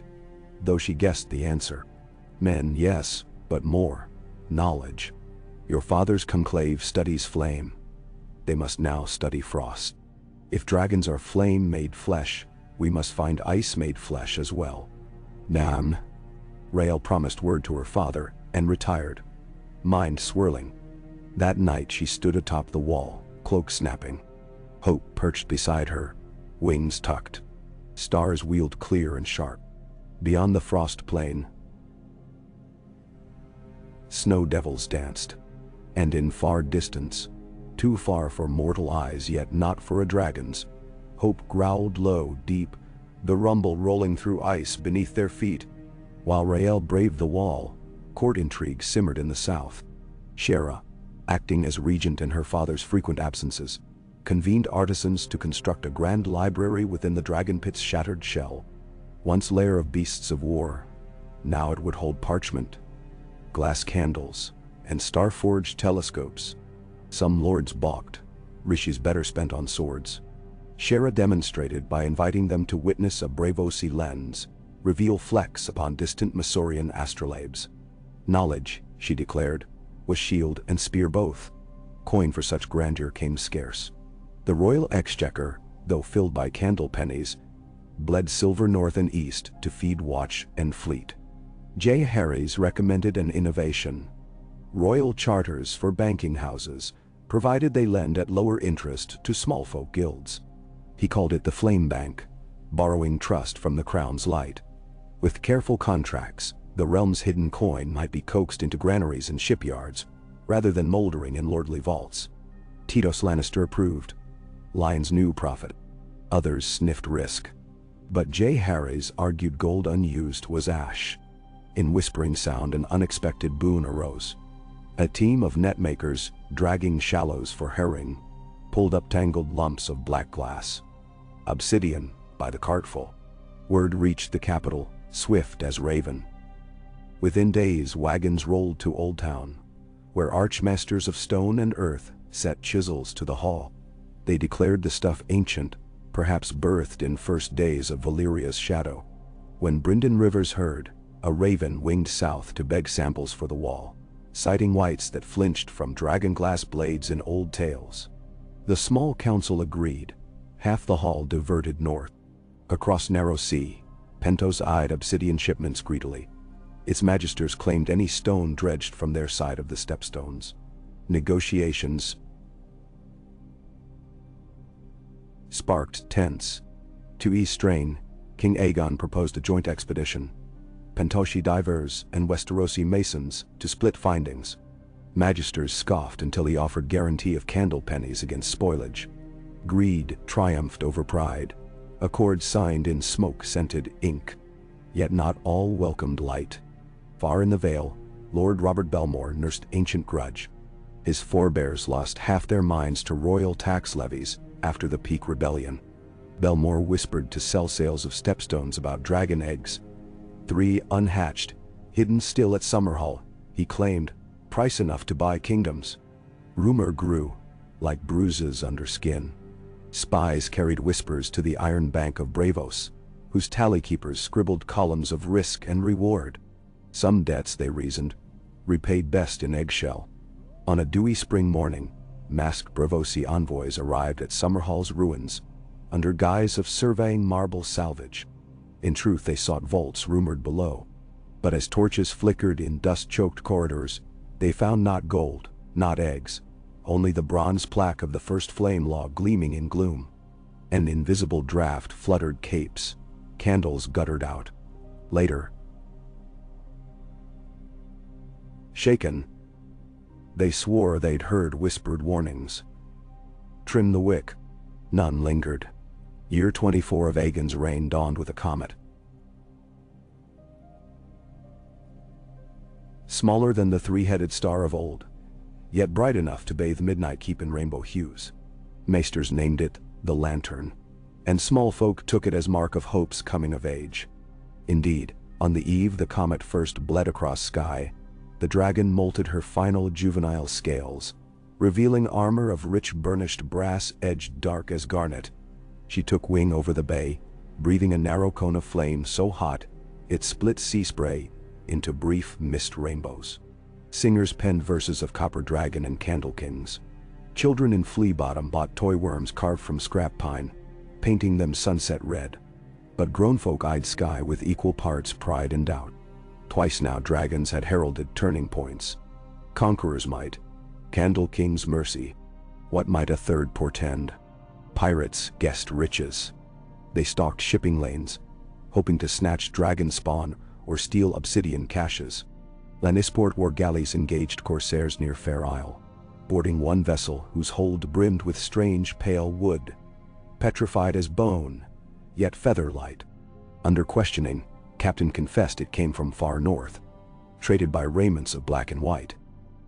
though she guessed the answer. "Men, yes, but more. Knowledge. Your father's conclave studies flame. They must now study frost. If dragons are flame-made flesh, we must find ice-made flesh as well." "Nam." Rhaelle promised word to her father and retired, mind swirling. That night she stood atop the wall, cloak snapping. Hope perched beside her, wings tucked. Stars wheeled clear and sharp. Beyond the frost plain, Snow devils danced. And in far distance, too far for mortal eyes yet not for a dragon's, hope growled low, deep, the rumble rolling through ice beneath their feet. While Rael braved the wall, court intrigue simmered in the south. Shera, acting as regent in her father's frequent absences, convened artisans to construct a grand library within the dragon pit's shattered shell. Once lair of beasts of war, now it would hold parchment, glass candles, and star-forged telescopes. Some lords balked, rishis better spent on swords. Shera demonstrated by inviting them to witness a Bravosi lens reveal flecks upon distant Masorian astrolabes. Knowledge, she declared, was shield and spear both. Coin for such grandeur came scarce. The royal exchequer, though filled by candle pennies, bled silver north and east to feed watch and fleet. J. Harries recommended an innovation: royal charters for banking houses, provided they lend at lower interest to small folk guilds. He called it the Flame Bank, borrowing trust from the crown's light. With careful contracts, the realm's hidden coin might be coaxed into granaries and shipyards, rather than moldering in lordly vaults. Titos Lannister approved. Lyon's new prophet. Others sniffed risk. But J. Harries argued gold unused was ash. In whispering sound an unexpected boon arose. A team of netmakers, dragging shallows for herring, pulled up tangled lumps of black glass. Obsidian, by the cartful. Word reached the capital, swift as raven. Within days wagons rolled to Old Town, where archmasters of stone and earth set chisels to the hall. They declared the stuff ancient, perhaps birthed in first days of Valyria's shadow. When Bryndon Rivers heard, a raven winged south to beg samples for the wall, citing whites that flinched from dragon-glass blades in old tales. The small council agreed. Half the hall diverted north. Across narrow sea, Pentos eyed obsidian shipments greedily. Its magisters claimed any stone dredged from their side of the stepstones. Negotiations sparked tense. To ease strain, King Aegon proposed a joint expedition. Pentoshi divers and Westerosi masons to split findings. Magisters scoffed until he offered guarantee of candle pennies against spoilage. Greed triumphed over pride. Accords signed in smoke-scented ink. Yet not all welcomed light. Far in the Vale, Lord Robert Belmore nursed ancient grudge. His forebears lost half their minds to royal tax levies after the Peak Rebellion. Belmore whispered to sell sales of stepstones about dragon eggs. 3 unhatched, hidden still at Summerhall, he claimed, price enough to buy kingdoms. Rumor grew, like bruises under skin. Spies carried whispers to the Iron Bank of Bravos, whose tally-keepers scribbled columns of risk and reward. Some debts, they reasoned, repaid best in eggshell. On a dewy spring morning, masked Bravosi envoys arrived at Summerhall's ruins, under guise of surveying marble salvage. In truth, they sought vaults rumored below. But as torches flickered in dust-choked corridors, they found not gold, not eggs, only the bronze plaque of the first flame law gleaming in gloom. An invisible draft fluttered capes, candles guttered out. Later, shaken, they swore they'd heard whispered warnings. Trim the wick. None lingered. Year 24 of Aegon's reign dawned with a comet. Smaller than the 3-headed star of old, yet bright enough to bathe midnight keep in rainbow hues. Maesters named it the Lantern, and small folk took it as mark of hope's coming of age. Indeed, on the eve the comet first bled across sky, the dragon molted her final juvenile scales, revealing armor of rich burnished brass edged dark as garnet. She took wing over the bay, breathing a narrow cone of flame so hot, it split sea spray into brief mist rainbows. Singers penned verses of copper dragon and candle kings. Children in Flea Bottom bought toy worms carved from scrap pine, painting them sunset red. But grown folk eyed sky with equal parts pride and doubt. Twice now dragons had heralded turning points. Conqueror's might, Candle King's mercy. What might a third portend? Pirates guessed riches. They stalked shipping lanes, hoping to snatch dragon spawn or steal obsidian caches. Lannisport war galleys engaged corsairs near Fair Isle, boarding one vessel whose hold brimmed with strange pale wood, petrified as bone, yet feather-light. Under questioning, Captain confessed it came from far north, traded by raiments of black and white.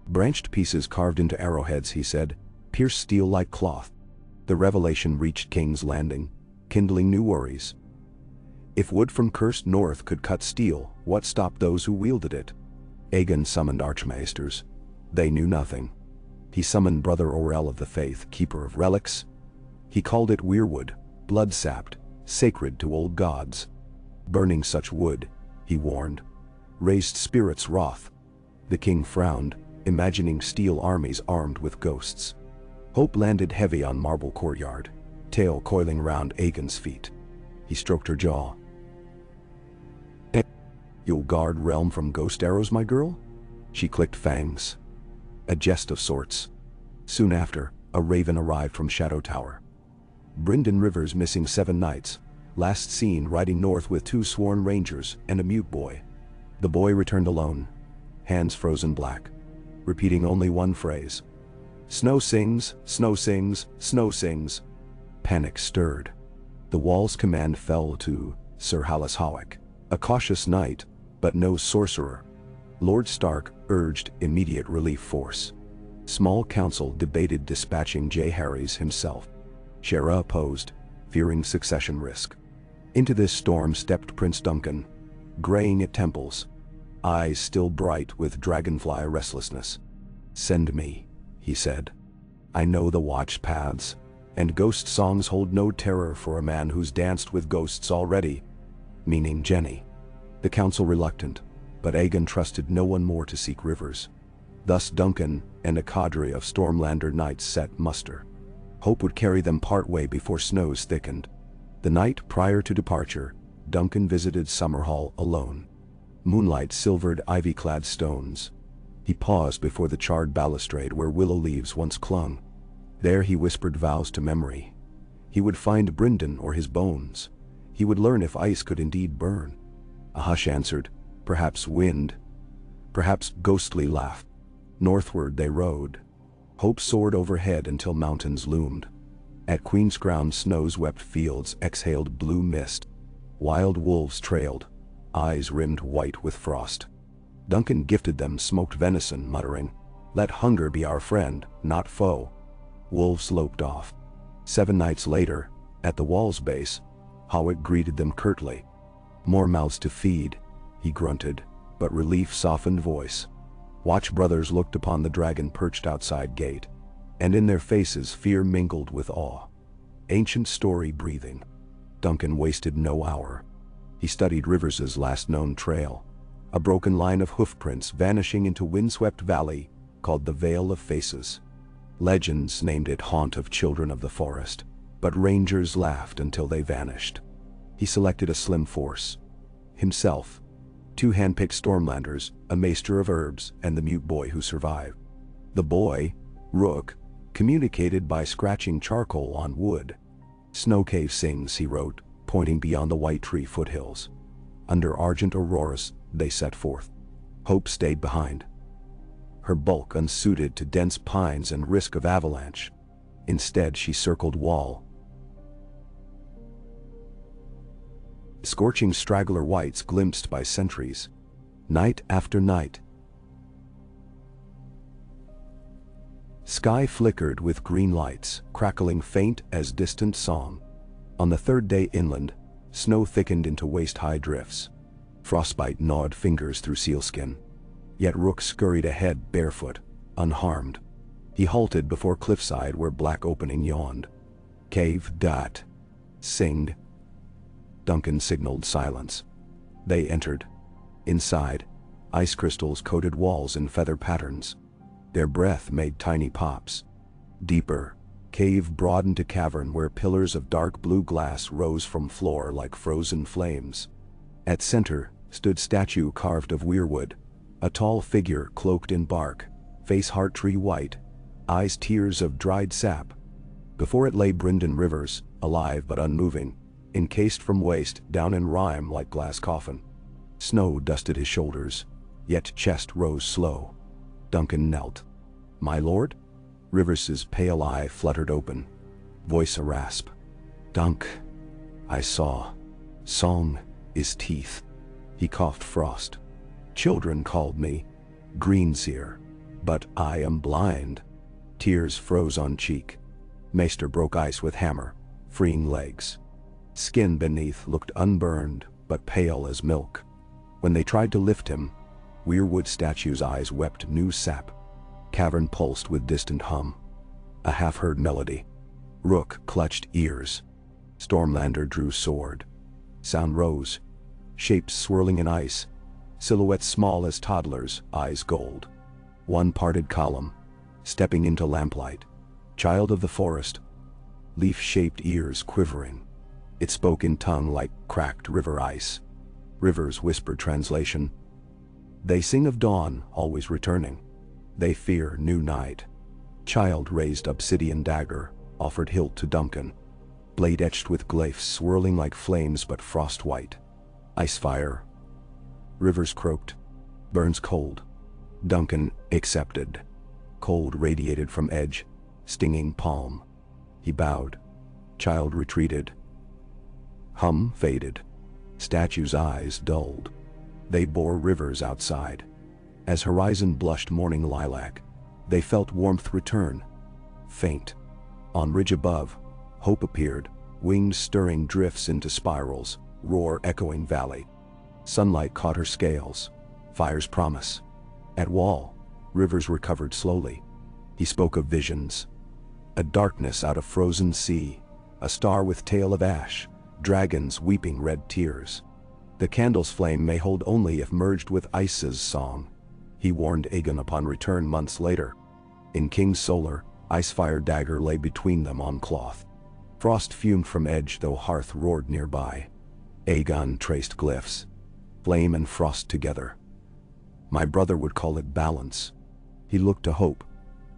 Branched pieces carved into arrowheads, he said, pierce steel like cloth. The revelation reached King's Landing, kindling new worries. If wood from cursed north could cut steel, what stopped those who wielded it? Aegon summoned archmaesters. They knew nothing. He summoned Brother Orell of the Faith, keeper of relics. He called it weirwood, blood-sapped, sacred to old gods. Burning such wood, he warned, raised spirits wroth. The king frowned, imagining steel armies armed with ghosts. Hope landed heavy on marble courtyard, tail coiling round Aegon's feet. He stroked her jaw. "You'll guard realm from ghost arrows, my girl?" She clicked fangs. A jest of sorts. Soon after, a raven arrived from Shadow Tower. Brynden River's missing 7 nights, last seen riding north with 2 sworn rangers and a mute boy. The boy returned alone, hands frozen black, repeating only one phrase. "Snow sings, snow sings, snow sings." Panic stirred. The wall's command fell to Sir Hallis Hawick, a cautious knight, but no sorcerer. Lord Stark urged immediate relief force. Small council debated dispatching Jaehaerys himself. Shera opposed, fearing succession risk. Into this storm stepped Prince Duncan, graying at temples, eyes still bright with dragonfly restlessness. "Send me," he said. "I know the watch paths, and ghost songs hold no terror for a man who's danced with ghosts already," meaning Jenny. The council reluctant, but Aegon trusted no one more to seek rivers. Thus Duncan and a cadre of Stormlander knights set muster. Hope would carry them part way before snows thickened. The night prior to departure, Duncan visited Summerhall alone. Moonlight silvered ivy-clad stones. He paused before the charred balustrade where willow leaves once clung. There he whispered vows to memory. He would find Brynden or his bones. He would learn if ice could indeed burn. A hush answered, perhaps wind, perhaps ghostly laugh. Northward they rode. Hope soared overhead until mountains loomed. At Queen's Crown snow-swept fields exhaled blue mist. Wild wolves trailed, eyes rimmed white with frost. Duncan gifted them smoked venison, muttering, "Let hunger be our friend, not foe." Wolves loped off. 7 nights later, at the wall's base, Hawick greeted them curtly. "More mouths to feed," he grunted, but relief softened voice. Watch brothers looked upon the dragon perched outside gate, and in their faces fear mingled with awe. Ancient story breathing. Duncan wasted no hour. He studied Rivers's last known trail, a broken line of hoofprints vanishing into windswept valley called the Vale of Faces. Legends named it haunt of children of the forest, but rangers laughed until they vanished. He selected a slim force. Himself, 2 handpicked Stormlanders, a Maester of Herbs, and the mute boy who survived. The boy, Rook, communicated by scratching charcoal on wood. "Snow Cave sings," he wrote, pointing beyond the white tree foothills. Under argent auroras, they set forth. Hope stayed behind, her bulk unsuited to dense pines and risk of avalanche. Instead, she circled wall, scorching straggler whites glimpsed by sentries. Night after night. Sky flickered with green lights, crackling faint as distant song. On the 3rd day inland, snow thickened into waist-high drifts. Frostbite gnawed fingers through sealskin. Yet Rook scurried ahead barefoot, unharmed. He halted before cliffside where black opening yawned. "Cave dat. Singed." Duncan signaled silence. They entered. Inside, ice crystals coated walls in feather patterns. Their breath made tiny pops. Deeper, cave broadened to cavern where pillars of dark blue glass rose from floor like frozen flames. At center stood statue carved of weirwood, a tall figure cloaked in bark, face heart tree white, eyes tears of dried sap. Before it lay Brynden Rivers, alive but unmoving, encased from waist down in rime like glass coffin. Snow dusted his shoulders, yet chest rose slow. Duncan knelt. "My lord?" Rivers's pale eye fluttered open, voice a rasp. "Dunk, I saw. Song is teeth." He coughed frost. "Children called me Greenseer, but I am blind." Tears froze on cheek. Maester broke ice with hammer, freeing legs. Skin beneath looked unburned, but pale as milk. When they tried to lift him, weirwood statue's eyes wept new sap. Cavern pulsed with distant hum. A half-heard melody. Rook clutched ears. Stormlander drew sword. Sound rose. Shapes swirling in ice. Silhouettes small as toddlers, eyes gold. One parted column, stepping into lamplight. Child of the forest. Leaf-shaped ears quivering. It spoke in tongue like cracked river ice. Rivers whispered translation. "They sing of dawn, always returning. They fear new night." Child raised obsidian dagger, offered hilt to Duncan. Blade etched with glyphs swirling like flames but frost white. "Ice fire." Rivers croaked. "Burns cold." Duncan accepted. Cold radiated from edge, stinging palm. He bowed. Child retreated. Hum faded. Statue's eyes dulled. They bore Rivers outside. As horizon blushed morning lilac, they felt warmth return. Faint. On ridge above, hope appeared, wings stirring drifts into spirals, roar echoing valley. Sunlight caught her scales. Fire's promise. At wall, Rivers recovered slowly. He spoke of visions. A darkness out of frozen sea, a star with tail of ash, dragons weeping red tears. The candle's flame may hold only if merged with ice's song, he warned Aegon upon return months later. In King's Solar, Icefire dagger lay between them on cloth. Frost fumed from edge though hearth roared nearby. Aegon traced glyphs. Flame and frost together. My brother would call it balance. He looked to Hope,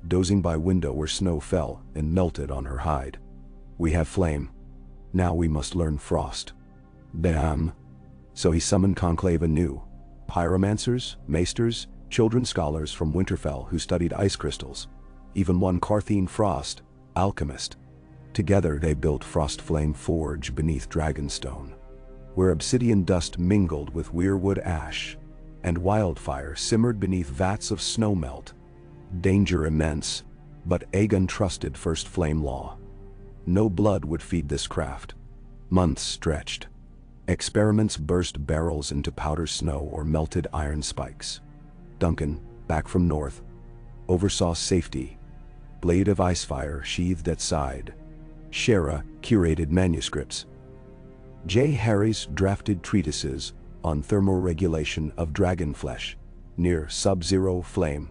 dozing by window where snow fell and melted on her hide. We have flame. Now we must learn frost. Damn. So he summoned conclave anew. Pyromancers, maesters, children scholars from Winterfell who studied ice crystals. Even one Carthene Frost, alchemist. Together they built Frost Flame Forge beneath Dragonstone, where obsidian dust mingled with weirwood ash, and wildfire simmered beneath vats of snowmelt. Danger immense, but Aegon trusted First Flame law. No blood would feed this craft. Months stretched. Experiments burst barrels into powder snow or melted iron spikes. Duncan, back from north, oversaw safety. Blade of Icefire sheathed at side. Shera curated manuscripts. J. Harris drafted treatises on thermoregulation of dragon flesh, near sub-zero flame.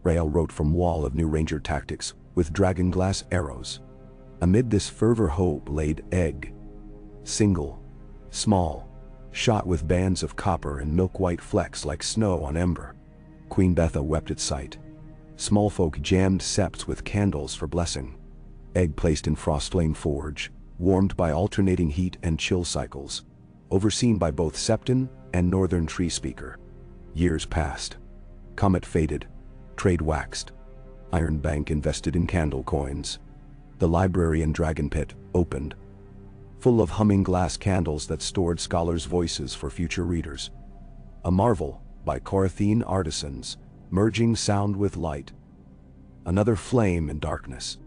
Rael wrote from wall of New Ranger tactics with dragonglass arrows. Amid this fervor Hope laid egg. Single, small, shot with bands of copper and milk-white flecks like snow on ember. Queen Betha wept at sight. Small folk jammed septs with candles for blessing. Egg placed in Frostflame Forge, warmed by alternating heat and chill cycles, overseen by both Septon and Northern Tree Speaker. Years passed. Comet faded. Trade waxed. Iron Bank invested in candle coins. The library in Dragon Pit opened, full of humming glass candles that stored scholars' voices for future readers. A marvel by Corathene artisans, merging sound with light. Another flame in darkness.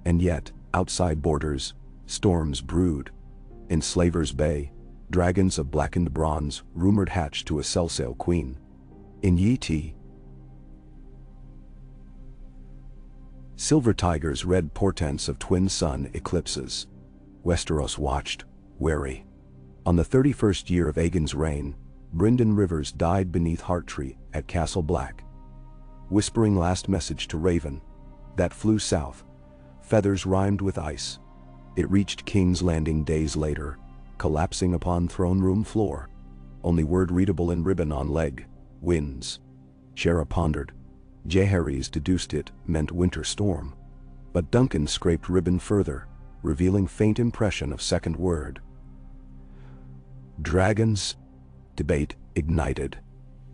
And yet, outside borders, storms brewed. In Slaver's Bay, dragons of blackened bronze rumored hatched to a Cellsail queen. In Yeti, silver tigers read portents of twin sun eclipses. Westeros watched, wary. On the 31st year of Aegon's reign, Brynden Rivers died beneath Hearttree at Castle Black. Whispering last message to Raven, that flew south, feathers rhymed with ice. It reached King's Landing days later, collapsing upon throne room floor. Only word readable in ribbon on leg, winds. Shera pondered. Jaehaerys deduced it meant winter storm. But Duncan scraped ribbon further, revealing faint impression of second word. Dragons? Debate ignited.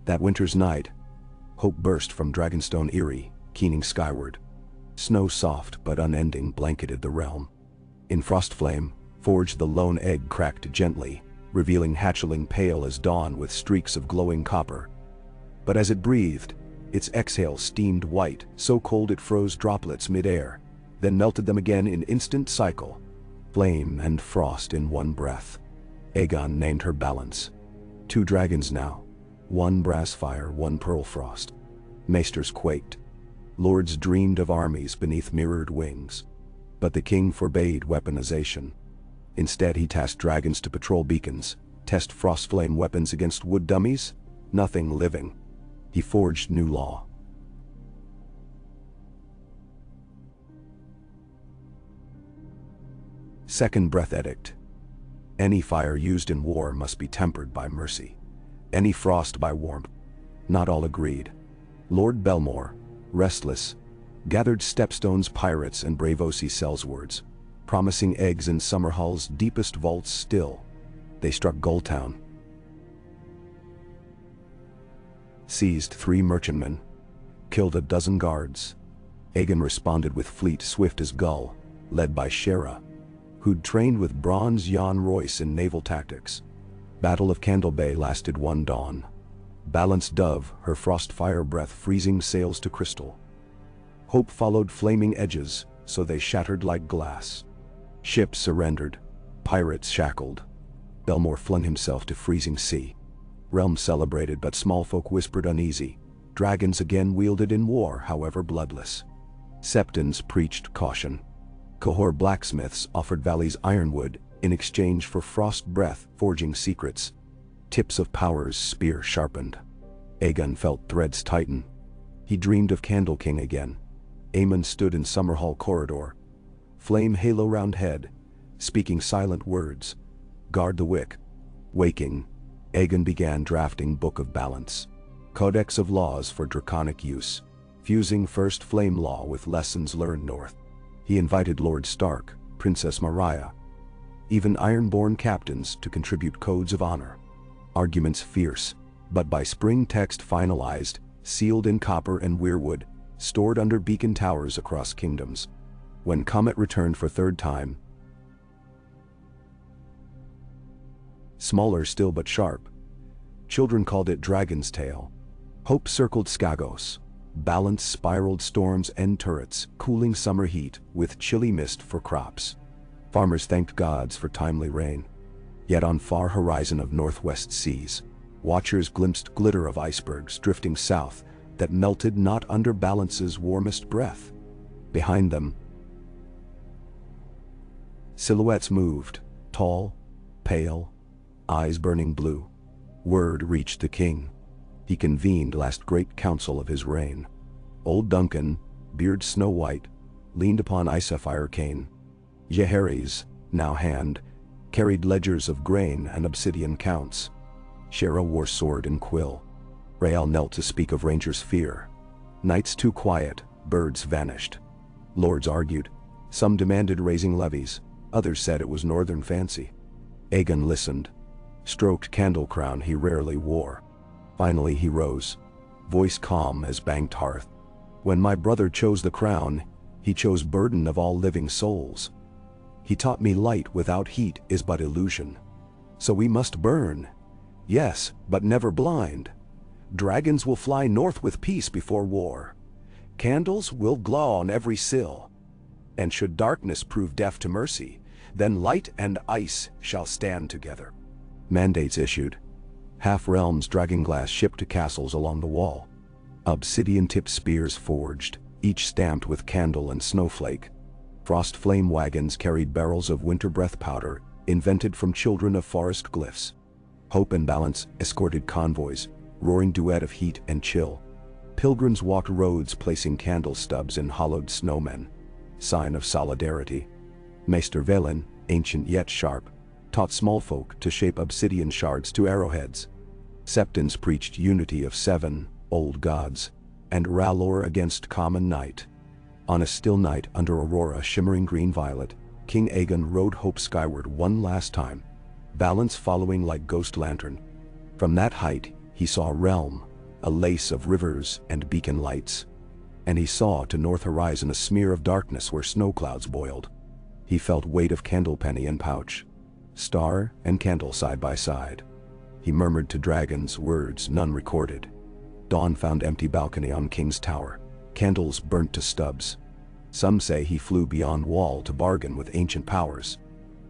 That winter's night, hope burst from Dragonstone Eyrie, keening skyward. Snow soft but unending blanketed the realm. In Frostflame, forged the lone egg cracked gently, revealing hatchling pale as dawn with streaks of glowing copper. But as it breathed, its exhale steamed white, so cold it froze droplets mid-air, then melted them again in instant cycle. Flame and frost in one breath. Aegon named her Balance. 2 dragons now. 1 brass fire, 1 pearl frost. Maesters quaked. Lords dreamed of armies beneath mirrored wings. But the king forbade weaponization. Instead he tasked dragons to patrol beacons, test frostflame weapons against wood dummies, nothing living. He forged new law. Second Breath Edict. Any fire used in war must be tempered by mercy. Any frost by warmth. Not all agreed. Lord Belmore, restless, gathered Stepstone's pirates and Braavosi sellswards, promising eggs in Summerhall's deepest vaults still. They struck Gulltown. Seized 3 merchantmen. Killed a dozen guards. Aegon responded with fleet swift as gull, led by Shera, who'd trained with bronze Jan Royce in naval tactics. Battle of Candle Bay lasted 1 dawn. Balanced Dove, her frost fire breath freezing sails to crystal. Hope followed flaming edges, so they shattered like glass. Ships surrendered, pirates shackled. Belmore flung himself to freezing sea. Realm celebrated, but small folk whispered uneasy. Dragons again wielded in war, however bloodless. Septons preached caution. Cahor blacksmiths offered Valley's ironwood in exchange for frost breath forging secrets. Tips of Power's spear sharpened. Aegon felt threads tighten. He dreamed of Candle King again. Aemon stood in Summerhall corridor. Flame halo round head, speaking silent words. Guard the wick. Waking, Aegon began drafting Book of Balance. Codex of laws for draconic use, fusing first flame law with lessons learned north. He invited Lord Stark, Princess Mariah, even Ironborn captains to contribute codes of honor. Arguments fierce, but by spring text finalized, sealed in copper and weirwood, stored under beacon towers across kingdoms. When Comet returned for 3rd time, smaller still but sharp, children called it Dragon's Tail. Hope circled Skagos. Balance spiraled storms and turrets, cooling summer heat with chilly mist for crops. Farmers thanked gods for timely rain. Yet on far horizon of northwest seas, watchers glimpsed glitter of icebergs drifting south that melted not under Balance's warmest breath. Behind them, silhouettes moved, tall, pale, eyes burning blue. Word reached the king. He convened last great council of his reign. Old Duncan, beard snow-white, leaned upon Isafire cane. Jaehaerys, now hand, carried ledgers of grain and obsidian counts. Shera wore sword and quill. Rael knelt to speak of Ranger's fear. Nights too quiet, birds vanished. Lords argued. Some demanded raising levies, others said it was northern fancy. Aegon listened, stroked candle crown he rarely wore. Finally he rose, voice calm as banked hearth. When my brother chose the crown, he chose burden of all living souls. He taught me light without heat is but illusion. So we must burn. Yes, but never blind. Dragons will fly north with peace before war. Candles will glow on every sill. And should darkness prove deaf to mercy, then light and ice shall stand together. Mandates issued. Half-realms dragonglass shipped to castles along the wall. Obsidian-tipped spears forged, each stamped with candle and snowflake. Frost flame wagons carried barrels of winter breath powder, invented from children of forest glyphs. Hope and Balance escorted convoys, roaring duet of heat and chill. Pilgrims walked roads placing candle stubs in hollowed snowmen, sign of solidarity. Maester Aemon, ancient yet sharp, taught small folk to shape obsidian shards to arrowheads. Septons preached unity of 7 old gods, and R'hllor against common night. On a still night under Aurora shimmering green-violet, King Aegon rode Hope skyward one last time, Balance following like ghost lantern. From that height he saw realm, a lace of rivers and beacon lights. And he saw to north horizon a smear of darkness where snow clouds boiled. He felt weight of candle penny and pouch, star and candle side by side. He murmured to dragons words none recorded. Dawn found empty balcony on King's Tower, candles burnt to stubs. Some say he flew beyond wall to bargain with ancient powers.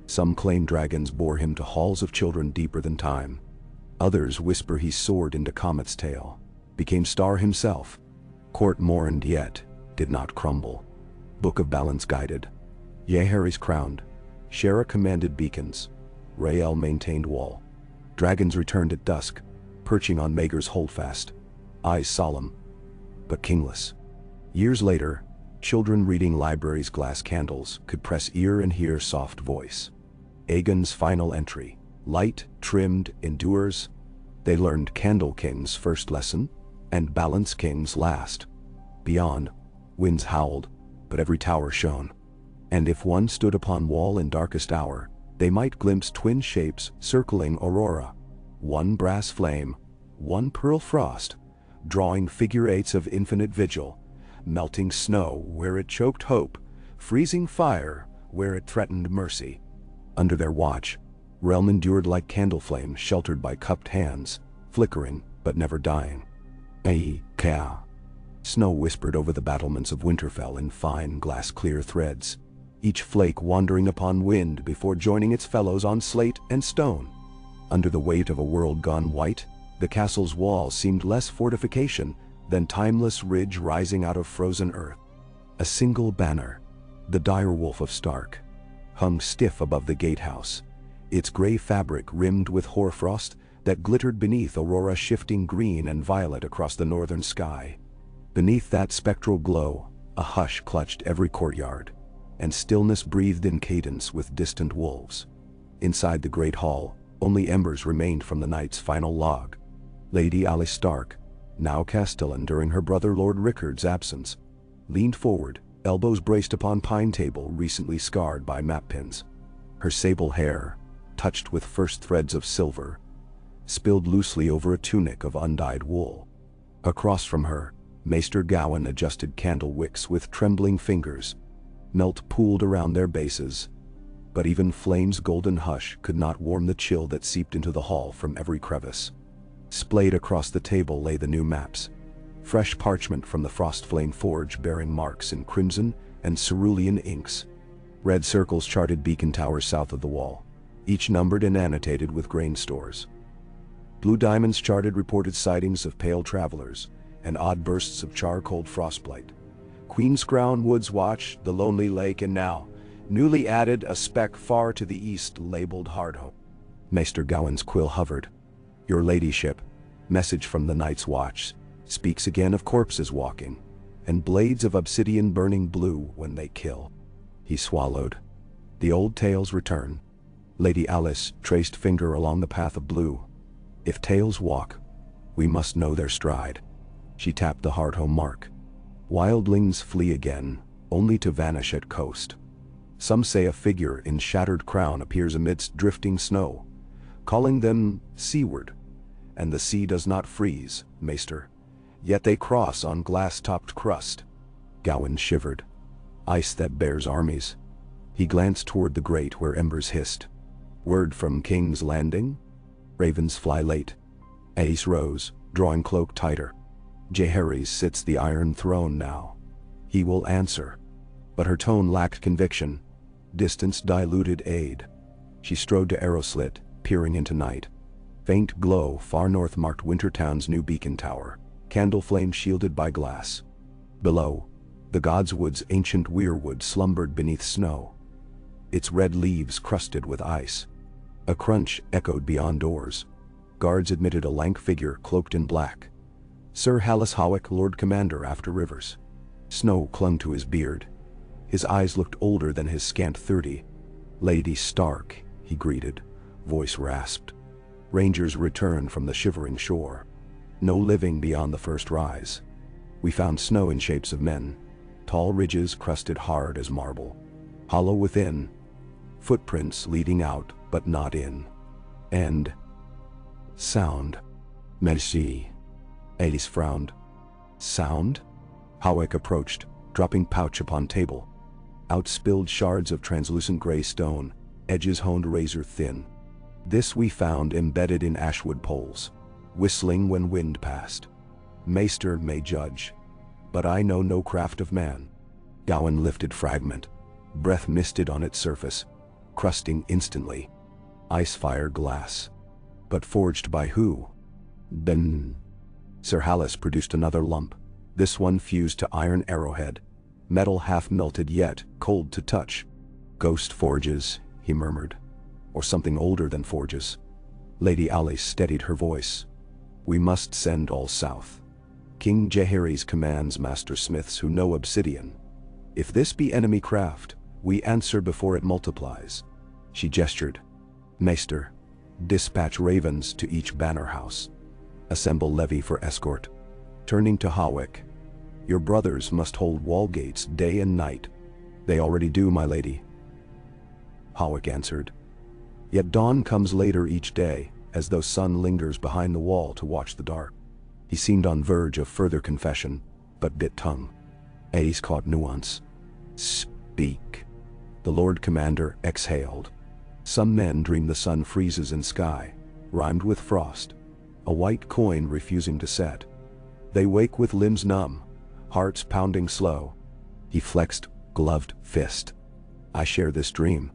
Some claim dragons bore him to halls of children deeper than time. Others whisper he soared into comet's tail, became star himself. Court mourned yet did not crumble. Book of Balance guided. Yeharis crowned. Shera commanded beacons. Rael maintained wall. Dragons returned at dusk, perching on Maegor's holdfast, eyes solemn, but kingless. Years later, children reading library's glass candles could press ear and hear soft voice. Aegon's final entry, light, trimmed, endures. They learned Candle King's first lesson, and Balance King's last. Beyond, winds howled, but every tower shone. And if one stood upon wall in darkest hour, they might glimpse twin shapes circling Aurora. One brass flame, one pearl frost, drawing figure eights of infinite vigil, melting snow where it choked hope, freezing fire where it threatened mercy. Under their watch, realm endured like candle flame sheltered by cupped hands, flickering but never dying. Ka. Snow whispered over the battlements of Winterfell in fine glass-clear threads, each flake wandering upon wind before joining its fellows on slate and stone. Under the weight of a world gone white, the castle's walls seemed less fortification than timeless ridge rising out of frozen earth. A single banner, the direwolf of Stark, hung stiff above the gatehouse, its gray fabric rimmed with hoarfrost that glittered beneath Aurora's shifting green and violet across the northern sky. Beneath that spectral glow, a hush clutched every courtyard, and stillness breathed in cadence with distant wolves. Inside the great hall, only embers remained from the night's final log. Lady Alice Stark, now Castellan during her brother Lord Rickard's absence, leaned forward, elbows braced upon pine table recently scarred by map pins. Her sable hair, touched with first threads of silver, spilled loosely over a tunic of undyed wool. Across from her, Maester Aemon adjusted candle wicks with trembling fingers. Melt pooled around their bases, but even flame's golden hush could not warm the chill that seeped into the hall from every crevice. Splayed across the table lay the new maps, fresh parchment from the Frostflame Forge bearing marks in crimson and cerulean inks. Red circles charted beacon towers south of the wall, each numbered and annotated with grain stores. Blue diamonds charted reported sightings of pale travelers and odd bursts of charcoal frostblight. Queen's Crown Woods watched the lonely lake, and now, newly added, a speck far to the east labeled Hardhome. Maester Gawain's quill hovered. Your ladyship, message from the Night's Watch, speaks again of corpses walking, and blades of obsidian burning blue when they kill. He swallowed. The old tales return. Lady Alice traced finger along the path of blue. If tales walk, we must know their stride. She tapped the Hardhome mark. Wildlings flee again, only to vanish at coast. Some say a figure in shattered crown appears amidst drifting snow, calling them seaward. And the sea does not freeze, Maester, yet they cross on glass-topped crust. Gawain shivered. Ice that bears armies. He glanced toward the grate where embers hissed. Word from King's Landing? Ravens fly late. Ace rose, drawing cloak tighter. Jaehaerys sits the Iron Throne now. He will answer. But her tone lacked conviction. Distance diluted aid. She strode to Arrowslit, peering into night. Faint glow far north marked Wintertown's new beacon tower, candle flame shielded by glass. Below, the Godswood's ancient weirwood slumbered beneath snow, its red leaves crusted with ice. A crunch echoed beyond doors. Guards admitted a lank figure cloaked in black. Sir Hallis Hawick, Lord Commander after Rivers. Snow clung to his beard. His eyes looked older than his scant 30. Lady Stark, he greeted, voice rasped. Rangers returned from the shivering shore. No living beyond the first rise. We found snow in shapes of men, tall ridges crusted hard as marble, hollow within, footprints leading out but not in. And sound. Merci. Ace frowned. Sound? Howick approached, dropping pouch upon table. Out spilled shards of translucent gray stone, edges honed razor thin. This we found embedded in ashwood poles, whistling when wind passed. Maester may judge, but I know no craft of man. Gowan lifted fragment, breath misted on its surface, crusting instantly. Icefire glass. But forged by who? Then Sir Hallis produced another lump, this one fused to iron arrowhead, metal half melted yet cold to touch. Ghost forges, he murmured, or something older than forges. Lady Alice steadied her voice. We must send all south. King Jaehaerys commands master smiths who know obsidian. If this be enemy craft, we answer before it multiplies. She gestured. Maester, dispatch ravens to each banner house. Assemble levy for escort. Turning to Howick. Your brothers must hold wall gates day and night. They already do, my lady. Howick answered. Yet dawn comes later each day, as though sun lingers behind the wall to watch the dark. He seemed on verge of further confession, but bit tongue. Ace caught nuance. Speak. The Lord Commander exhaled. Some men dream the sun freezes in sky, rhymed with frost. A white coin refusing to set. They wake with limbs numb, hearts pounding slow. He flexed gloved fist. I share this dream.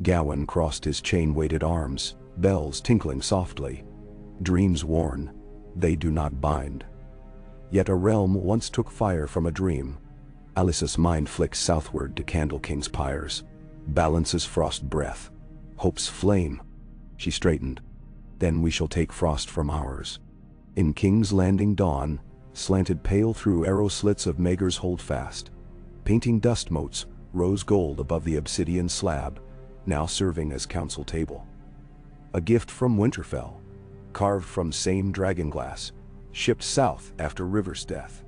Gowan crossed his chain-weighted arms, bells tinkling softly. Dreams warn, they do not bind. Yet a realm once took fire from a dream. Alice's mind flicks southward to Candle King's pyres. Balances frost breath. Hope's flame. She straightened. Then we shall take frost from ours. In King's Landing dawn, slanted pale through arrow slits of Maegor's holdfast. Painting dust motes, rose gold above the obsidian slab, now serving as council table. A gift from Winterfell, carved from same dragonglass, shipped south after River's death.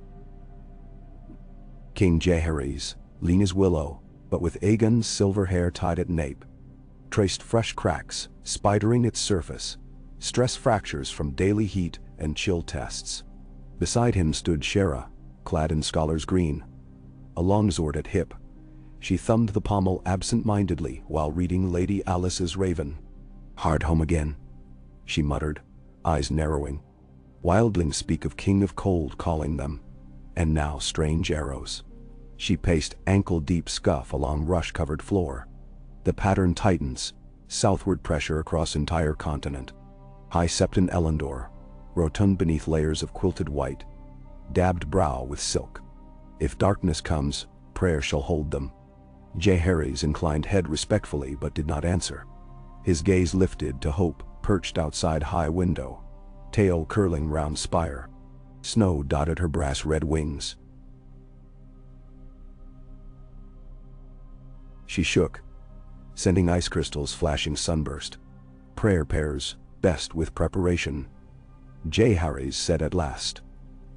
King Jaehaerys, lean as willow, but with Aegon's silver hair tied at nape, traced fresh cracks, spidering its surface, stress fractures from daily heat and chill tests. Beside him stood Shera, clad in scholar's green, a longsword at hip. She thumbed the pommel absent-mindedly while reading Lady Alice's Raven. Hard home again, she muttered, eyes narrowing. Wildlings speak of King of Cold calling them, and now strange arrows. She paced ankle-deep scuff along rush-covered floor. The pattern tightens, southward pressure across entire continent. High Septon Elendor, rotund beneath layers of quilted white, dabbed brow with silk. If darkness comes, prayer shall hold them. Jaehaerys inclined head respectfully but did not answer. His gaze lifted to Hope, perched outside high window, tail curling round spire. Snow dotted her brass red wings. She shook, sending ice crystals flashing sunburst. Prayer pairs, best with preparation. Jaehaerys said at last.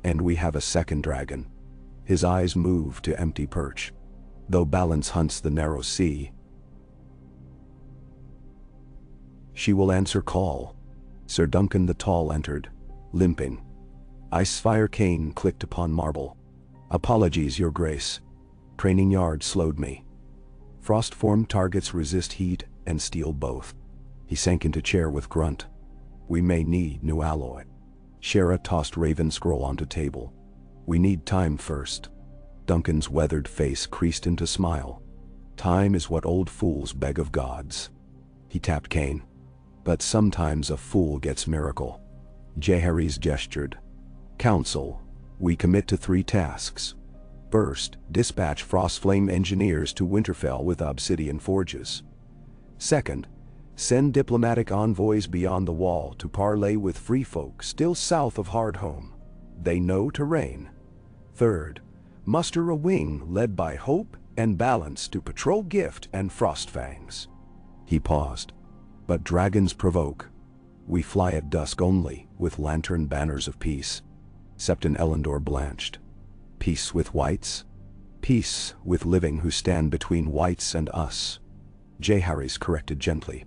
And we have a second dragon. His eyes moved to empty perch. Though balance hunts the narrow sea, she will answer call. Sir Duncan the Tall entered, limping. Icefire cane clicked upon marble. Apologies, your grace. Training yard slowed me. Frost-formed targets resist heat and steel both. He sank into chair with grunt. We may need new alloy. Shera tossed Raven scroll onto table. We need time first. Duncan's weathered face creased into smile. Time is what old fools beg of gods. He tapped cane. But sometimes a fool gets miracle. Jaehaerys gestured. Council, we commit to 3 tasks. First, dispatch Frostflame engineers to Winterfell with obsidian forges. Second, send diplomatic envoys beyond the wall to parley with free folk still south of Hardhome. They know terrain. Third, muster a wing led by Hope and Balance to patrol Gift and Frostfangs. He paused. But dragons provoke. We fly at dusk only, with lantern banners of peace. Septon Elendor blanched. Peace with whites? Peace with living who stand between whites and us. Jaehaerys corrected gently.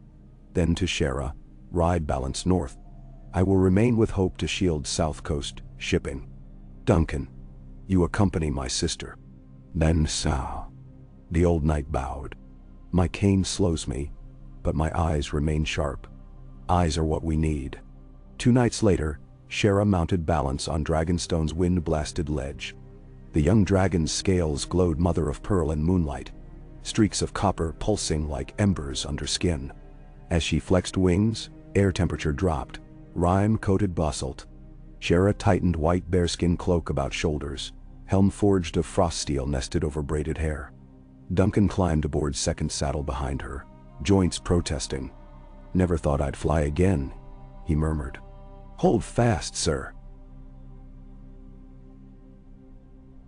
Then to Shera, ride Balance north. I will remain with Hope to shield South Coast, Shipping. Duncan, you accompany my sister. Then so. The old knight bowed. My cane slows me, but my eyes remain sharp. Eyes are what we need. 2 nights later, Shera mounted Balance on Dragonstone's wind-blasted ledge. The young dragon's scales glowed mother of pearl in moonlight, streaks of copper pulsing like embers under skin. As she flexed wings, air temperature dropped, rime-coated basalt. Shera tightened white bearskin cloak about shoulders, helm forged of frost steel nested over braided hair. Duncan climbed aboard second saddle behind her, joints protesting. Never thought I'd fly again, he murmured. Hold fast, sir.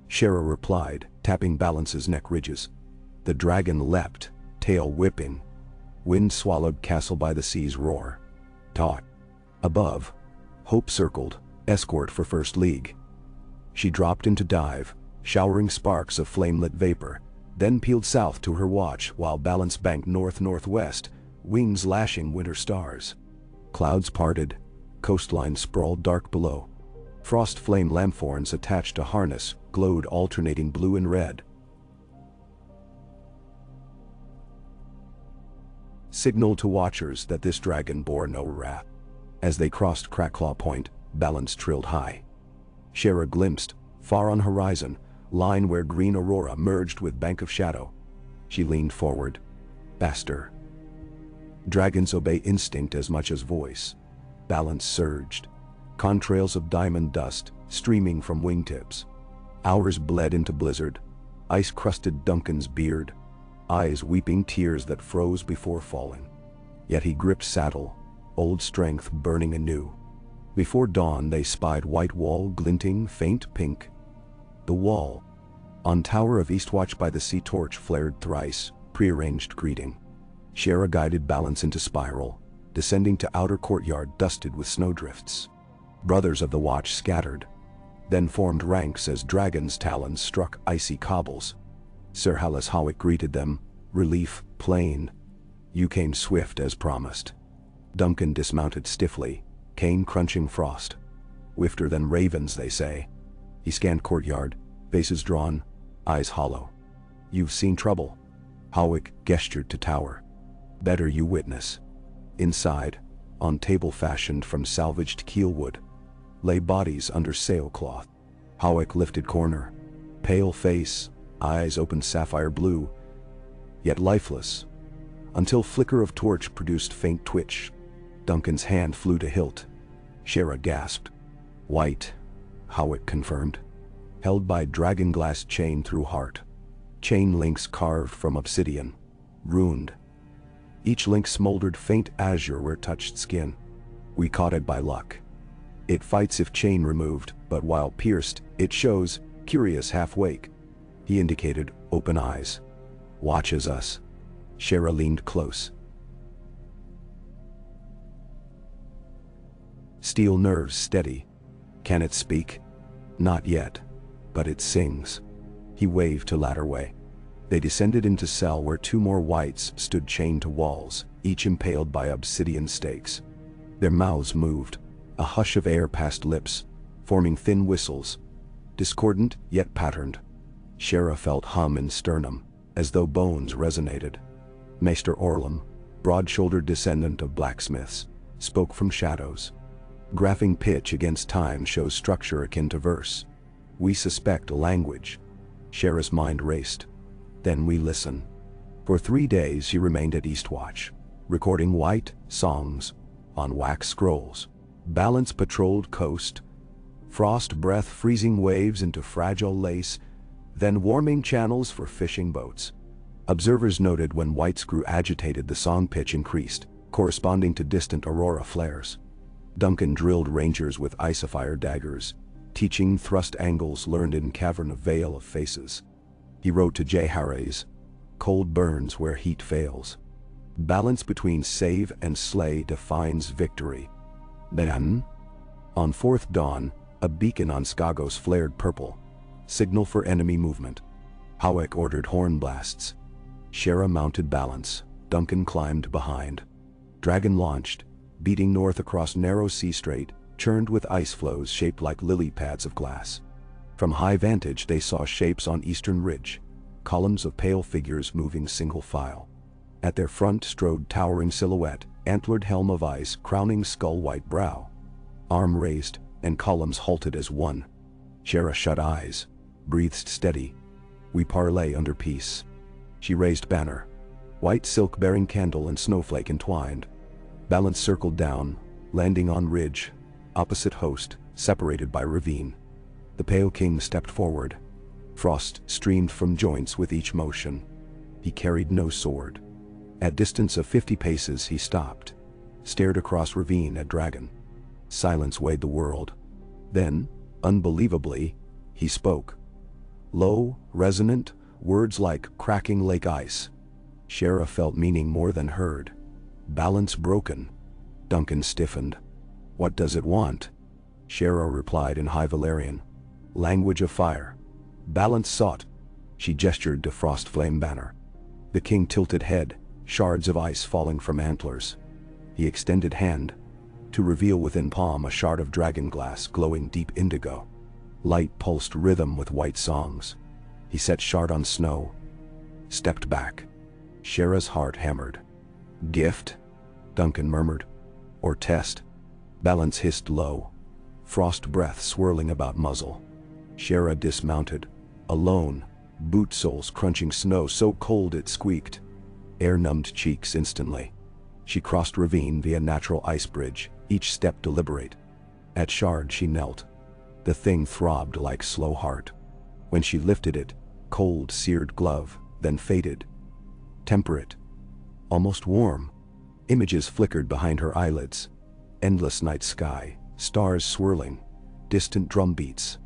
Shera replied, tapping Balance's neck ridges. The dragon leapt, tail whipping. Wind-swallowed castle by the sea's roar. Taut. Above, hope circled, escort for first league. She dropped into dive, showering sparks of flame-lit vapor, then peeled south to her watch while Balance banked north-northwest, wings lashing winter stars. Clouds parted, coastline sprawled dark below. Frost flame lanthorns attached to harness glowed alternating blue and red. Signal to watchers that this dragon bore no wrath. As they crossed Cracklaw Point, Balance trilled high. Shera glimpsed, far on horizon, line where green aurora merged with bank of shadow. She leaned forward. Faster. Dragons obey instinct as much as voice. Balance surged. Contrails of diamond dust streaming from wingtips. Hours bled into blizzard. Ice-crusted Duncan's beard. Eyes weeping tears that froze before falling. Yet he gripped saddle, old strength burning anew. Before dawn they spied white wall glinting faint pink. The wall. On tower of Eastwatch by the sea torch flared thrice, prearranged greeting. Shera guided Balance into spiral, descending to outer courtyard dusted with snowdrifts. Brothers of the watch scattered, then formed ranks as dragon's talons struck icy cobbles. Sir Hallis Hawick greeted them, relief plain. You came swift as promised. Duncan dismounted stiffly, cane crunching frost. Swifter than ravens, they say. He scanned courtyard, faces drawn, eyes hollow. You've seen trouble. Hawick gestured to tower. Better you witness. Inside, on table fashioned from salvaged keelwood, lay bodies under sailcloth. Hawick lifted corner, pale face, eyes open sapphire blue, yet lifeless, until flicker of torch produced faint twitch. Duncan's hand flew to hilt. Shera gasped. White, Hawick confirmed, held by dragon-glass chain through heart. Chain links carved from obsidian, runed. Each link smoldered faint azure where touched skin. We caught it by luck. It fights if chain removed, but while pierced, it shows, curious half-wake. He indicated open eyes. Watches us. Shera leaned close. Steel nerves steady. Can it speak? Not yet, but it sings. He waved to ladderway. They descended into cell where 2 more whites stood chained to walls, each impaled by obsidian stakes. Their mouths moved. A hush of air passed lips, forming thin whistles, discordant yet patterned. Shera felt hum in sternum, as though bones resonated. Maester Aemon, broad-shouldered descendant of blacksmiths, spoke from shadows. Graphing pitch against time shows structure akin to verse. We suspect a language. Shera's mind raced. Then we listen. For 3 days she remained at Eastwatch, recording white songs on wax scrolls. Balance patrolled coast, frost breath freezing waves into fragile lace, then warming channels for fishing boats. Observers noted when whites grew agitated the song pitch increased, corresponding to distant aurora flares. Duncan drilled rangers with icefire daggers, teaching thrust angles learned in cavern of veil of faces. He wrote to J. Harries, cold burns where heat fails. Balance between save and slay defines victory. Then, on 4th dawn, a beacon on Skagos flared purple, signal for enemy movement. Hawick ordered horn blasts. Shera mounted Balance. Duncan climbed behind. Dragon launched, beating north across narrow sea strait, churned with ice flows shaped like lily pads of glass. From high vantage they saw shapes on eastern ridge, columns of pale figures moving single file. At their front strode towering silhouette, antlered helm of ice crowning skull-white brow. Arm raised, and columns halted as one. Shera shut eyes, breathed steady. We parley under peace. She raised banner. White silk-bearing candle and snowflake entwined. Balance circled down, landing on ridge, opposite host, separated by ravine. The pale king stepped forward. Frost streamed from joints with each motion. He carried no sword. At distance of 50 paces he stopped, stared across ravine at dragon. Silence weighed the world. Then, unbelievably, he spoke. Low, resonant, words like cracking lake ice. Shera felt meaning more than heard. Balance broken. Duncan stiffened. What does it want? Shera replied in High Valyrian. Language of fire. Balance sought. She gestured to Frost Flame banner. The king tilted head, shards of ice falling from antlers. He extended hand, to reveal within palm a shard of dragon glass glowing deep indigo. Light pulsed rhythm with white songs. He set shard on snow, stepped back. Shera's heart hammered. Gift? Duncan murmured. Or test? Balance hissed low, frost breath swirling about muzzle. Shera dismounted, alone, boot soles crunching snow so cold it squeaked. Air numbed cheeks instantly. She crossed ravine via natural ice bridge, each step deliberate. At shard she knelt. The thing throbbed like slow heart. When she lifted it, cold seared glove, then faded. Temperate. Almost warm. Images flickered behind her eyelids. Endless night sky, stars swirling, distant drum beats.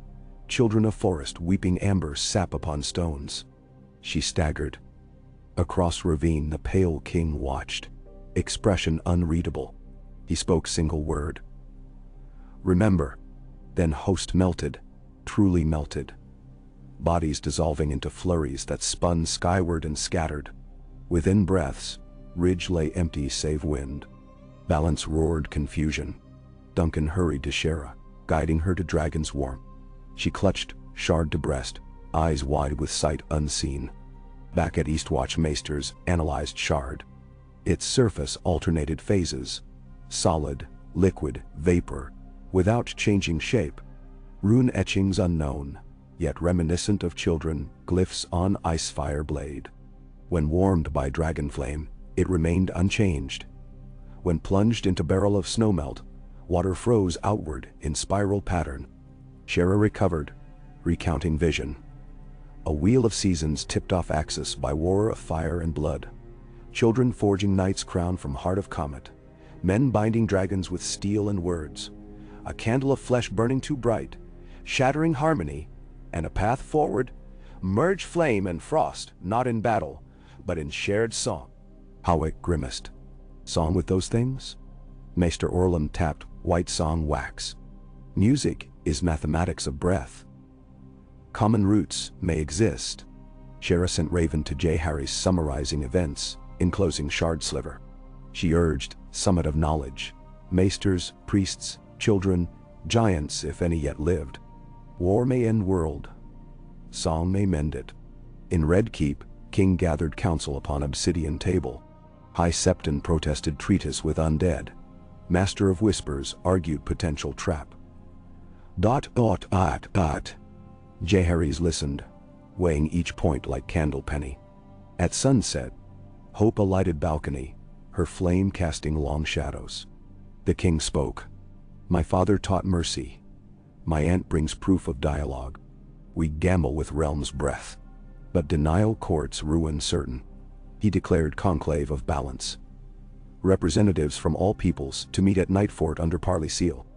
Children of forest weeping amber sap upon stones. She staggered. Across ravine the pale king watched, expression unreadable. He spoke single word. Remember. Then host melted, truly melted. Bodies dissolving into flurries that spun skyward and scattered. Within breaths, ridge lay empty save wind. Balance roared confusion. Duncan hurried to Shera, guiding her to dragon's warmth. She clutched, shard to breast, eyes wide with sight unseen. Back at Eastwatch Maesters analyzed shard. Its surface alternated phases. Solid, liquid, vapor, without changing shape. Rune etchings unknown, yet reminiscent of children, glyphs on icefire blade. When warmed by dragon flame, it remained unchanged. When plunged into barrel of snowmelt, water froze outward in spiral pattern. Shera recovered, recounting vision. A wheel of seasons tipped off axis by war of fire and blood. Children forging knight's crown from heart of comet. Men binding dragons with steel and words. A candle of flesh burning too bright, shattering harmony, and a path forward. Merge flame and frost, not in battle, but in shared song. Howick grimaced. Song with those things? Maester Orlam tapped white song wax. Music is mathematics of breath. Common roots may exist. Shera sent Raven to J. Harry's summarizing events, enclosing shard sliver. She urged, summit of knowledge. Maesters, priests, children, giants if any yet lived. War may end world. Song may mend it. In Red Keep, King gathered council upon obsidian table. High Septon protested treatise with undead. Master of Whispers argued potential trap. J. Harry's listened, weighing each point like candle penny. At sunset, Hope alighted balcony, her flame casting long shadows. The king spoke. My father taught mercy. My aunt brings proof of dialogue. We gamble with realm's breath. But denial courts ruin certain. He declared conclave of balance. Representatives from all peoples to meet at Nightfort under Parley Seal.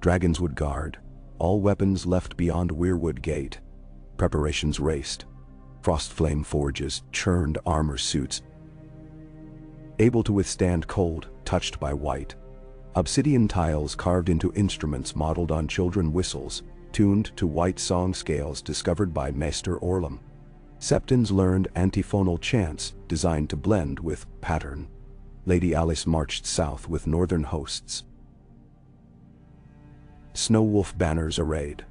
Dragons would guard. All weapons left beyond Weirwood Gate. Preparations raced. Frostflame forges churned armor suits, able to withstand cold, touched by white. Obsidian tiles carved into instruments modeled on children whistles, tuned to white song scales discovered by Maester Orlam. Septons learned antiphonal chants designed to blend with pattern. Lady Alice marched south with northern hosts. Snow wolf banners arrayed.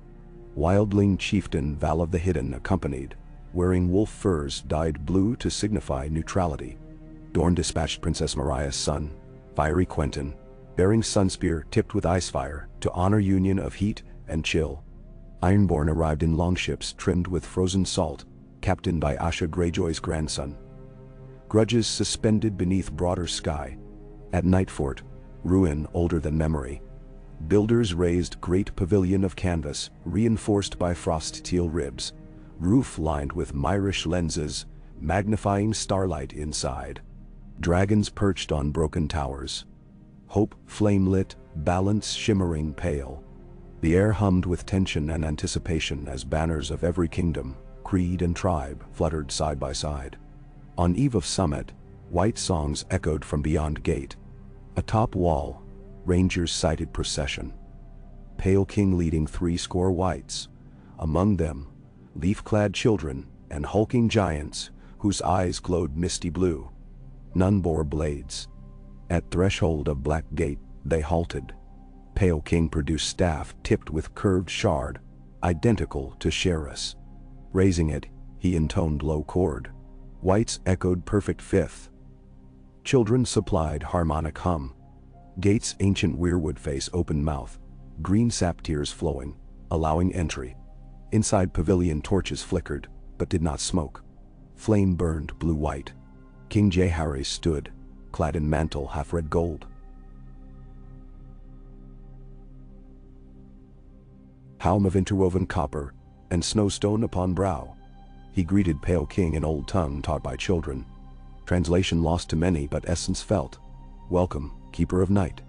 Wildling chieftain Val of the Hidden accompanied, wearing wolf furs dyed blue to signify neutrality. Dorn dispatched Princess Mariah's son, Fiery Quentin, bearing sunspear tipped with icefire to honor union of heat and chill. Ironborn arrived in longships trimmed with frozen salt, captained by Asha Greyjoy's grandson. Grudges suspended beneath broader sky. At Nightfort, ruin older than memory, builders raised great pavilion of canvas reinforced by frost teal ribs, roof lined with myrish lenses, magnifying starlight inside. Dragons perched on broken towers. Hope flame-lit, balance shimmering pale. The air hummed with tension and anticipation as banners of every kingdom, creed and tribe fluttered side by side. On eve of summit, white songs echoed from beyond gate. Atop wall, rangers sighted procession. Pale King leading 80 whites. Among them, leaf-clad children and hulking giants whose eyes glowed misty blue. None bore blades. At threshold of black gate, they halted. Pale King produced staff tipped with curved shard, identical to Sherris. Raising it, he intoned low chord. Whites echoed perfect fifth. Children supplied harmonic hum. Gate's ancient weirwood face open mouth, green sap tears flowing, allowing entry. Inside pavilion torches flickered, but did not smoke. Flame burned blue-white. King Jaehaerys stood, clad in mantle half-red gold. Helm of interwoven copper, and snowstone upon brow. He greeted Pale King in old tongue taught by children. Translation lost to many but essence felt. Welcome, Keeper of Night.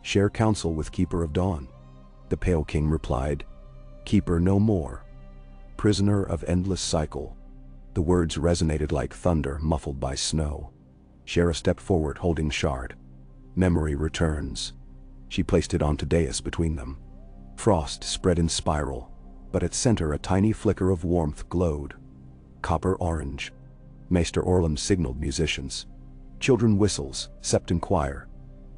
Share counsel with Keeper of Dawn. The Pale King replied, Keeper no more. Prisoner of endless cycle. The words resonated like thunder muffled by snow. Shara stepped forward holding shard. Memory returns. She placed it onto dais between them. Frost spread in spiral, but at center a tiny flicker of warmth glowed. Copper orange. Maester Aemon signaled musicians. Children whistles, septon choir.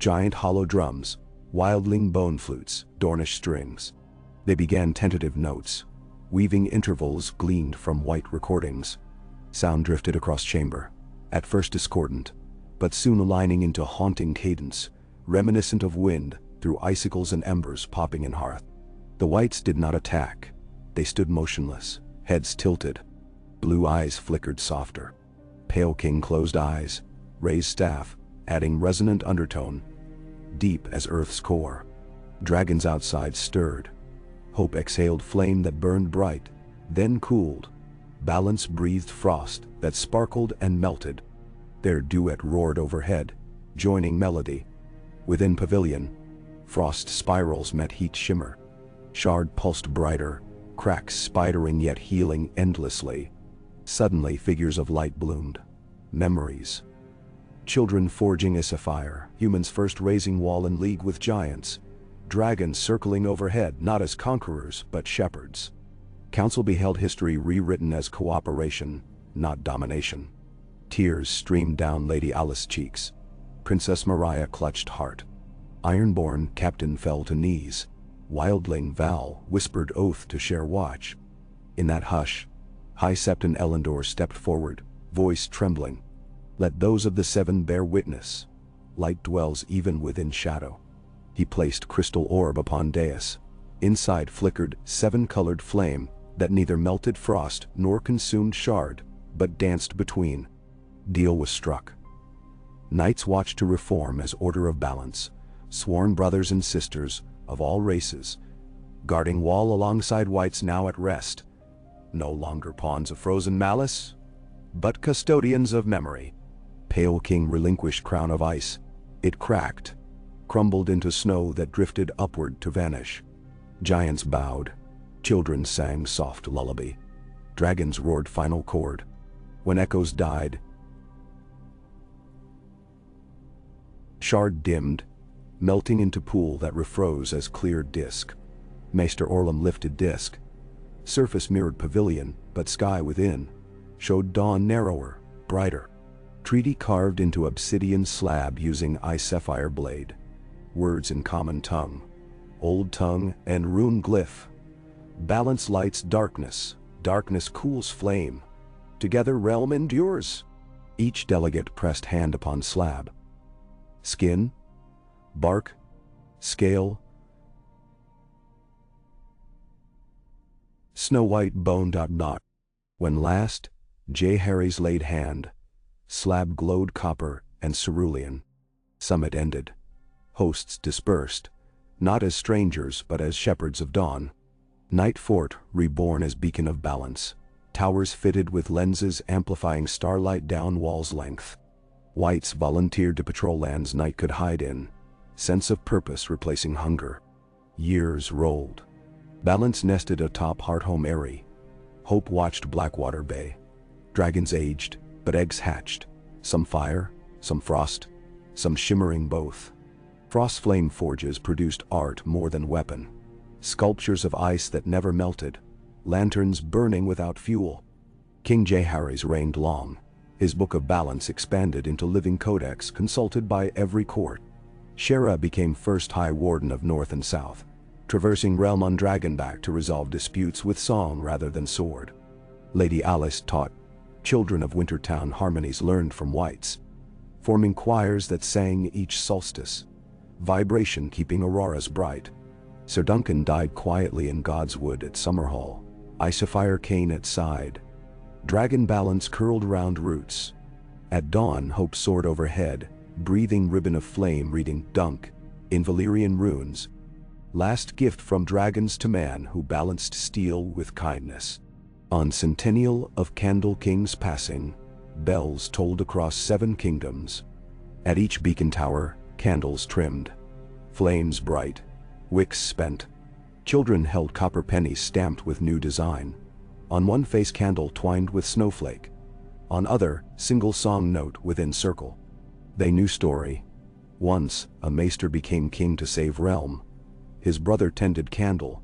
Giant hollow drums, wildling bone flutes, Dornish strings. They began tentative notes. Weaving intervals gleaned from white recordings. Sound drifted across chamber, at first discordant, but soon aligning into haunting cadence, reminiscent of wind through icicles and embers popping in hearth. The whites did not attack. They stood motionless, heads tilted. Blue eyes flickered softer. Pale King closed eyes, raised staff, adding resonant undertone, deep as earth's core. Dragons outside stirred. Hope exhaled flame that burned bright, then cooled. Balance breathed frost that sparkled and melted. Their duet roared overhead, joining melody. Within pavilion, frost spirals met heat shimmer. Shard pulsed brighter, cracks spidering yet healing endlessly. Suddenly figures of light bloomed. Memories. Children forging a sapphire, humans first raising wall in league with giants. Dragons circling overhead not as conquerors but shepherds. Council beheld history rewritten as cooperation, not domination. Tears streamed down Lady Alice's cheeks. Princess Mariah clutched heart. Ironborn captain fell to knees. Wildling Val whispered oath to share watch. In that hush, High Septon Elendor stepped forward, voice trembling. Let those of the seven bear witness. Light dwells even within shadow. He placed crystal orb upon dais. Inside flickered 7-colored flame that neither melted frost nor consumed shard, but danced between. Deal was struck. Knights watched to reform as order of balance, sworn brothers and sisters of all races, guarding wall alongside whites now at rest. No longer pawns of frozen malice, but custodians of memory. Pale King relinquished crown of ice. It cracked, crumbled into snow that drifted upward to vanish. Giants bowed. Children sang soft lullaby. Dragons roared final chord. When echoes died, shard dimmed, melting into pool that refroze as clear disk. Maester Aemon lifted disk. Surface mirrored pavilion, but sky within showed dawn narrower, brighter. Treaty carved into obsidian slab using eye sapphire blade. Words in common tongue. Old tongue and rune glyph. Balance lights darkness, darkness cools flame. Together realm endures. Each delegate pressed hand upon slab. Skin, bark, scale, snow white bone. When last, J. Harry's laid hand, slab glowed copper and cerulean. Summit ended. Hosts dispersed, not as strangers but as shepherds of dawn. Night fort reborn as beacon of balance. Towers fitted with lenses amplifying starlight down wall's length. Whites volunteered to patrol lands night could hide in. Sense of purpose replacing hunger. Years rolled. Balance nested atop Hearthome Eyrie. Hope watched Blackwater Bay. Dragons aged, but eggs hatched. Some fire, some frost, some shimmering both. Frost flame forges produced art more than weapon. Sculptures of ice that never melted. Lanterns burning without fuel. King J. Harry's reigned long. His Book of Balance expanded into living codex consulted by every court. Shera became first High Warden of North and South, traversing realm on dragonback to resolve disputes with song rather than sword. Lady Alice taught children of Wintertown harmonies learned from whites, forming choirs that sang each solstice, vibration keeping auroras bright. Sir Duncan died quietly in Godswood at Summerhall, Icefire cane at side. Dragon balance curled round roots. At dawn hope soared overhead, breathing ribbon of flame reading Dunk, in Valyrian runes. Last gift from dragons to man who balanced steel with kindness. On centennial of Candle King's passing, bells tolled across 7 kingdoms. At each beacon tower, candles trimmed. Flames bright, wicks spent. Children held copper pennies stamped with new design. On one face candle twined with snowflake. On other, single song note within circle. They knew story. Once, a maester became king to save realm. His brother tended candle.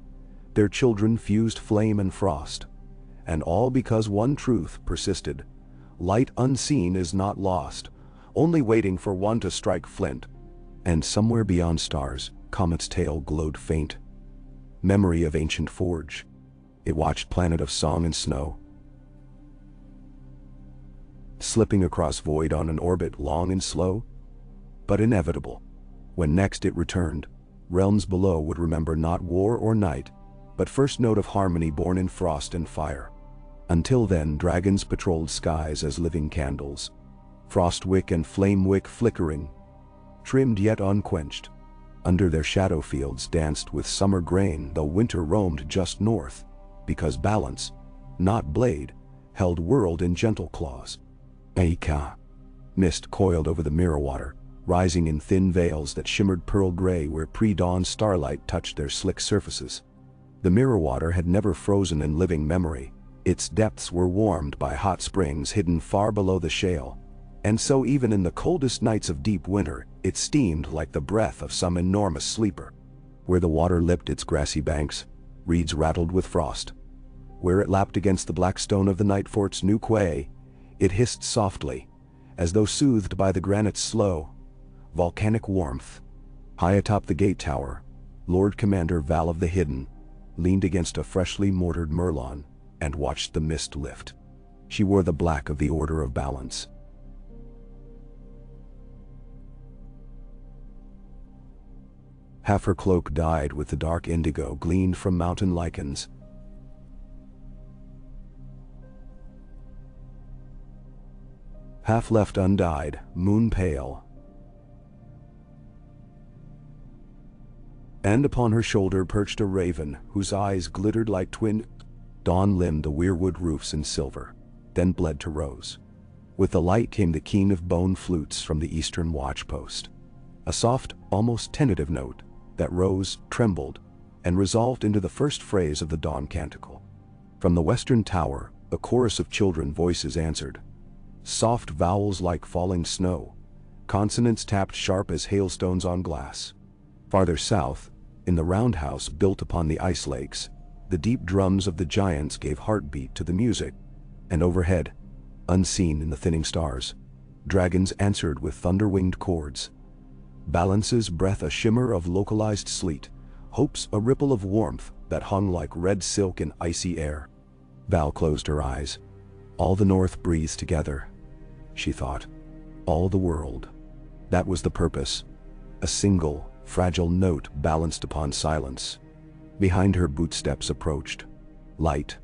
Their children fused flame and frost. And all because one truth persisted. Light unseen is not lost, only waiting for one to strike flint. And somewhere beyond stars, comet's tail glowed faint. Memory of ancient forge. It watched planet of song and snow, slipping across void on an orbit long and slow, but inevitable. When next it returned, realms below would remember not war or night, but first note of harmony born in frost and fire. Until then, dragons patrolled skies as living candles, frostwick and flamewick flickering, trimmed yet unquenched. Under their shadow fields danced with summer grain, though winter roamed just north, because balance, not blade, held world in gentle claws. Aika. Mist coiled over the mirror water, rising in thin veils that shimmered pearl gray where pre-dawn starlight touched their slick surfaces. The mirror water had never frozen in living memory. Its depths were warmed by hot springs hidden far below the shale, and so even in the coldest nights of deep winter, it steamed like the breath of some enormous sleeper. Where the water lipped its grassy banks, reeds rattled with frost. Where it lapped against the black stone of the night fort's new quay, it hissed softly, as though soothed by the granite's slow, volcanic warmth. High atop the gate tower, Lord Commander Val of the Hidden leaned against a freshly mortared merlon and watched the mist lift. She wore the black of the Order of Balance. Half her cloak dyed with the dark indigo gleaned from mountain lichens. Half left undyed, moon pale. And upon her shoulder perched a raven whose eyes glittered like twin. Dawn limned the weirwood roofs in silver, then bled to rose. With the light came the keen of bone flutes from the eastern watchpost. A soft, almost tentative note that rose, trembled, and resolved into the first phrase of the dawn canticle. From the western tower, a chorus of children voices answered. Soft vowels like falling snow, consonants tapped sharp as hailstones on glass. Farther south, in the roundhouse built upon the ice lakes, the deep drums of the giants gave heartbeat to the music, and overhead, unseen in the thinning stars, dragons answered with thunder-winged chords. Balance's breath a shimmer of localized sleet, hopes a ripple of warmth that hung like red silk in icy air. Val closed her eyes. All the north breathes together, she thought. All the world. That was the purpose. A single, fragile note balanced upon silence. Behind her footsteps approached. Light,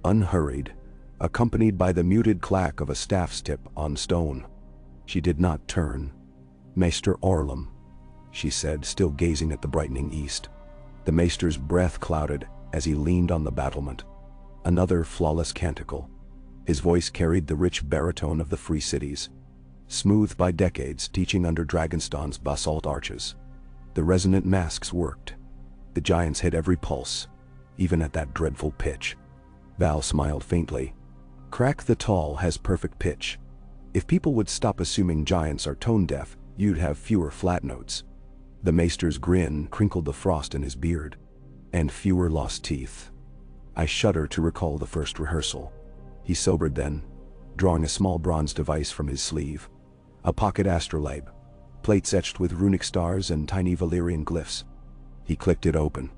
unhurried, accompanied by the muted clack of a staff's tip on stone. She did not turn. "Maester Aemon," she said, still gazing at the brightening east. The maester's breath clouded as he leaned on the battlement. Another flawless canticle. His voice carried the rich baritone of the free cities, smoothed by decades teaching under Dragonstone's basalt arches. The resonant masks worked. The giants hit every pulse, even at that dreadful pitch. Val smiled faintly. Crack the Tall has perfect pitch. If people would stop assuming giants are tone-deaf, you'd have fewer flat notes. The maester's grin crinkled the frost in his beard. And fewer lost teeth. I shudder to recall the first rehearsal. He sobered then, drawing a small bronze device from his sleeve. A pocket astrolabe, plates etched with runic stars and tiny Valyrian glyphs. He clicked it open.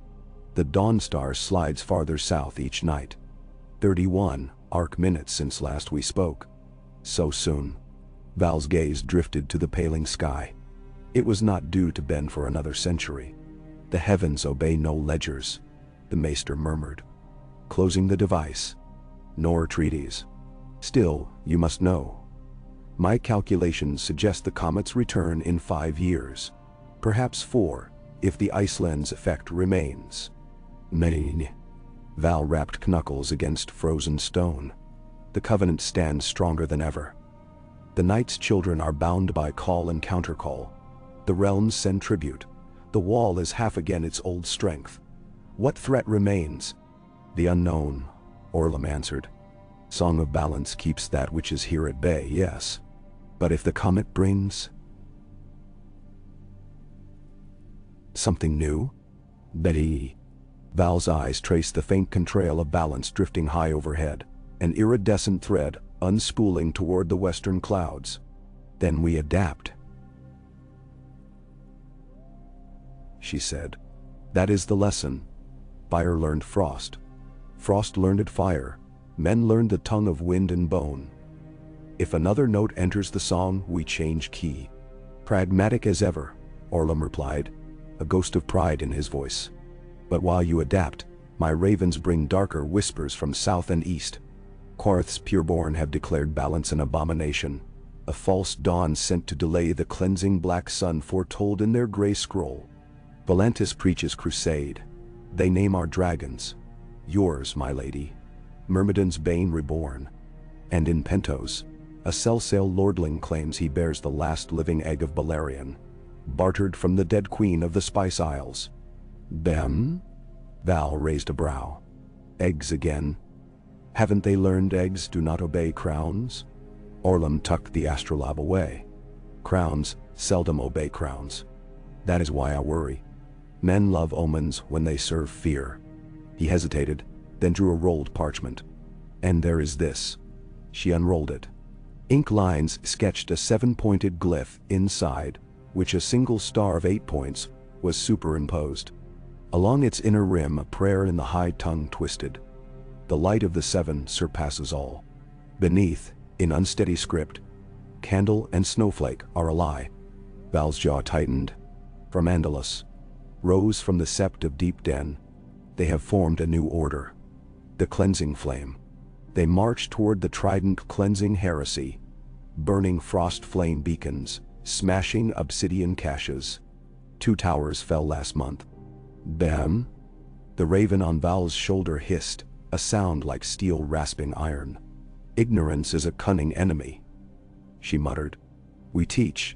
The dawn star slides farther south each night. 31 arc minutes since last we spoke. So soon. Val's gaze drifted to the paling sky. It was not due to bend for another century. The heavens obey no ledgers, the maester murmured, closing the device. Nor treaties. Still, you must know. My calculations suggest the comet's return in 5 years. Perhaps 4, if the ice lens effect remains. Maine. Val rapped knuckles against frozen stone. The covenant stands stronger than ever. The night's children are bound by call and countercall. The realms send tribute. The wall is half again its old strength. What threat remains? The unknown, Orlum answered. Song of Balance keeps that which is here at bay, yes. But if the comet brings something new? Betty. Val's eyes traced the faint contrail of balance drifting high overhead, an iridescent thread unspooling toward the western clouds. Then we adapt, she said. That is the lesson. Fire learned frost. Frost learned it fire. Men learned the tongue of wind and bone. If another note enters the song, we change key. Pragmatic as ever, Orlum replied, a ghost of pride in his voice. But while you adapt, my ravens bring darker whispers from south and east. Quarth's pureborn have declared balance an abomination, a false dawn sent to delay the cleansing black sun foretold in their gray scroll. Volantis preaches crusade. They name our dragons. Yours, my lady. Myrmidon's bane reborn. And in Pentos, a Celsail lordling claims he bears the last living egg of Balerion, bartered from the dead queen of the Spice Isles. Them? Val raised a brow. Eggs again. Haven't they learned eggs do not obey crowns? Orlum tucked the astrolabe away. Crowns seldom obey crowns. That is why I worry. Men love omens when they serve fear. He hesitated, then drew a rolled parchment. And there is this. She unrolled it. Ink lines sketched a 7-pointed glyph inside, which a single star of 8 points was superimposed. Along its inner rim a prayer in the high tongue twisted. The light of the 7 surpasses all. Beneath, in unsteady script, candle and snowflake are a lie. Val's jaw tightened. From Andalus, rose from the sept of deep den, they have formed a new order. The cleansing flame. They march toward the trident cleansing heresy, burning frost flame beacons, smashing obsidian caches. 2 towers fell last month. Bam! The raven on Val's shoulder hissed, a sound like steel rasping iron. Ignorance is a cunning enemy, she muttered. We teach,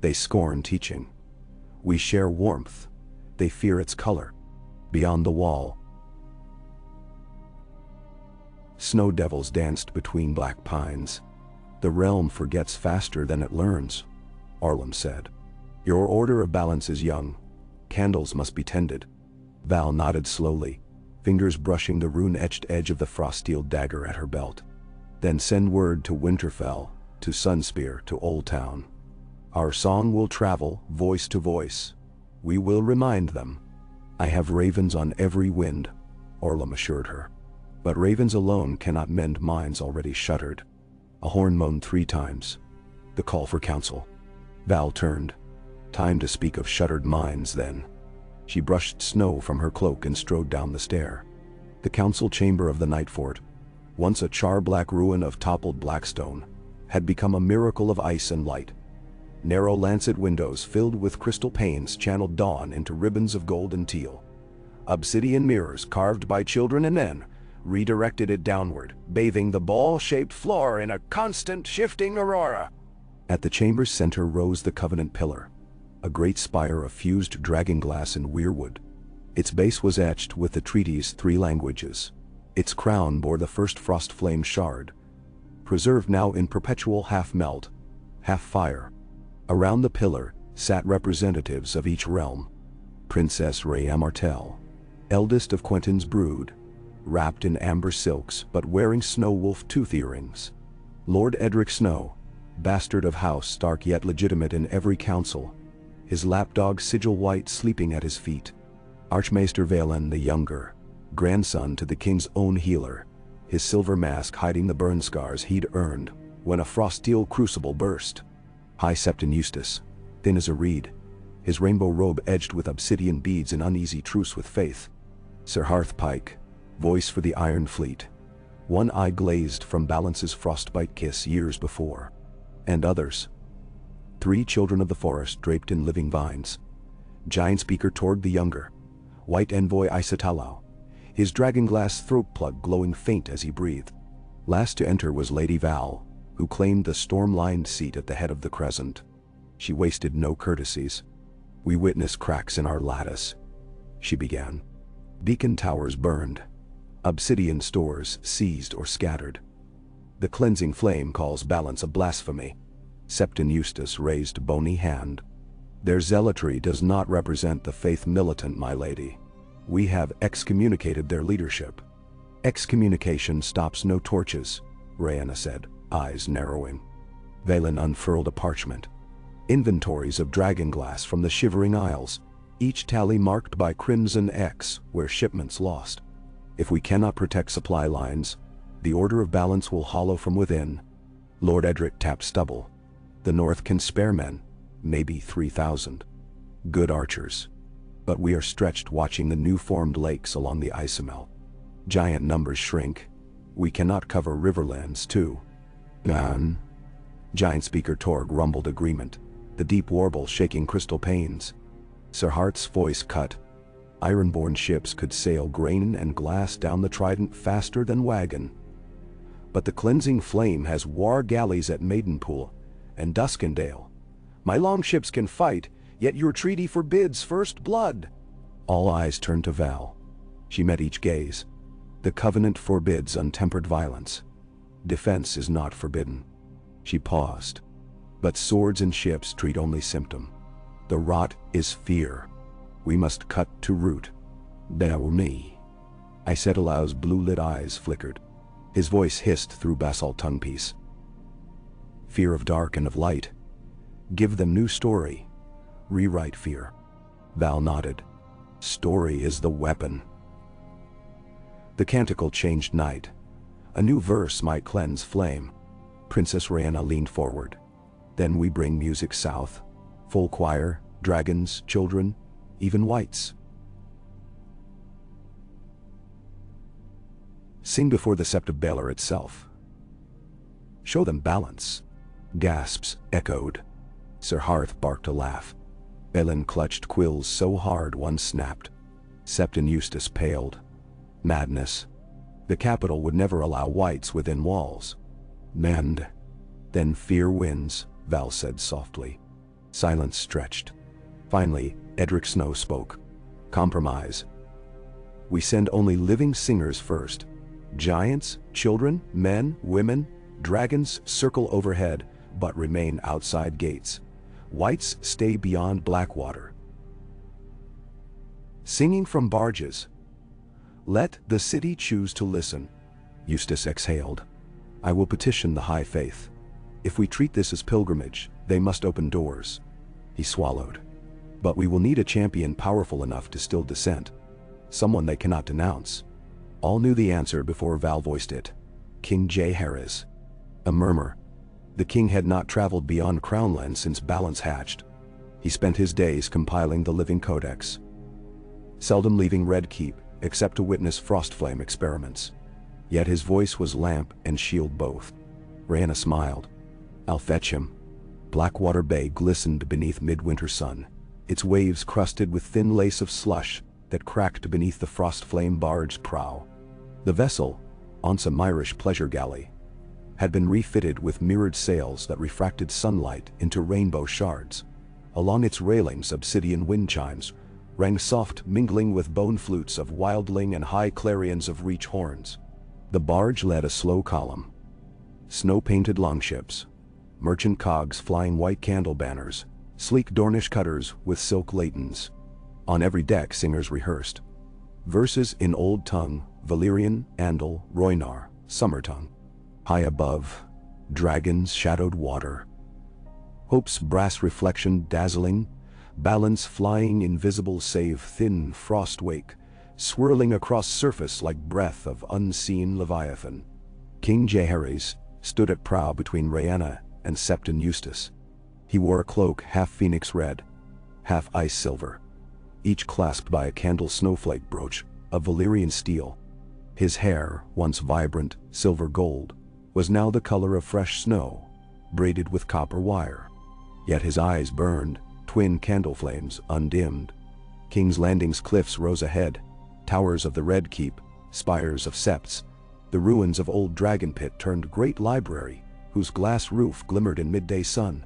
they scorn teaching. We share warmth, they fear its color. Beyond the wall, snow devils danced between black pines. The realm forgets faster than it learns, Orlum said. Your order of balance is young. Candles must be tended. Val nodded slowly, fingers brushing the rune-etched edge of the frost-steel dagger at her belt. Then send word to Winterfell, to Sunspear, to Old Town. Our song will travel, voice to voice. We will remind them. I have ravens on every wind, Orlum assured her. But ravens alone cannot mend minds already shuttered. A horn moaned 3 times. The call for counsel. Val turned. Time to speak of shuttered minds then. She brushed snow from her cloak and strode down the stair. The council chamber of the night fort, once a char-black ruin of toppled blackstone, had become a miracle of ice and light. Narrow lancet windows filled with crystal panes channeled dawn into ribbons of gold and teal. Obsidian mirrors carved by children and men redirected it downward, bathing the ball-shaped floor in a constant shifting aurora. At the chamber's center rose the Covenant Pillar, a great spire of fused dragonglass and weirwood. Its base was etched with the treaty's 3 languages. Its crown bore the first frost flame shard, preserved now in perpetual half-melt, half-fire. Around the pillar sat representatives of each realm. Princess Rhea Martell, eldest of Quentin's brood, wrapped in amber silks but wearing snow-wolf tooth earrings. Lord Edric Snow, bastard of House Stark yet legitimate in every council, his lapdog Sigil White sleeping at his feet. Archmaester Valen the Younger, grandson to the king's own healer, his silver mask hiding the burn scars he'd earned when a frost-steel crucible burst. High Septon Eustace, thin as a reed, his rainbow robe edged with obsidian beads in uneasy truce with faith. Sir Harth Pike, voice for the Iron Fleet, one eye glazed from Balance's frostbite kiss years before. And others. 3 children of the forest draped in living vines. Giant Speaker Torg the Younger, White Envoy Isatalau, his dragonglass throat plug glowing faint as he breathed. Last to enter was Lady Val, who claimed the storm-lined seat at the head of the crescent. She wasted no courtesies. "We witnessed cracks in our lattice," she began. "Beacon towers burned. Obsidian stores seized or scattered. The cleansing flame calls Balance a blasphemy." Septon Eustace raised a bony hand. "Their zealotry does not represent the faith militant, my lady. We have excommunicated their leadership." "Excommunication stops no torches," Rhaena said, eyes narrowing. Valen unfurled a parchment. Inventories of dragonglass from the Shivering Isles, each tally marked by crimson X where shipments lost. "If we cannot protect supply lines, the Order of Balance will hollow from within." Lord Edric tapped stubble. "The North can spare men, maybe 3,000. Good archers. But we are stretched watching the new-formed lakes along the Isomel. Giant numbers shrink. We cannot cover riverlands too." "Gan." Giant Speaker Torg rumbled agreement, the deep warble shaking crystal panes. Sir Hart's voice cut. "Ironborn ships could sail grain and glass down the Trident faster than wagon. But the cleansing flame has war galleys at Maidenpool and Duskendale. My longships can fight, yet your treaty forbids first blood." All eyes turned to Val. She met each gaze. "The Covenant forbids untempered violence. Defense is not forbidden." She paused. "But swords and ships treat only symptom. The rot is fear. We must cut to root." "Thou me." Isetalau's blue-lit eyes flickered. His voice hissed through basalt tongue-piece. "Fear of dark and of light. Give them new story. Rewrite fear." Val nodded. "Story is the weapon." The canticle changed night. A new verse might cleanse flame. Princess Rhaena leaned forward. "Then we bring music south. Full choir, dragons, children, even whites. Sing before the Sept of Baelor itself. Show them balance." Gasps echoed. Sir Harth barked a laugh. Valen clutched quills so hard one snapped. Septon Eustace paled. Madness. The capital would never allow whites within walls. "Mend. Then fear wins," Val said softly. Silence stretched. Finally, Edric Snow spoke. "Compromise. We send only living singers first. Giants, children, men, women, dragons circle overhead, but remain outside gates. Whites stay beyond Blackwater. Singing from barges. Let the city choose to listen." Eustace exhaled. "I will petition the High Faith. If we treat this as pilgrimage, they must open doors." He swallowed. But we will need a champion powerful enough to still dissent. Someone they cannot denounce. All knew the answer before Val voiced it. King Jaehaerys. A murmur. The king had not traveled beyond Crownland since Balance hatched. He spent his days compiling the living codex, seldom leaving Red Keep except to witness Frostflame experiments. Yet his voice was lamp and shield both. Rhaena smiled. I'll fetch him. Blackwater Bay glistened beneath midwinter sun, its waves crusted with thin lace of slush that cracked beneath the Frostflame barge's prow. The vessel, once a Myrish pleasure galley, had been refitted with mirrored sails that refracted sunlight into rainbow shards. Along its railings obsidian wind chimes rang soft, mingling with bone flutes of wildling and high clarions of reach horns. The barge led a slow column. Snow-painted longships, merchant cogs flying white candle banners, sleek Dornish cutters with silk latons. On every deck singers rehearsed. Verses in Old Tongue, Valyrian, Andal, Rhoynar, Summer Tongue. High above, dragons shadowed water. Hope's brass reflection dazzling, Balance flying invisible save thin frost wake, swirling across surface like breath of unseen Leviathan. King Jaehaerys stood at prow between Rhaena and Septon Eustace. He wore a cloak half phoenix red, half ice silver, each clasped by a candle snowflake brooch of Valyrian steel. His hair, once vibrant silver gold, was now the color of fresh snow, braided with copper wire. Yet his eyes burned, twin candle flames undimmed. King's Landing's cliffs rose ahead, towers of the Red Keep, spires of septs. The ruins of old Dragon Pit turned great library, whose glass roof glimmered in midday sun.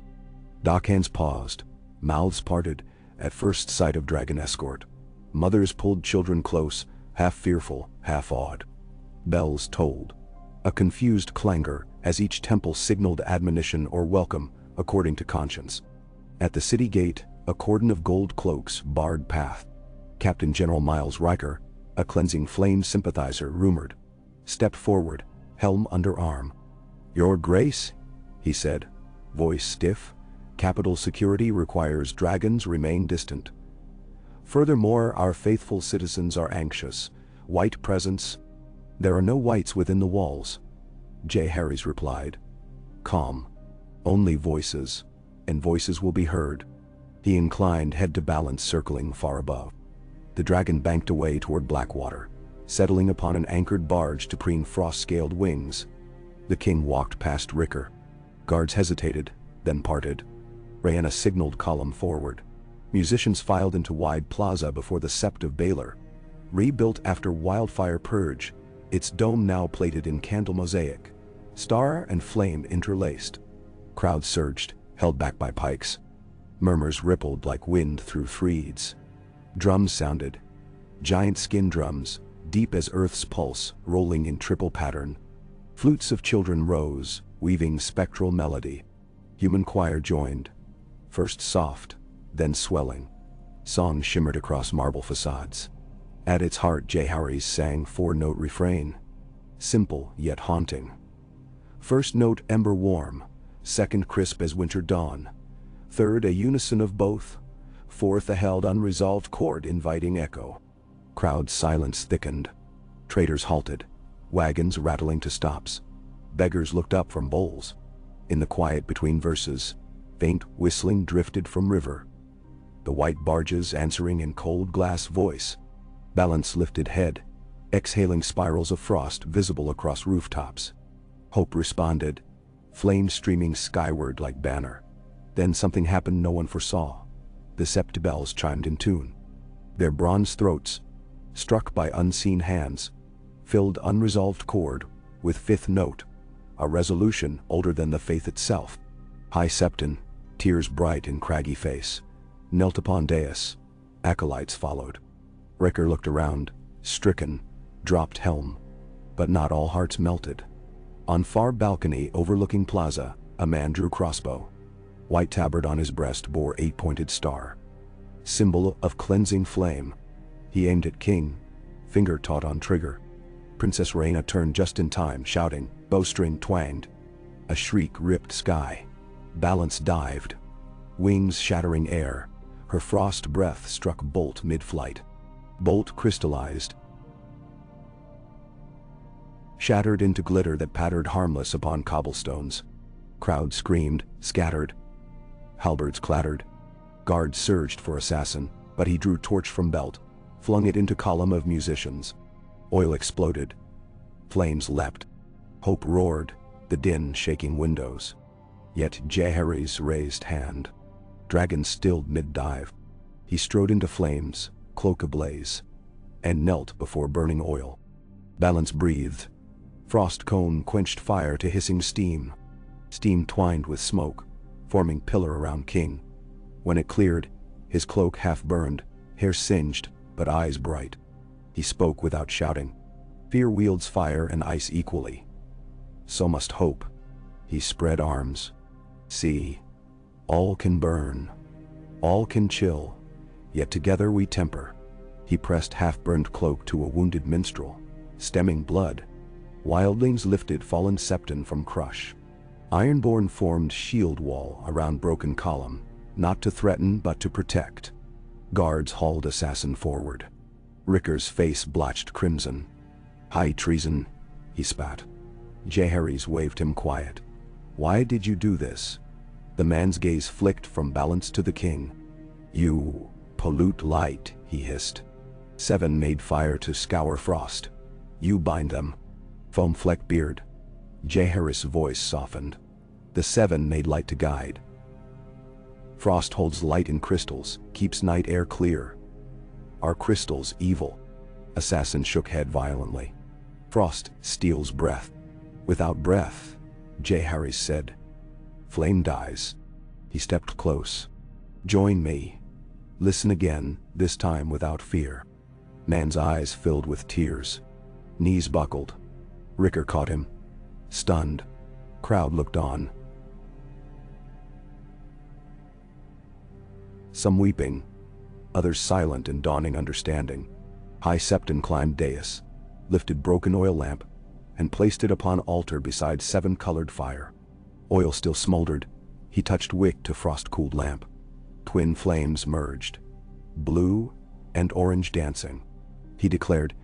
Dockhands paused, mouths parted, at first sight of dragon escort. Mothers pulled children close, half fearful, half awed. Bells tolled, a confused clangor as each temple signaled admonition or welcome according to conscience. At the city gate, a cordon of gold cloaks barred path. Captain General Miles Riker, a cleansing flame sympathizer, rumored, stepped forward, helm under arm. "Your Grace," he said, voice stiff, "capital security requires dragons remain distant. Furthermore, our faithful citizens are anxious. White presence." "There are no whites within the walls," Jaehaerys replied. Calm. "Only voices, and voices will be heard." He inclined head to Balance, circling far above. The dragon banked away toward Blackwater, settling upon an anchored barge to preen frost-scaled wings. The king walked past Riker. Guards hesitated, then parted. Rhaena signaled column forward. Musicians filed into wide plaza before the Sept of Baelor, rebuilt after wildfire purge, its dome now plated in candle mosaic, star and flame interlaced. Crowds surged, held back by pikes. Murmurs rippled like wind through threads. Drums sounded, giant skin drums, deep as earth's pulse, rolling in triple pattern. Flutes of children rose, weaving spectral melody. Human choir joined, first soft, then swelling. Song shimmered across marble facades. At its heart, Jaehaerys sang four-note refrain, simple yet haunting. First note ember warm, second crisp as winter dawn, third a unison of both, fourth a held unresolved chord inviting echo. Crowd silence thickened. Traders halted, wagons rattling to stops. Beggars looked up from bowls. In the quiet between verses, faint whistling drifted from river. The white barges answering in cold glass voice. Balance lifted head, exhaling spirals of frost visible across rooftops. Hope responded, flame streaming skyward like banner. Then something happened no one foresaw. The sept bells chimed in tune. Their bronze throats, struck by unseen hands, filled unresolved chord with fifth note, a resolution older than the faith itself. High Septon, tears bright in craggy face, knelt upon dais. Acolytes followed. Riker looked around, stricken, dropped helm. But not all hearts melted. On far balcony overlooking plaza, a man drew crossbow. White tabard on his breast bore eight-pointed star, symbol of cleansing flame. He aimed at King, finger taut on trigger. Princess Rhaena turned just in time, shouting, bowstring twanged. A shriek ripped sky. Balance dived. Wings shattering air, Her frost breath struck Bolt mid-flight. Bolt crystallized, shattered into glitter that pattered harmless upon cobblestones. Crowd screamed, scattered. Halberds clattered. Guards surged for assassin, but he drew torch from belt, flung it into column of musicians. Oil exploded. Flames leapt. Hope roared, the din shaking windows. Yet Jaehaerys raised hand. Dragon stilled mid-dive. He strode into flames, cloak ablaze, and knelt before burning oil. Balance breathed. Frost cone quenched fire to hissing steam. Steam twined with smoke, forming pillar around King. When it cleared, his cloak half burned, hair singed, but eyes bright. He spoke without shouting. Fear wields fire and ice equally. So must hope. He spread arms. See, all can burn, all can chill, yet together we temper. He pressed half-burned cloak to a wounded minstrel, stemming blood. Wildlings lifted fallen septon from crush. Ironborn formed shield wall around broken column, not to threaten but to protect. Guards hauled assassin forward. Ricker's face blotched crimson. High treason, he spat. Jaehaerys waved him quiet. Why did you do this? The man's gaze flicked from Balance to the king. You pollute light, he hissed. 7 made fire to scour frost. You bind them. Foam fleck beard. Jaehaerys' voice softened. The 7 made light to guide. Frost holds light in crystals, keeps night air clear. Are crystals evil? Assassin shook head violently. Frost steals breath. Without breath, Jaehaerys said, flame dies. He stepped close. Join me. Listen again, this time without fear. Man's eyes filled with tears. Knees buckled. Ricker caught him. Stunned. Crowd looked on. Some weeping, others silent in dawning understanding. High Septon climbed dais, lifted broken oil lamp, and placed it upon altar beside 7-colored fire. Oil still smoldered. He touched wick to frost-cooled lamp. Twin flames merged, blue and orange dancing. He declared,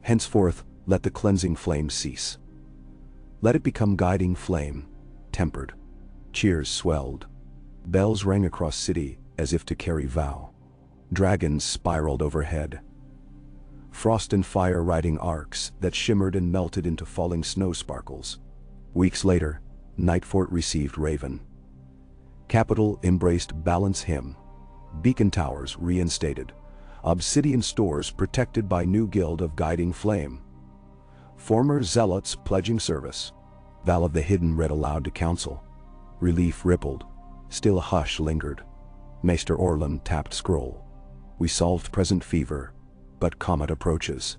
henceforth let the cleansing flame cease. Let it become guiding flame, tempered. Cheers swelled. Bells rang across city as if to carry vow. Dragons spiraled overhead. Frost and fire riding arcs that shimmered and melted into falling snow sparkles. Weeks later, Nightfort received Raven. Capital embraced Balance hymn. Beacon towers reinstated. Obsidian stores protected by new guild of guiding flame. Former zealots pledging service. Val of the Hidden read aloud to council. Relief rippled. Still a hush lingered. Maester Aemon tapped scroll. We solved present fever, but comet approaches.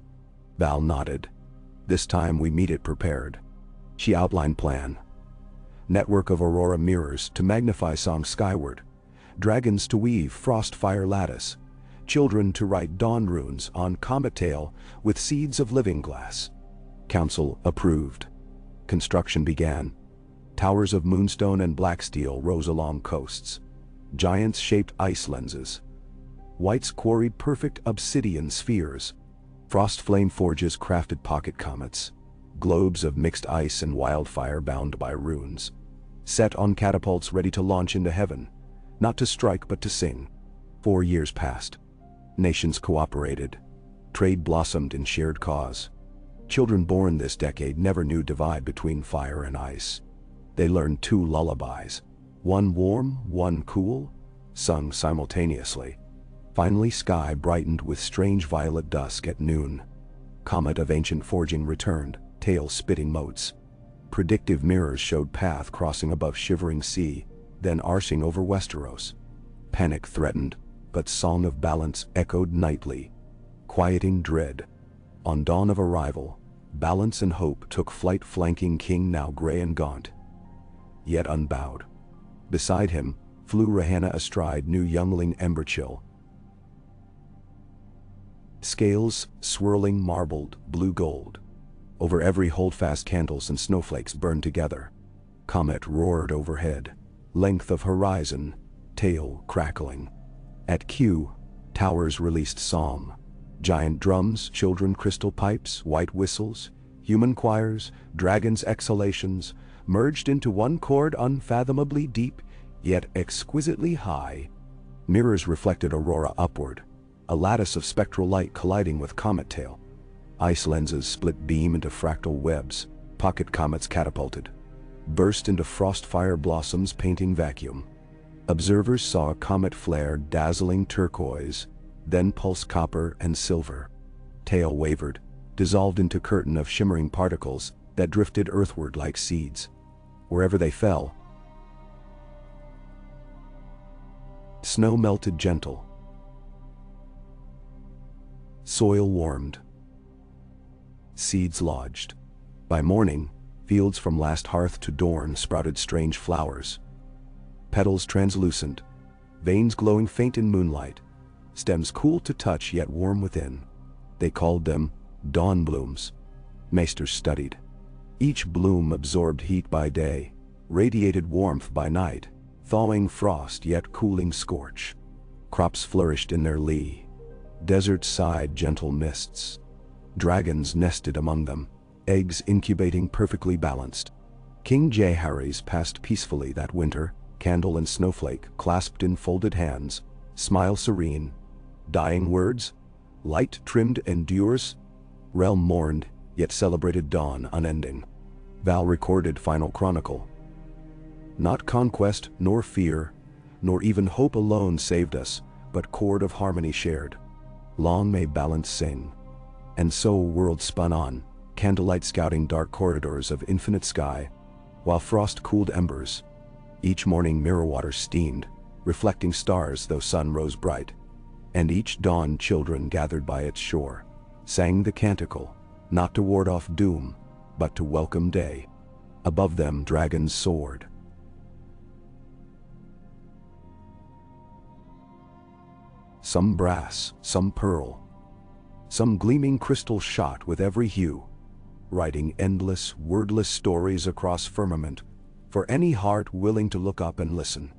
Val nodded. This time we meet it prepared. She outlined plan. Network of aurora mirrors to magnify song skyward. Dragons to weave frost fire lattice. Children to write dawn runes on comet tail with seeds of living glass. Council approved. Construction began. Towers of moonstone and black steel rose along coasts. Giants shaped ice lenses. Whites quarried perfect obsidian spheres. Frost flame forges crafted pocket comets. Globes of mixed ice and wildfire bound by runes. Set on catapults ready to launch into heaven. Not to strike but to sing. 4 years passed. Nations cooperated. Trade blossomed in shared cause. Children born this decade never knew divide between fire and ice. They learned 2 lullabies. One warm, one cool, sung simultaneously. Finally sky brightened with strange violet dusk at noon. Comet of ancient forging returned, tail spitting motes. Predictive mirrors showed path crossing above shivering sea, then arcing over Westeros. Panic threatened, but song of Balance echoed nightly, quieting dread. On dawn of arrival, Balance and hope took flight flanking King now gray and gaunt, yet unbowed. Beside him, flew Rhaenna astride new youngling Emberchill. Scales swirling marbled, blue-gold. Over every holdfast candles and snowflakes burned together. Comet roared overhead, length of horizon, tail crackling. At Q, towers released psalm. Giant drums, children crystal pipes, white whistles, human choirs, dragons' exhalations, merged into one chord unfathomably deep, yet exquisitely high. Mirrors reflected aurora upward, a lattice of spectral light colliding with comet tail. Ice lenses split beam into fractal webs, pocket comets catapulted, burst into frost fire blossoms painting vacuum. Observers saw a comet flare dazzling turquoise, then pulse copper and silver. Tail wavered, dissolved into curtain of shimmering particles that drifted earthward like seeds. Wherever they fell, snow melted gentle. Soil warmed. Seeds lodged. By morning, fields from last hearth to dawn sprouted strange flowers. Petals translucent, veins glowing faint in moonlight, stems cool to touch yet warm within. They called them dawn blooms. Maester studied. Each bloom absorbed heat by day, radiated warmth by night, thawing frost yet cooling scorch. Crops flourished in their lee. Deserts sighed gentle mists. Dragons nested among them, eggs incubating perfectly balanced. King Jaehaerys passed peacefully that winter, candle and snowflake clasped in folded hands, smile serene. Dying words, light trimmed endures. Realm mourned, yet celebrated dawn unending. Val recorded final chronicle. Not conquest, nor fear, nor even hope alone saved us, but chord of harmony shared. Long may balance sing. And so worlds spun on, candlelight scouting dark corridors of infinite sky, while frost cooled embers. Each morning mirror water steamed, reflecting stars though sun rose bright. And each dawn children gathered by its shore, sang the canticle, not to ward off doom, but to welcome day. Above them dragons soared. Some brass, some pearl, some gleaming crystal shot with every hue, writing endless, wordless stories across firmament, for any heart willing to look up and listen.